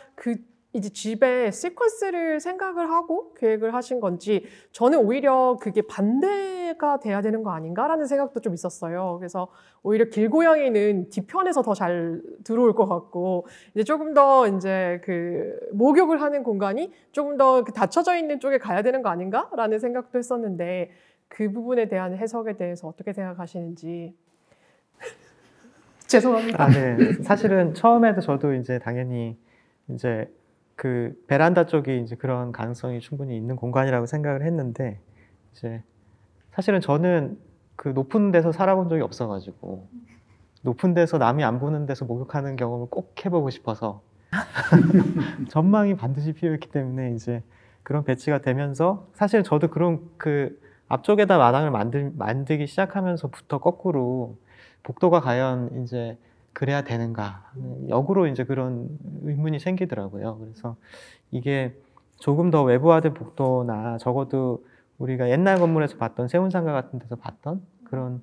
이제 집에 시퀀스를 생각을 하고 계획을 하신 건지, 저는 오히려 그게 반대가 돼야 되는 거 아닌가라는 생각도 좀 있었어요. 그래서 오히려 길고양이는 뒤편에서 더 잘 들어올 것 같고, 이제 조금 더 이제 그 목욕을 하는 공간이 조금 더 닫혀져 있는 쪽에 가야 되는 거 아닌가라는 생각도 했었는데, 그 부분에 대한 해석에 대해서 어떻게 생각하시는지. 죄송합니다.
네. 사실은 처음에도 저도 이제 당연히 이제 그 베란다 쪽이 이제 그런 가능성이 충분히 있는 공간이라고 생각을 했는데, 이제 사실은 저는 그 높은 데서 살아본 적이 없어가지고 높은 데서 남이 안 보는 데서 목욕하는 경험을 꼭 해보고 싶어서 전망이 반드시 필요했기 때문에 이제 그런 배치가 되면서, 사실 저도 그런 그 앞쪽에다 마당을 만들기 시작하면서부터 거꾸로 복도가 과연 이제 그래야 되는가, 역으로 이제 그런 의문이 생기더라고요. 그래서 이게 조금 더 외부화된 복도나 적어도 우리가 옛날 건물에서 봤던 세운상가 같은 데서 봤던 그런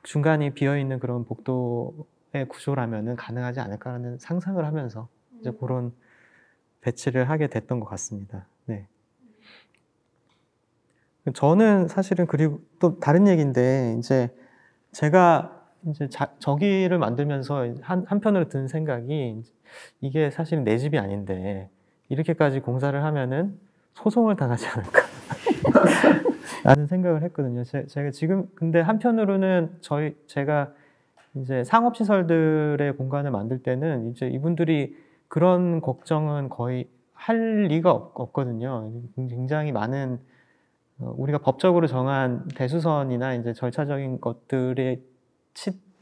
중간이 비어있는 그런 복도의 구조라면은 가능하지 않을까라는 상상을 하면서 이제 그런 배치를 하게 됐던 것 같습니다. 네. 저는 사실은, 그리고 또 다른 얘기인데, 이제 제가 이제 저기를 만들면서 한편으로 든 생각이, 이게 사실은 내 집이 아닌데 이렇게까지 공사를 하면은 소송을 당하지 않을까 라는 생각을 했거든요. 제가 지금 근데 한편으로는 제가 이제 상업시설들의 공간을 만들 때는 이제 이분들이 그런 걱정은 거의 할 리가 없거든요. 굉장히 많은 우리가 법적으로 정한 대수선이나 이제 절차적인 것들의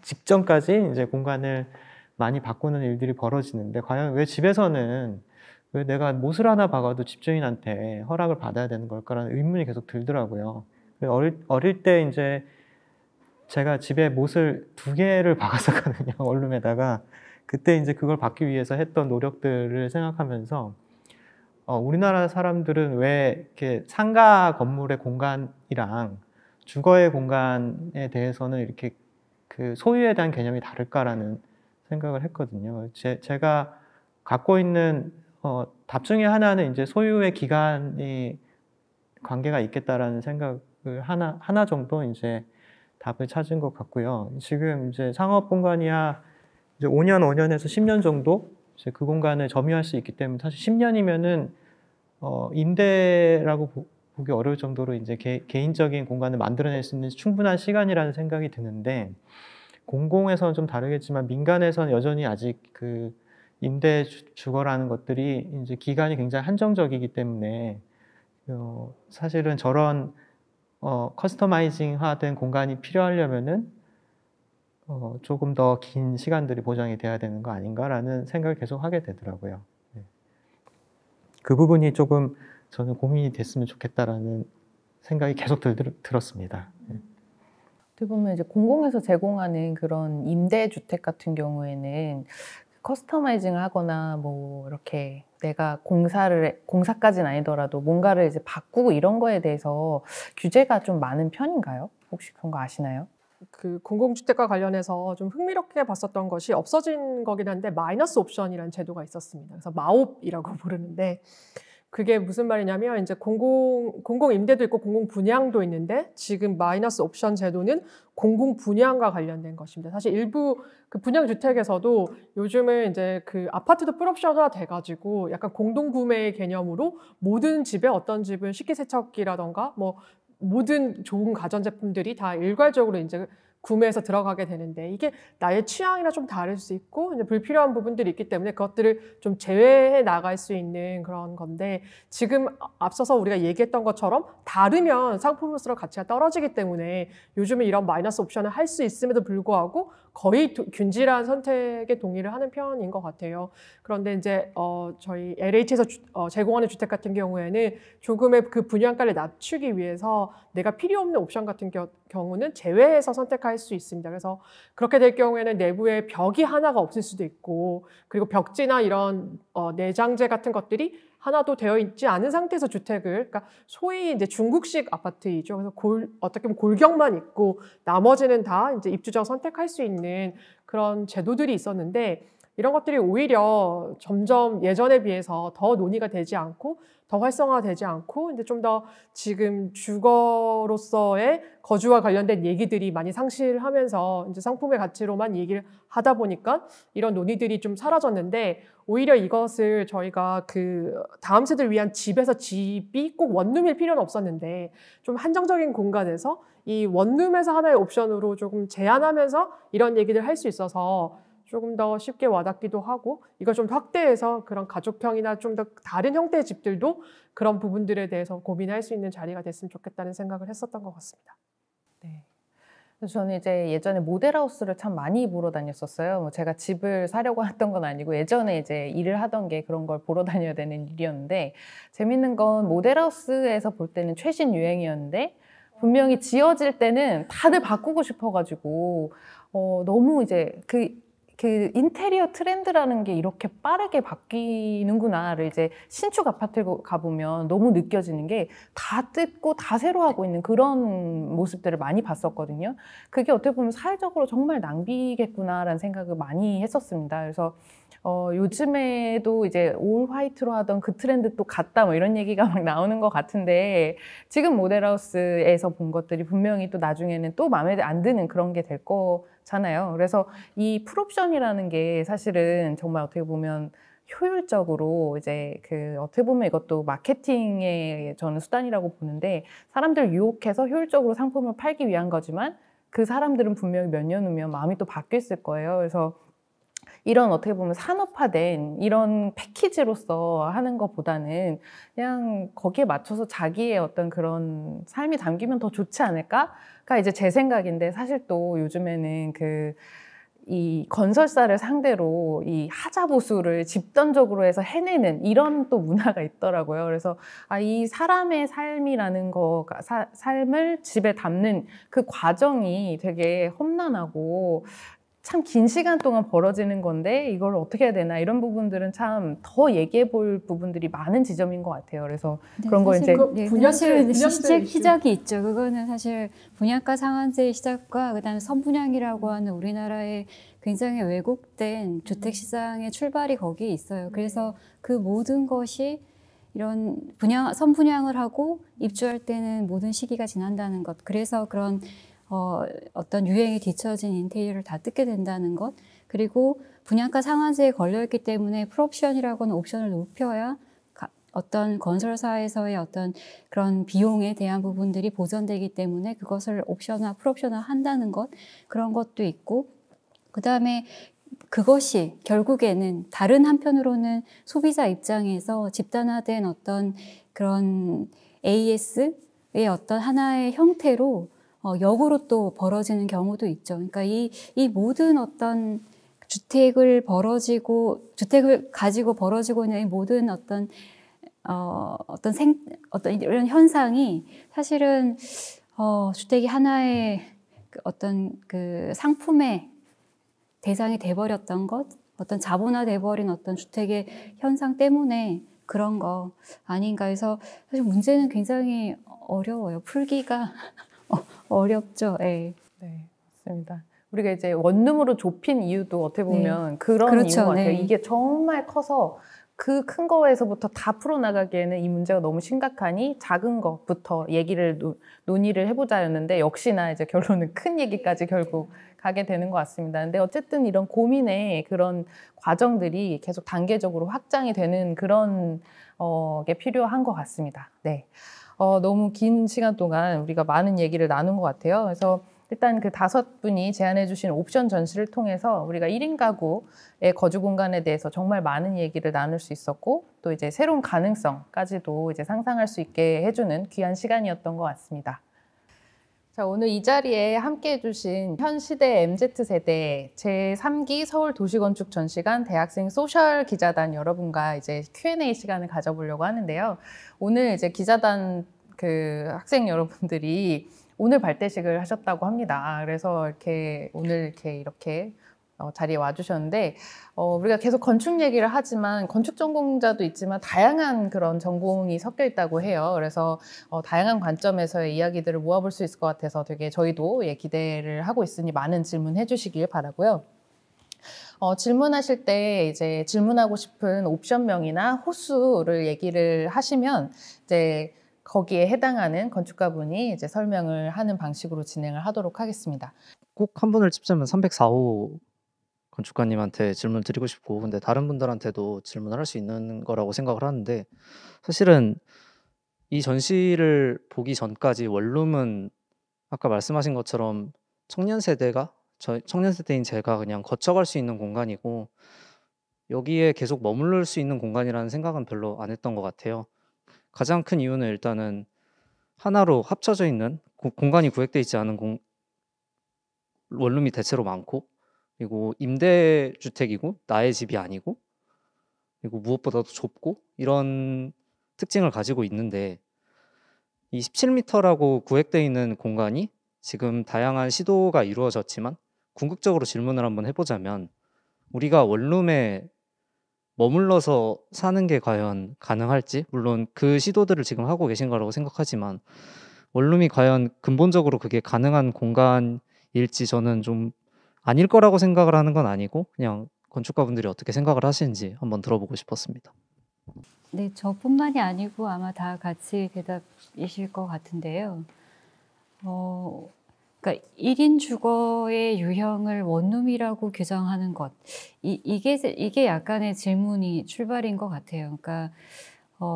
직전까지 이제 공간을 많이 바꾸는 일들이 벌어지는데, 과연 왜 집에서는 왜 내가 못을 하나 박아도 집주인한테 허락을 받아야 되는 걸까라는 의문이 계속 들더라고요. 어릴 때 이제 제가 집에 못을 2개를 박았었거든요, 원룸에다가. 그때 이제 그걸 받기 위해서 했던 노력들을 생각하면서 우리나라 사람들은 왜 이렇게 상가 건물의 공간이랑 주거의 공간에 대해서는 이렇게 그 소유에 대한 개념이 다를까라는 생각을 했거든요. 제가 갖고 있는 답 중에 하나는 이제 소유의 기간이 관계가 있겠다라는 생각을 하나 정도 이제 답을 찾은 것 같고요. 지금 이제 상업 공간이야 이제 5년에서 10년 정도 이제 그 공간을 점유할 수 있기 때문에, 사실 10년이면은 임대라고 보기 어려울 정도로 이제 개인적인 공간을 만들어낼 수 있는 충분한 시간이라는 생각이 드는데, 공공에서는 좀 다르겠지만 민간에서는 여전히 아직 그 임대 주거라는 것들이 이제 기간이 굉장히 한정적이기 때문에 사실은 저런 커스터마이징화된 공간이 필요하려면은 조금 더 긴 시간들이 보장이 돼야 되는 거 아닌가라는 생각을 계속 하게 되더라고요. 그 부분이 조금 저는 고민이 됐으면 좋겠다라는 생각이 계속 들었습니다.
어떻게 보면 이제 공공에서 제공하는 그런 임대주택 같은 경우에는 커스터마이징을 하거나 뭐 이렇게 내가 공사까지는 아니더라도 뭔가를 이제 바꾸고 이런 거에 대해서 규제가 좀 많은 편인가요? 혹시 그런 거 아시나요?
그 공공주택과 관련해서 좀 흥미롭게 봤었던 것이 없어진 거긴 한데 마이너스 옵션이라는 제도가 있었습니다. 그래서 마옵이라고 부르는데 그게 무슨 말이냐면 이제 공공 임대도 있고 공공 분양도 있는데 지금 마이너스 옵션 제도는 공공 분양과 관련된 것입니다. 사실 일부 그 분양 주택에서도 요즘은 이제 그 아파트도 풀옵션화 돼가지고 약간 공동 구매 개념으로 모든 집에 어떤 집은 식기세척기라던가 뭐 모든 좋은 가전제품들이 다 일괄적으로 이제 구매해서 들어가게 되는데 이게 나의 취향이나 좀 다를 수 있고 이제 불필요한 부분들이 있기 때문에 그것들을 좀 제외해 나갈 수 있는 그런 건데 지금 앞서서 우리가 얘기했던 것처럼 다르면 상품으로서 가치가 떨어지기 때문에 요즘은 이런 마이너스 옵션을 할 수 있음에도 불구하고 거의 균질한 선택에 동의를 하는 편인 것 같아요. 그런데 이제 저희 LH에서 제공하는 주택 같은 경우에는 조금의 그 분양가를 낮추기 위해서 내가 필요 없는 옵션 같은 경우는 제외해서 선택할 수 있습니다. 그래서 그렇게 될 경우에는 내부에 벽이 하나가 없을 수도 있고 그리고 벽지나 이런 내장재 같은 것들이 하나도 되어 있지 않은 상태에서 주택을, 그러니까 소위 이제 중국식 아파트이죠. 그래서 어떻게 보면 골격만 있고 나머지는 다 이제 입주자가 선택할 수 있는 그런 제도들이 있었는데 이런 것들이 오히려 점점 예전에 비해서 더 논의가 되지 않고 더 활성화되지 않고 이제 좀 더 지금 주거로서의 거주와 관련된 얘기들이 많이 상실하면서 이제 상품의 가치로만 얘기를 하다 보니까 이런 논의들이 좀 사라졌는데 오히려 이것을 저희가 그 다음 세대를 위한 집에서 집이 꼭 원룸일 필요는 없었는데 좀 한정적인 공간에서 이 원룸에서 하나의 옵션으로 조금 제한하면서 이런 얘기를 할 수 있어서 조금 더 쉽게 와닿기도 하고 이걸 좀 확대해서 그런 가족형이나 좀 더 다른 형태의 집들도 그런 부분들에 대해서 고민할 수 있는 자리가 됐으면 좋겠다는 생각을 했었던 것 같습니다.
네. 그래서 저는 이제 예전에 모델하우스를 참 많이 보러 다녔었어요. 뭐 제가 집을 사려고 했던 건 아니고 예전에 이제 일을 하던 게 그런 걸 보러 다녀야 되는 일이었는데 재밌는 건 모델하우스에서 볼 때는 최신 유행이었는데 분명히 지어질 때는 다들 바꾸고 싶어가지고 너무 이제 그 인테리어 트렌드라는 게 이렇게 빠르게 바뀌는구나를 이제 신축 아파트에 가보면 너무 느껴지는 게 다 뜯고 다 새로 하고 있는 그런 모습들을 많이 봤었거든요. 그게 어떻게 보면 사회적으로 정말 낭비겠구나라는 생각을 많이 했었습니다. 그래서 요즘에도 이제 올 화이트로 하던 그 트렌드 또 갔다 뭐 이런 얘기가 막 나오는 것 같은데 지금 모델하우스에서 본 것들이 분명히 또 나중에는 또 마음에 안 드는 그런 게 될 거잖아요. 그래서 이 풀옵션이라는 게 사실은 정말 어떻게 보면 효율적으로 이제 어떻게 보면 이것도 마케팅의 저는 수단이라고 보는데 사람들을 유혹해서 효율적으로 상품을 팔기 위한 거지만 그 사람들은 분명히 몇 년 후면 마음이 또 바뀌었을 거예요. 그래서 이런 어떻게 보면 산업화된 이런 패키지로서 하는 것보다는 그냥 거기에 맞춰서 자기의 어떤 그런 삶이 담기면 더 좋지 않을까가 이제 제 생각인데 사실 또 요즘에는 이 건설사를 상대로 이 하자보수를 집단적으로 해서 해내는 이런 또 문화가 있더라고요. 그래서 이 사람의 삶이라는 거가 삶을 집에 담는 그 과정이 되게 험난하고 참 긴 시간 동안 벌어지는 건데 이걸 어떻게 해야 되나 이런 부분들은 참 더 얘기해 볼 부분들이 많은 지점인 것 같아요. 그래서 그런 거 이제
사실 시작이 있죠. 그거는 사실 분양가 상한제의 시작과 그다음에 선분양이라고 하는 우리나라의 굉장히 왜곡된 주택 시장의 출발이 거기에 있어요. 그래서 그 모든 것이 이런 선분양을 하고 입주할 때는 모든 시기가 지난다는 것. 그래서 그런 어떤 유행에 뒤처진 인테리어를 다 뜯게 된다는 것, 그리고 분양가 상한제에 걸려있기 때문에 풀옵션이라고는 옵션을 높여야 어떤 건설사에서의 어떤 그런 비용에 대한 부분들이 보전되기 때문에 그것을 옵셔널, 풀옵셔널 한다는 것, 그런 것도 있고, 그 다음에 그것이 결국에는 다른 한편으로는 소비자 입장에서 집단화된 어떤 그런 AS의 어떤 하나의 형태로 역으로 또 벌어지는 경우도 있죠. 그러니까 이 모든 어떤 주택을 가지고 벌어지고 있는 이 모든 어떤 이런 현상이 사실은 주택이 하나의 어떤 그 상품의 대상이 돼버렸던 것, 어떤 자본화돼버린 어떤 주택의 현상 때문에 그런 거 아닌가 해서 사실 문제는 굉장히 어려워요. 풀기가 어렵죠. 네.
네, 맞습니다. 우리가 이제 원룸으로 좁힌 이유도 어떻게 보면 그런
그렇죠.
이유인 것 같아요.
네.
이게 정말 커서 그 큰 거에서부터 다 풀어나가기에는 이 문제가 너무 심각하니 작은 것부터 얘기를 논의를 해보자였는데 역시나 이제 결론은 큰 얘기까지 결국 가게 되는 것 같습니다. 근데 어쨌든 이런 고민의 그런 과정들이 계속 단계적으로 확장이 되는 그런 게 필요한 것 같습니다. 네. 너무 긴 시간 동안 우리가 많은 얘기를 나눈 것 같아요. 그래서 일단 그 5분이 제안해 주신 옵션 전시를 통해서 우리가 1인 가구의 거주 공간에 대해서 정말 많은 얘기를 나눌 수 있었고 또 이제 새로운 가능성까지도 이제 상상할 수 있게 해주는 귀한 시간이었던 것 같습니다. 자, 오늘 이 자리에 함께 해주신 현 시대 MZ세대 제3기 서울도시건축 전시관 대학생 소셜 기자단 여러분과 이제 Q&A 시간을 가져보려고 하는데요. 오늘 이제 기자단 그 학생 여러분들이 오늘 발대식을 하셨다고 합니다. 그래서 오늘 이렇게 자리에 와주셨는데 우리가 계속 건축 얘기를 하지만 건축 전공자도 있지만 다양한 그런 전공이 섞여 있다고 해요. 그래서 다양한 관점에서의 이야기들을 모아볼 수 있을 것 같아서 되게 저희도 기대를 하고 있으니 많은 질문해 주시길 바라고요. 질문하실 때 이제 질문하고 싶은 옵션명이나 호수를 얘기를 하시면 이제 거기에 해당하는 건축가분이 이제 설명을 하는 방식으로 진행을 하도록 하겠습니다.
꼭 한 분을 찝자면 304호 건축가님한테 질문 드리고 싶고, 근데 다른 분들한테도 질문을 할 수 있는 거라고 생각을 하는데, 사실은 이 전시를 보기 전까지 원룸은 아까 말씀하신 것처럼 청년 세대인 제가 그냥 거쳐갈 수 있는 공간이고 여기에 계속 머무를 수 있는 공간이라는 생각은 별로 안 했던 것 같아요. 가장 큰 이유는 일단은 하나로 합쳐져 있는 공간이 구획되어 있지 않은 원룸이 대체로 많고, 그리고 임대주택이고 나의 집이 아니고, 그리고 무엇보다도 좁고 이런 특징을 가지고 있는데, 이 17m라고 구획되어 있는 공간이 지금 다양한 시도가 이루어졌지만 궁극적으로 질문을 한번 해보자면 우리가 원룸에 머물러서 사는 게 과연 가능할지, 물론 그 시도들을 지금 하고 계신 거라고 생각하지만 원룸이 과연 근본적으로 그게 가능한 공간일지 저는 좀 아닐 거라고 생각을 하는 건 아니고 그냥 건축가분들이 어떻게 생각을 하시는지 한번 들어보고 싶었습니다.
네, 저뿐만이 아니고 아마 다 같이 대답이실 것 같은데요. 그러니까 1인 주거의 유형을 원룸이라고 규정하는 것, 이게 약간의 질문이 출발인 것 같아요. 그러니까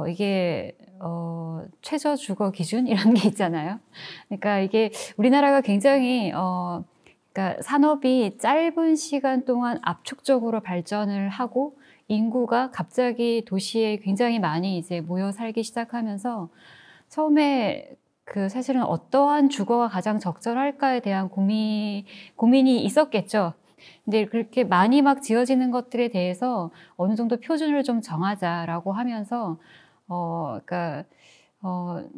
이게 최저 주거 기준이라는 게 있잖아요. 그러니까 이게 우리나라가 굉장히 그러니까 산업이 짧은 시간 동안 압축적으로 발전을 하고 인구가 갑자기 도시에 굉장히 많이 이제 모여 살기 시작하면서 처음에 사실은 어떠한 주거가 가장 적절할까에 대한 고민이 있었겠죠. 근데 그렇게 많이 막 지어지는 것들에 대해서 어느 정도 표준을 좀 정하자라고 하면서 그러니까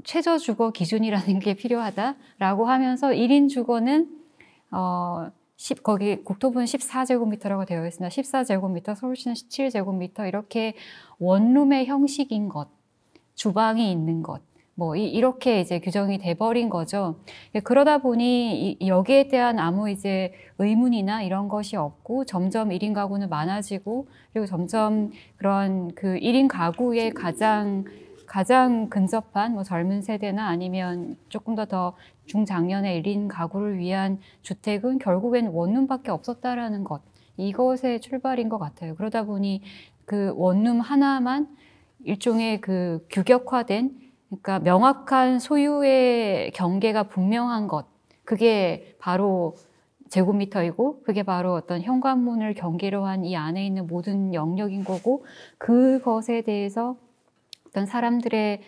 최저 주거 기준이라는 게 필요하다라고 하면서 1인 주거는 거기 국토부는 14제곱미터라고 되어 있습니다. 14제곱미터, 서울시는 17제곱미터 이렇게 원룸의 형식인 것, 주방이 있는 것, 뭐 이렇게 이제 규정이 돼버린 거죠. 그러다 보니 여기에 대한 아무 이제 의문이나 이런 것이 없고 점점 1인 가구는 많아지고 그리고 점점 그런 그 1인 가구의 가장 근접한 뭐 젊은 세대나 아니면 조금 더 중장년의 1인 가구를 위한 주택은 결국엔 원룸밖에 없었다라는 것, 이것의 출발인 것 같아요. 그러다 보니 그 원룸 하나만 일종의 그 규격화된, 그러니까 명확한 소유의 경계가 분명한 것, 그게 바로 제곱미터이고 그게 바로 어떤 현관문을 경계로 한 이 안에 있는 모든 영역인 거고, 그것에 대해서 어떤 사람들의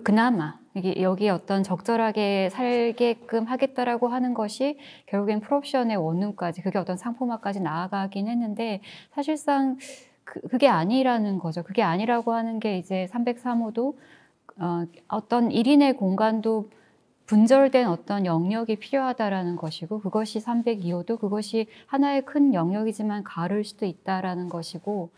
그나마 여기 어떤 적절하게 살게끔 하겠다라고 하는 것이 결국엔 풀옵션의 원룸까지, 그게 어떤 상품화까지 나아가긴 했는데, 사실상 그게 아니라는 거죠. 그게 아니라고 하는 게 이제 303호도 어떤 1인의 공간도 분절된 어떤 영역이 필요하다라는 것이고, 그것이 302호도 그것이 하나의 큰 영역이지만 가를 수도 있다라는 것이고,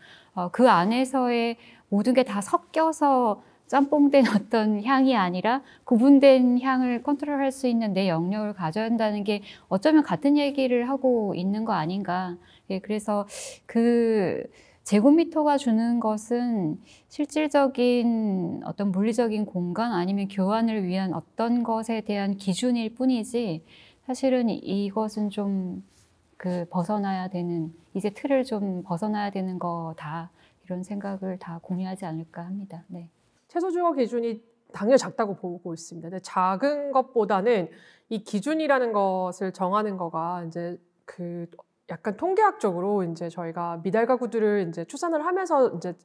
그 안에서의 모든 게 다 섞여서 짬뽕된 어떤 향이 아니라 구분된 향을 컨트롤할 수 있는 내 영역을 가져야 한다는 게 어쩌면 같은 얘기를 하고 있는 거 아닌가. 예, 그래서 그 제곱미터가 주는 것은 실질적인 어떤 물리적인 공간 아니면 교환을 위한 어떤 것에 대한 기준일 뿐이지, 사실은 이것은 좀 벗어나야 되는, 이제 틀을 좀 벗어나야 되는 거다, 이런 생각을 다 공유하지 않을까 합니다. 네.
최소 주거 기준이 당연히 작다고 보고 있습니다. 근데 작은 것보다는 이 기준이라는 것을 정하는 거가 이제 약간 통계학적으로 이제 저희가 미달 가구들을 이제 추산을 하면서 이제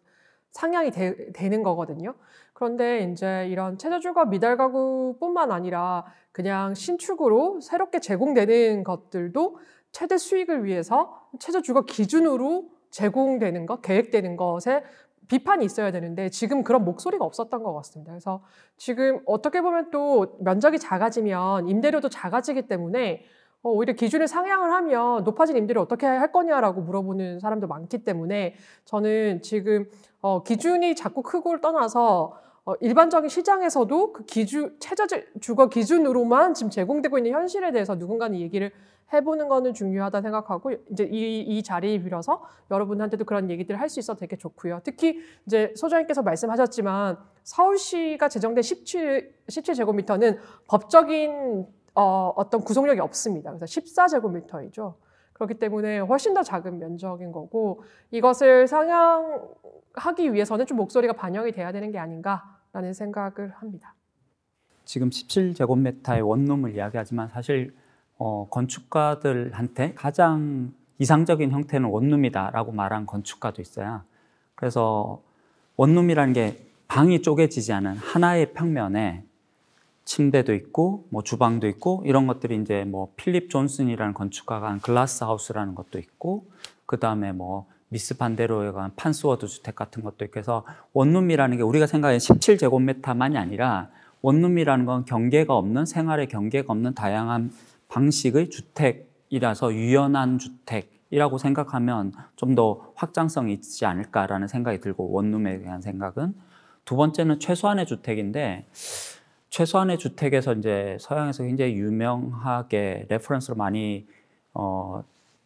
상향이 되는 거거든요. 그런데 이제 이런 최저 주거 미달 가구뿐만 아니라 그냥 신축으로 새롭게 제공되는 것들도 최대 수익을 위해서 최저 주거 기준으로 제공되는 것, 계획되는 것에 비판이 있어야 되는데 지금 그런 목소리가 없었던 것 같습니다. 그래서 지금 어떻게 보면 또 면적이 작아지면 임대료도 작아지기 때문에 오히려 기준을 상향을 하면 높아진 임대료 어떻게 할 거냐라고 물어보는 사람도 많기 때문에, 저는 지금 기준이 자꾸 크고를 떠나서 일반적인 시장에서도 그 최저 주거 기준으로만 지금 제공되고 있는 현실에 대해서 누군가는 얘기를 해보는 거는 중요하다 생각하고, 이제 이 자리를 빌어서 여러분한테도 그런 얘기들을 할 수 있어서 되게 좋고요. 특히 이제 소장님께서 말씀하셨지만 서울시가 제정된 17제곱미터는 법적인 어떤 구속력이 없습니다. 그래서 14제곱미터이죠. 그렇기 때문에 훨씬 더 작은 면적인 거고, 이것을 상향하기 위해서는 좀 목소리가 반영이 돼야 되는 게 아닌가라는 생각을 합니다.
지금 17제곱미터의 원룸을 이야기하지만 사실 건축가들한테 가장 이상적인 형태는 원룸이다라고 말한 건축가도 있어요. 그래서 원룸이라는 게 방이 쪼개지지 않은 하나의 평면에 침대도 있고 뭐 주방도 있고 이런 것들이 이제 뭐 필립 존슨이라는 건축가가 한 글라스 하우스라는 것도 있고, 그 다음에 뭐 미스 반데로에가 한 판스워드 주택 같은 것도 있고 해서, 원룸이라는 게 우리가 생각하는 17제곱미터만이 아니라 원룸이라는 건 경계가 없는, 생활의 경계가 없는 다양한 방식의 주택이라서 유연한 주택이라고 생각하면 좀 더 확장성이 있지 않을까라는 생각이 들고, 원룸에 대한 생각은. 두 번째는 최소한의 주택인데, 최소한의 주택에서 이제 서양에서 굉장히 유명하게 레퍼런스로 많이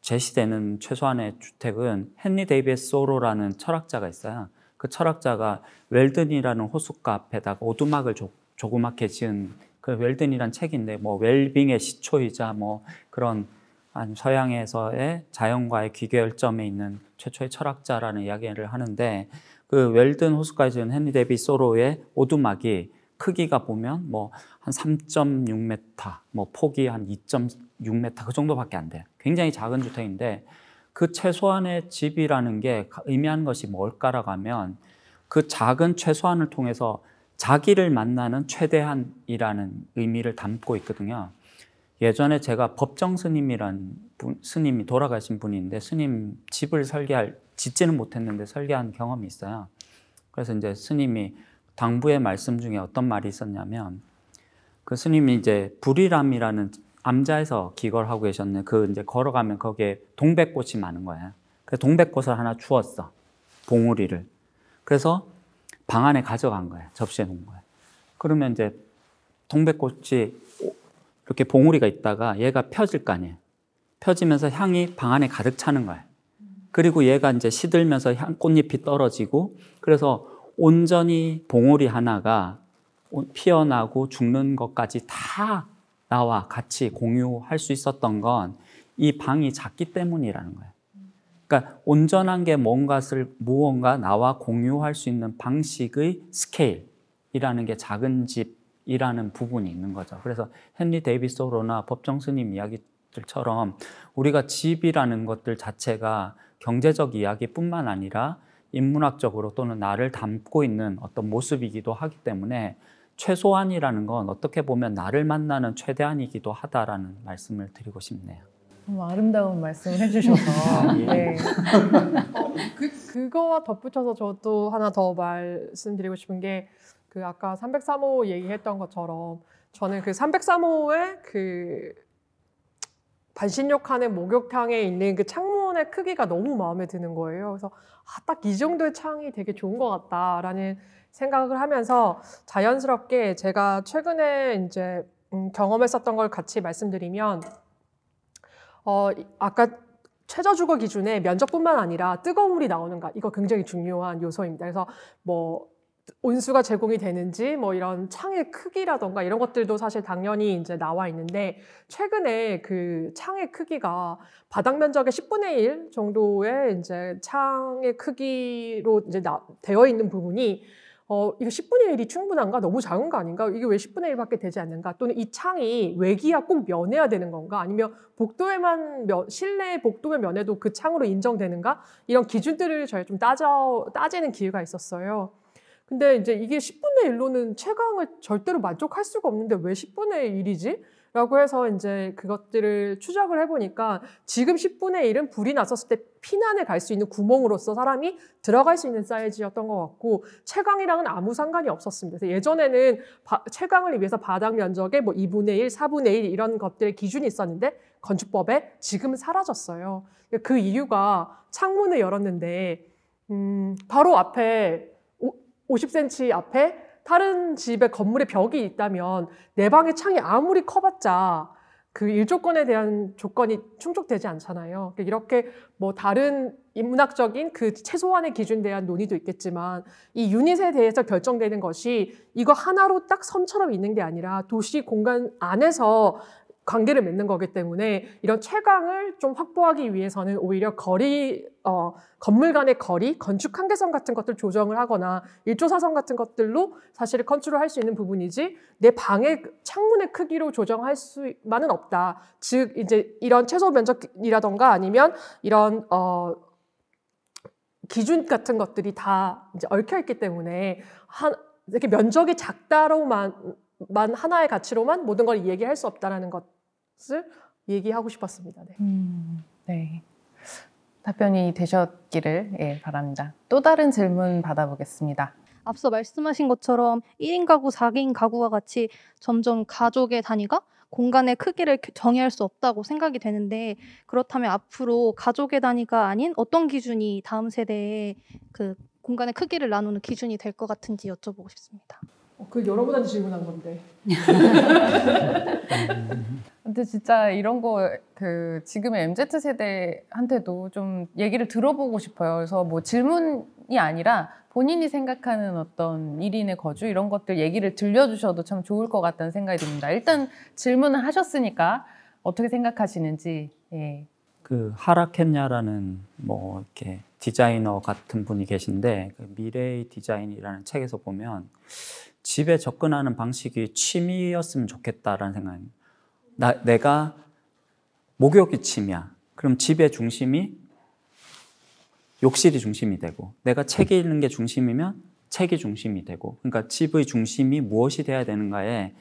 제시되는 최소한의 주택은 헨리 데이비스 소로라는 철학자가 있어요. 그 철학자가 웰든이라는 호숫가 앞에다가 오두막을 조그맣게 지은 그 웰든이란 책인데, 뭐 웰빙의 시초이자 뭐 그런 서양에서의 자연과의 귀결점에 있는 최초의 철학자라는 이야기를 하는데, 그 웰든 호숫가에 지은 헨리 데이비스 소로의 오두막이 크기가 보면 뭐 한 3.6m, 뭐 폭이 한 2.6m 그 정도밖에 안 돼요. 굉장히 작은 주택인데, 그 최소한의 집이라는 게 의미하는 것이 뭘까라고 하면, 그 작은 최소한을 통해서 자기를 만나는 최대한이라는 의미를 담고 있거든요. 예전에 제가 법정 스님이란 스님이 돌아가신 분이 있는데, 스님 집을 짓지는 못했는데 설계한 경험이 있어요. 그래서 이제 스님이 당부의 말씀 중에 어떤 말이 있었냐면, 그 스님이 이제 불이람이라는 암자에서 기거를 하고 계셨는데, 그 이제 걸어가면 거기에 동백꽃이 많은 거예요. 그래서 동백꽃을 하나 주웠어, 봉우리를. 그래서 방 안에 가져간 거예요. 접시에 놓은 거예요. 그러면 이제 동백꽃이 이렇게 봉우리가 있다가 얘가 펴질 거 아니에요. 펴지면서 향이 방 안에 가득 차는 거예요. 그리고 얘가 이제 시들면서 꽃잎이 떨어지고, 그래서 온전히 봉우리 하나가 피어나고 죽는 것까지 다 나와 같이 공유할 수 있었던 건 이 방이 작기 때문이라는 거예요. 그러니까 온전한 게 무언가 나와 공유할 수 있는 방식의 스케일이라는 게 작은 집이라는 부분이 있는 거죠. 그래서 헨리 데이비스 소로나 법정 스님 이야기들처럼 우리가 집이라는 것들 자체가 경제적 이야기뿐만 아니라 인문학적으로 또는 나를 담고 있는 어떤 모습이기도 하기 때문에 최소한이라는 건 어떻게 보면 나를 만나는 최대한이기도 하다라는 말씀을 드리고 싶네요.
너무 아름다운 말씀을 해주셔서 네.
그거와 덧붙여서 저도 하나 더 말씀드리고 싶은 게 그 아까 303호 얘기했던 것처럼 저는 그 303호의 그 반신욕하는 목욕탕에 있는 그 창문의 크기가 너무 마음에 드는 거예요. 그래서 딱 이 정도의 창이 되게 좋은 것 같다라는 생각을 하면서 자연스럽게 제가 최근에 이제 경험했었던 걸 같이 말씀드리면 아까 최저주거 기준에 면적뿐만 아니라 뜨거운 물이 나오는가 이거 굉장히 중요한 요소입니다. 그래서 뭐 온수가 제공이 되는지 뭐 이런 창의 크기라던가 이런 것들도 사실 당연히 이제 나와 있는데 최근에 그 창의 크기가 바닥 면적의 10분의 1 정도의 이제 창의 크기로 이제 되어 있는 부분이 이거 10분의 1이 충분한가? 너무 작은 거 아닌가? 이게 왜 10분의 1밖에 되지 않는가? 또는 이 창이 외기야 꼭 면해야 되는 건가? 아니면 실내 복도의 면에도 그 창으로 인정되는가? 이런 기준들을 저희 좀 따지는 기회가 있었어요. 근데 이제 이게 10분의 1로는 채광을 절대로 만족할 수가 없는데 왜 10분의 1이지? 라고 해서 이제 그것들을 추적을 해보니까 지금 10분의 1은 불이 났었을 때 피난을 갈 수 있는 구멍으로서 사람이 들어갈 수 있는 사이즈였던 것 같고 채광이랑은 아무 상관이 없었습니다. 그래서 예전에는 채광을 위해서 바닥 면적의 뭐 2분의 1, 4분의 1 이런 것들의 기준이 있었는데 건축법에 지금은 사라졌어요. 그 이유가 창문을 열었는데 바로 앞에 50cm 앞에 다른 집의 건물의 벽이 있다면 내 방의 창이 아무리 커봤자 그 1조건에 대한 조건이 충족되지 않잖아요. 이렇게 뭐 다른 인문학적인 그 최소한의 기준에 대한 논의도 있겠지만 이 유닛에 대해서 결정되는 것이 이거 하나로 딱 섬처럼 있는 게 아니라 도시 공간 안에서 관계를 맺는 거기 때문에 이런 채광을 좀 확보하기 위해서는 오히려 건물 간의 거리, 건축 한계선 같은 것들 조정을 하거나 일조사선 같은 것들로 사실 컨트롤할 수 있는 부분이지 내 방의 창문의 크기로 조정할 수만은 없다. 즉 이제 이런 최소 면적이라던가 아니면 이런 기준 같은 것들이 다 이제 얽혀 있기 때문에 이렇게 면적이 작다로만 하나의 가치로만 모든 걸 얘기할 수 없다라는 것을 얘기하고 싶었습니다. 네.
네. 답변이 되셨기를 바랍니다. 또 다른 질문 받아보겠습니다.
앞서 말씀하신 것처럼 1인 가구, 4인 가구와 같이 점점 가족의 단위가 공간의 크기를 정의할 수 없다고 생각이 되는데 그렇다면 앞으로 가족의 단위가 아닌 어떤 기준이 다음 세대의 그 공간의 크기를 나누는 기준이 될 것 같은지 여쭤보고 싶습니다.
그 여러분한테 질문한 건데.
근데 진짜 이런 거 지금의 MZ 세대한테도 좀 얘기를 들어보고 싶어요. 그래서 뭐 질문이 아니라 본인이 생각하는 어떤 1인의 거주 이런 것들 얘기를 들려주셔도 참 좋을 것 같다는 생각이 듭니다. 일단 질문을 하셨으니까 어떻게 생각하시는지. 예.
그 하라켄야라는 뭐 이렇게 디자이너 같은 분이 계신데 그 미래의 디자인이라는 책에서 보면 집에 접근하는 방식이 취미였으면 좋겠다라는 생각입니다. 내가 목욕이 취미야. 그럼 집의 중심이 욕실이 중심이 되고 내가 책 읽는 게 중심이면 책이 중심이 되고 그러니까 집의 중심이 무엇이 돼야 되는가에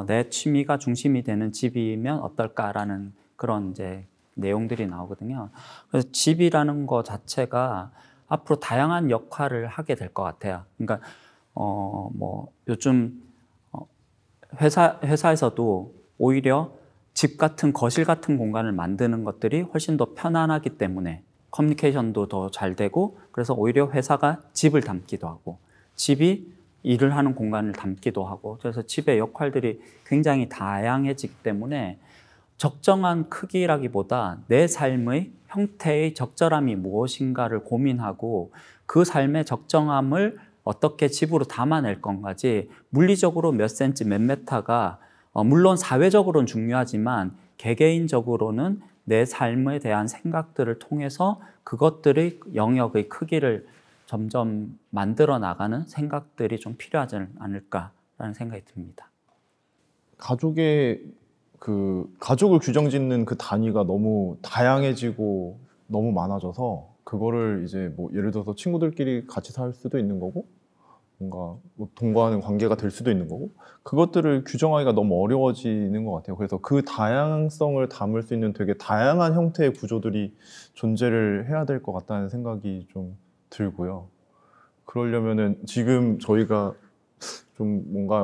내 취미가 중심이 되는 집이면 어떨까라는 그런 이제 내용들이 나오거든요. 그래서 집이라는 것 자체가 앞으로 다양한 역할을 하게 될 것 같아요. 그러니까 뭐 요즘 회사에서도 오히려 집 같은 거실 같은 공간을 만드는 것들이 훨씬 더 편안하기 때문에 커뮤니케이션도 더 잘 되고 그래서 오히려 회사가 집을 담기도 하고 집이 일을 하는 공간을 담기도 하고 그래서 집의 역할들이 굉장히 다양해지기 때문에 적정한 크기라기보다 내 삶의 형태의 적절함이 무엇인가를 고민하고 그 삶의 적정함을 어떻게 집으로 담아낼 건가지 물리적으로 몇 센치 몇 메타가 물론 사회적으로는 중요하지만 개개인적으로는 내 삶에 대한 생각들을 통해서 그것들의 영역의 크기를 점점 만들어 나가는 생각들이 좀 필요하지 않을까라는 생각이 듭니다.
가족을 규정짓는 그 단위가 너무 다양해지고 너무 많아져서 그거를 이제 뭐 예를 들어서 친구들끼리 같이 살 수도 있는 거고 뭔가 뭐 동거하는 관계가 될 수도 있는 거고 그것들을 규정하기가 너무 어려워지는 것 같아요. 그래서 그 다양성을 담을 수 있는 되게 다양한 형태의 구조들이 존재를 해야 될 것 같다는 생각이 좀 들고요. 그러려면은 지금 저희가 좀 뭔가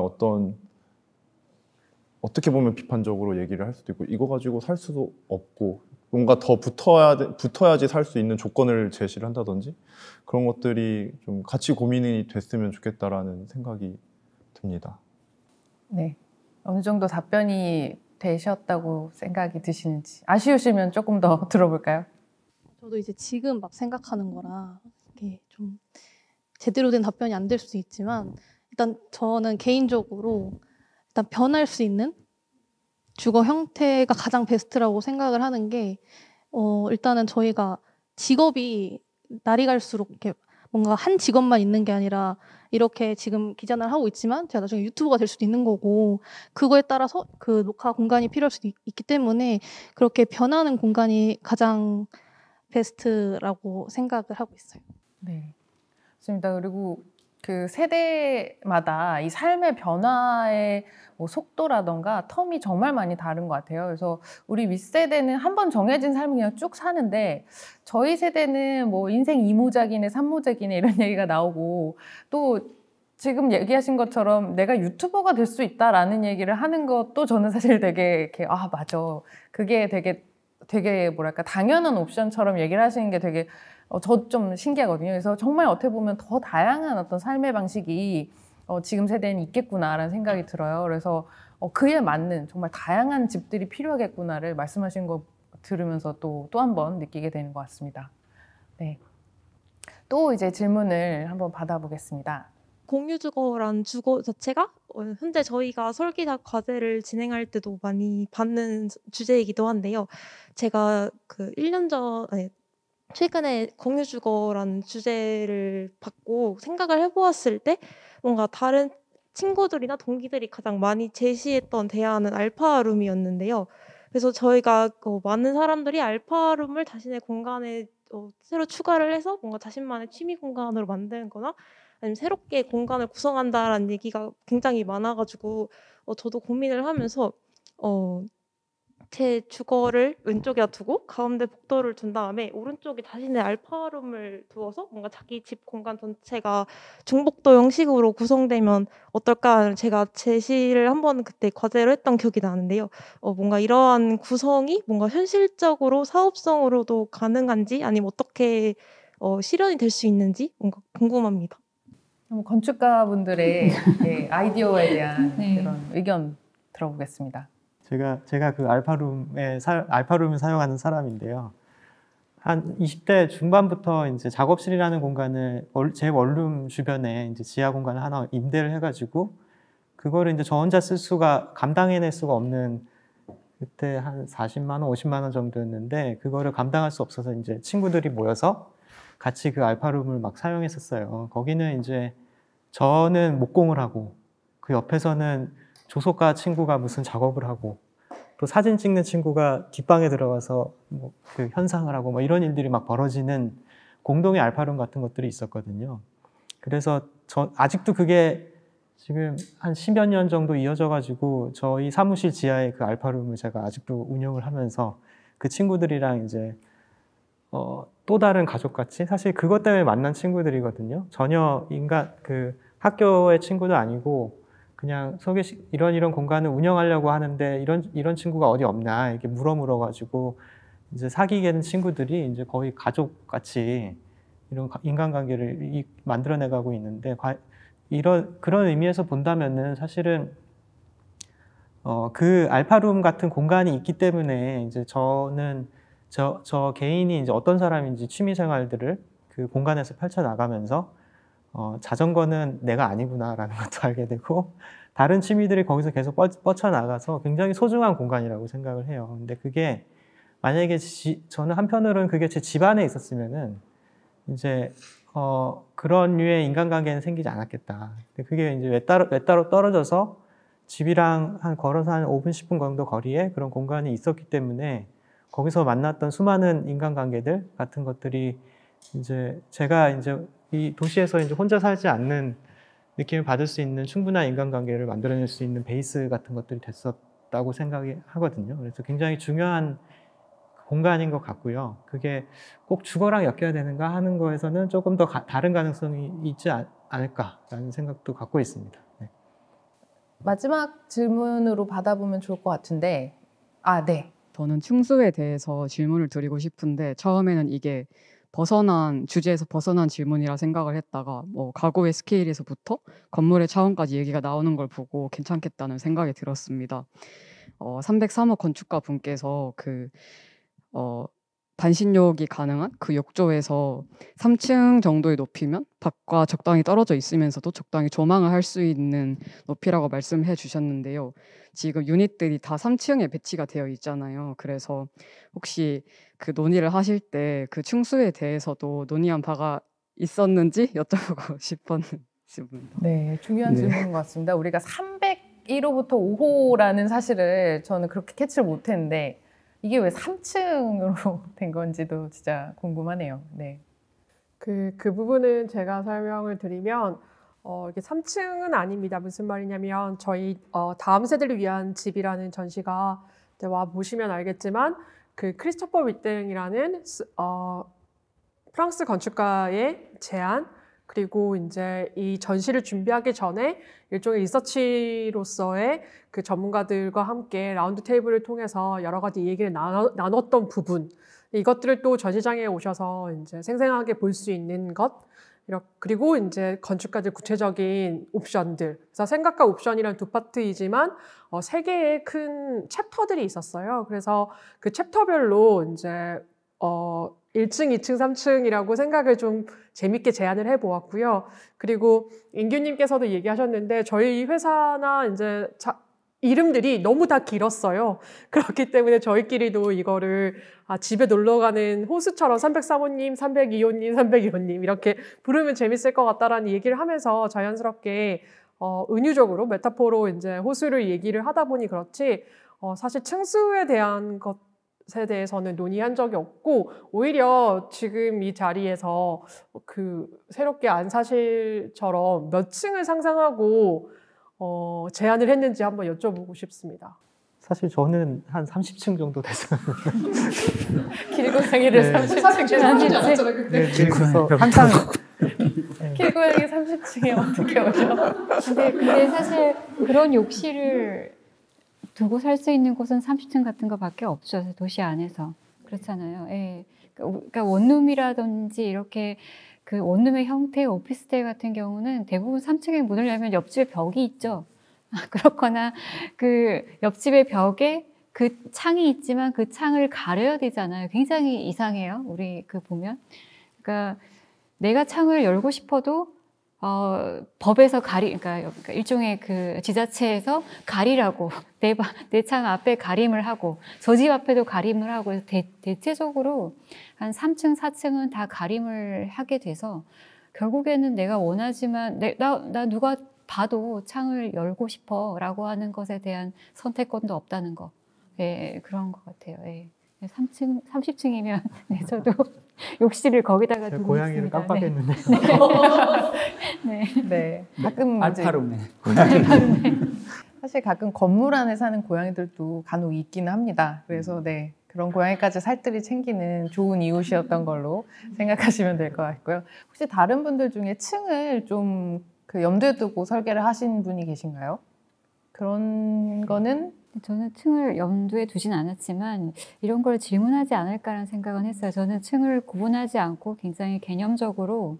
어떻게 보면 비판적으로 얘기를 할 수도 있고 이거 가지고 살 수도 없고 뭔가 더 붙어야지 살 수 있는 조건을 제시를 한다든지 그런 것들이 좀 같이 고민이 됐으면 좋겠다라는 생각이 듭니다.
네, 어느 정도 답변이 되셨다고 생각이 드시는지 아쉬우시면 조금 더 들어볼까요?
저도 이제 지금 막 생각하는 거라 이게 좀 제대로 된 답변이 안 될 수도 있지만 일단 저는 개인적으로 일단 변할 수 있는 주거 형태가 가장 베스트라고 생각을 하는 게 일단은 저희가 직업이 날이 갈수록 이렇게 뭔가 한 직업만 있는 게 아니라 이렇게 지금 기자를 하고 있지만 제가 나중에 유튜버가 될 수도 있는 거고 그거에 따라서 그 녹화 공간이 필요할 수도 있기 때문에 그렇게 변하는 공간이 가장 베스트라고 생각을 하고 있어요.
네, 맞습니다. 그리고 그 세대마다 이 삶의 변화의 뭐 속도라던가 텀이 정말 많이 다른 것 같아요. 그래서 우리 윗세대는 한 번 정해진 삶을 그냥 쭉 사는데 저희 세대는 뭐 인생 2모작이네 3모작이네 이런 얘기가 나오고 또 지금 얘기하신 것처럼 내가 유튜버가 될 수 있다라는 얘기를 하는 것도 저는 사실 되게 이렇게 맞아. 그게 되게 뭐랄까 당연한 옵션처럼 얘기를 하시는 게 되게 저 좀 신기하거든요. 그래서 정말 어떻게 보면 더 다양한 어떤 삶의 방식이 지금 세대에는 있겠구나라는 생각이 들어요. 그래서 그에 맞는 정말 다양한 집들이 필요하겠구나를 말씀하신 거 들으면서 또 한 번 느끼게 되는 것 같습니다. 네. 또 이제 질문을 한번 받아보겠습니다.
공유주거란 주거 자체가 현재 저희가 설계사 과제를 진행할 때도 많이 받는 주제이기도 한데요. 제가 그 1년 전에 최근에 공유주거라는 주제를 받고 생각을 해보았을 때 뭔가 다른 친구들이나 동기들이 가장 많이 제시했던 대안은 알파룸이었는데요. 그래서 저희가 많은 사람들이 알파룸을 자신의 공간에 새로 추가를 해서 뭔가 자신만의 취미 공간으로 만드는 거나 아니면 새롭게 공간을 구성한다라는 얘기가 굉장히 많아가지고 저도 고민을 하면서 제 주거를 왼쪽에다 두고 가운데 복도를 둔 다음에 오른쪽에 자신의 알파룸을 두어서 뭔가 자기 집 공간 전체가 중복도 형식으로 구성되면 어떨까 제가 제시를 한번 그때 과제로 했던 기억이 나는데요. 뭔가 이러한 구성이 뭔가 현실적으로 사업성으로도 가능한지 아니면 어떻게 실현이 될 수 있는지 뭔가 궁금합니다.
건축가분들의 아이디어에 대한
네.
그런 의견 들어보겠습니다.
제가 그 알파룸을 사용하는 사람인데요. 한 20대 중반부터 이제 작업실이라는 공간을 제 원룸 주변에 이제 지하 공간을 하나 임대를 해가지고 그거를 이제 저 혼자 쓸 수가 감당해낼 수가 없는 그때 한 40만 원, 50만 원 정도였는데 그거를 감당할 수 없어서 이제 친구들이 모여서 같이 그 알파룸을 막 사용했었어요. 거기는 이제 저는 목공을 하고 그 옆에서는 조속가 친구가 무슨 작업을 하고 또 사진 찍는 친구가 뒷방에 들어가서 뭐 그 현상을 하고 뭐 이런 일들이 막 벌어지는 공동의 알파룸 같은 것들이 있었거든요. 그래서 아직도 그게 지금 한 10여 년 정도 이어져 가지고 저희 사무실 지하에 그 알파룸을 제가 아직도 운영을 하면서 그 친구들이랑 이제 또 다른 가족같이 사실 그것 때문에 만난 친구들이거든요. 전혀 그 학교의 친구도 아니고 그냥 이런 공간을 운영하려고 하는데 이런 친구가 어디 없나 이렇게 물어가지고 이제 사귀게 된 친구들이 이제 거의 가족같이 이런 인간관계를 만들어내가고 있는데 그런 의미에서 본다면은 사실은 그 알파룸 같은 공간이 있기 때문에 이제 저는 저 개인이 이제 어떤 사람인지 취미 생활들을 그 공간에서 펼쳐 나가면서 자전거는 내가 아니구나라는 것도 알게 되고 다른 취미들이 거기서 계속 뻗쳐나가서 굉장히 소중한 공간이라고 생각을 해요. 근데 그게 만약에 저는 한편으로는 그게 제 집안에 있었으면은 이제 그런 류의 인간관계는 생기지 않았겠다. 근데 그게 이제 외따로 떨어져서 집이랑 걸어서 한 5분, 10분 정도 거리에 그런 공간이 있었기 때문에 거기서 만났던 수많은 인간관계들 같은 것들이 이제 제가 이제 이 도시에서 이제 혼자 살지 않는 느낌을 받을 수 있는 충분한 인간관계를 만들어낼 수 있는 베이스 같은 것들이 됐었다고 생각이 하거든요. 그래서 굉장히 중요한 공간인 것 같고요. 그게 꼭 주거랑 엮여야 되는가 하는 거에서는 조금 더 다른 가능성이 있지 않을까라는 생각도 갖고 있습니다. 네.
마지막 질문으로 받아보면 좋을 것 같은데, 네.
저는 층수에 대해서 질문을 드리고 싶은데 처음에는 이게 주제에서 벗어난 질문이라 생각을 했다가 뭐 가구의 스케일에서부터 건물의 차원까지 얘기가 나오는 걸 보고 괜찮겠다는 생각이 들었습니다. 303호 건축가 분께서 반신욕이 가능한 그 욕조에서 3층 정도의 높이면 밖과 적당히 떨어져 있으면서도 적당히 조망을 할 수 있는 높이라고 말씀해 주셨는데요. 지금 유닛들이 다 3층에 배치가 되어 있잖아요. 그래서 혹시 그 논의를 하실 때 그 층수에 대해서도 논의한 바가 있었는지 여쭤보고 싶었습니다.
네, 중요한 질문인 것 같습니다. 우리가 301호부터 5호라는 사실을 저는 그렇게 캐치를 못했는데 이게 왜 3층으로 된 건지도 진짜 궁금하네요. 네.
그 부분은 제가 설명을 드리면 이게 3층은 아닙니다. 무슨 말이냐면 저희 다음 세대를 위한 집이라는 전시가 와 보시면 알겠지만 그 크리스토퍼 위땡이라는 프랑스 건축가의 제안 그리고 이제 이 전시를 준비하기 전에 일종의 리서치로서의 그 전문가들과 함께 라운드 테이블을 통해서 여러 가지 얘기를 나눴던 부분 이것들을 또 전시장에 오셔서 이제 생생하게 볼 수 있는 것 그리고 이제 건축가들 구체적인 옵션들 그래서 생각과 옵션이란 두 파트이지만 세 개의 큰 챕터들이 있었어요. 그래서 그 챕터별로 이제 1층, 2층, 3층이라고 생각을 좀 재밌게 제안을 해보았고요. 그리고 인규님께서도 얘기하셨는데 저희 회사나 이제 이름들이 너무 다 길었어요. 그렇기 때문에 저희끼리도 이거를 집에 놀러 가는 호수처럼 303호님, 302호님, 301호님 이렇게 부르면 재밌을 것 같다라는 얘기를 하면서 자연스럽게 은유적으로 메타포로 이제 호수를 얘기를 하다 보니 그렇지 사실 층수에 대한 것에 대해서는 논의한 적이 없고 오히려 지금 이 자리에서 그 새롭게 안사실처럼 몇 층을 상상하고 제안을 했는지 한번 여쭤보고 싶습니다.
사실 저는 한 30층 정도 됐어요.
길고양이를
네.
30층.
네, 그래서 항상
길고양이 30층에 어떻게 오죠?
근데 사실 그런 욕실을 두고 살 수 있는 곳은 30층 같은 거밖에 없죠. 도시 안에서. 그렇잖아요. 예. 그러니까 원룸이라든지 이렇게 그 원룸의 형태의 오피스텔 같은 경우는 대부분 3층에 문을 열면 옆집에 벽이 있죠. 그렇거나 그 옆집의 벽에 그 창이 있지만 그 창을 가려야 되잖아요. 굉장히 이상해요. 우리 보면. 그러니까 내가 창을 열고 싶어도 법에서 그러니까 일종의 그 지자체에서 가리라고 내 창 앞에 가림을 하고 저 집 앞에도 가림을 하고 해서 대체적으로 한 3층, 4층은 다 가림을 하게 돼서 결국에는 내가 원하지만 나 누가 봐도 창을 열고 싶어라고 하는 것에 대한 선택권도 없다는 거. 예, 그런 것 같아요. 예. 3층, 30층이면 네, 저도 욕실을 거기다가 두고
고양이를
있습니다.
깜빡했는데.
네.
네. 가끔
알파룸네.
사실 가끔 건물 안에 사는 고양이들도 간혹 있기는 합니다. 그래서 네. 그런 고양이까지 살뜰히 챙기는 좋은 이웃이었던 걸로 생각하시면 될 것 같고요. 혹시 다른 분들 중에 층을 좀 염두에 두고 설계를 하신 분이 계신가요? 그런 거는?
저는 층을 염두에 두진 않았지만 이런 걸 질문하지 않을까라는 생각은 했어요. 저는 층을 구분하지 않고 굉장히 개념적으로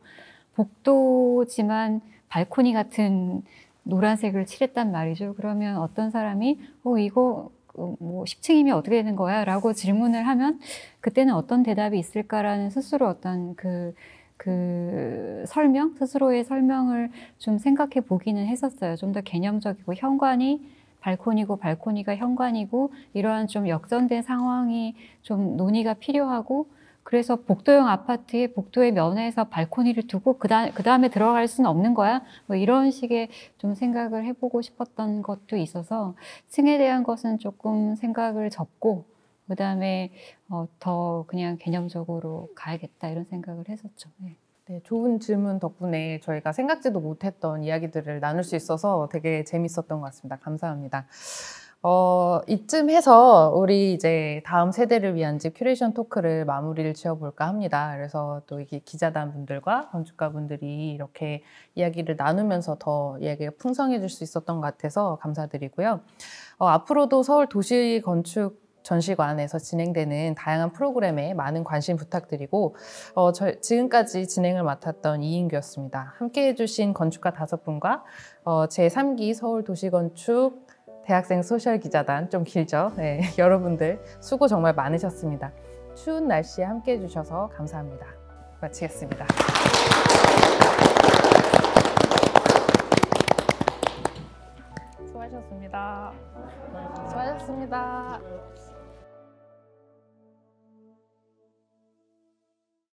복도지만 발코니 같은 노란색을 칠했단 말이죠. 그러면 어떤 사람이 이거 뭐 10층이면 어떻게 되는 거야? 라고 질문을 하면 그때는 어떤 대답이 있을까라는 스스로 어떤 스스로의 설명을 좀 생각해 보기는 했었어요. 좀 더 개념적이고 현관이 발코니고 발코니가 현관이고 이러한 좀 역전된 상황이 좀 논의가 필요하고 그래서 복도형 아파트에 복도의 면에서 발코니를 두고 그 다음에 들어갈 수는 없는 거야? 뭐 이런 식의 좀 생각을 해보고 싶었던 것도 있어서 층에 대한 것은 조금 생각을 접고 그 다음에 더 그냥 개념적으로 가야겠다 이런 생각을 했었죠. 네.
네, 좋은 질문 덕분에 저희가 생각지도 못했던 이야기들을 나눌 수 있어서 되게 재밌었던 것 같습니다. 감사합니다. 이쯤 해서 우리 이제 다음 세대를 위한 집 큐레이션 토크를 마무리를 지어볼까 합니다. 그래서 또 이게 기자단 분들과 건축가 분들이 이렇게 이야기를 나누면서 더 이야기가 풍성해질 수 있었던 것 같아서 감사드리고요. 앞으로도 서울 도시 건축 전시관에서 진행되는 다양한 프로그램에 많은 관심 부탁드리고 지금까지 진행을 맡았던 이인규였습니다. 함께해 주신 건축가 5분과 제3기 서울도시건축 대학생 소셜기자단 좀 길죠? 네, 여러분들 수고 정말 많으셨습니다. 추운 날씨에 함께해 주셔서 감사합니다. 마치겠습니다. 수고하셨습니다. 수고하셨습니다.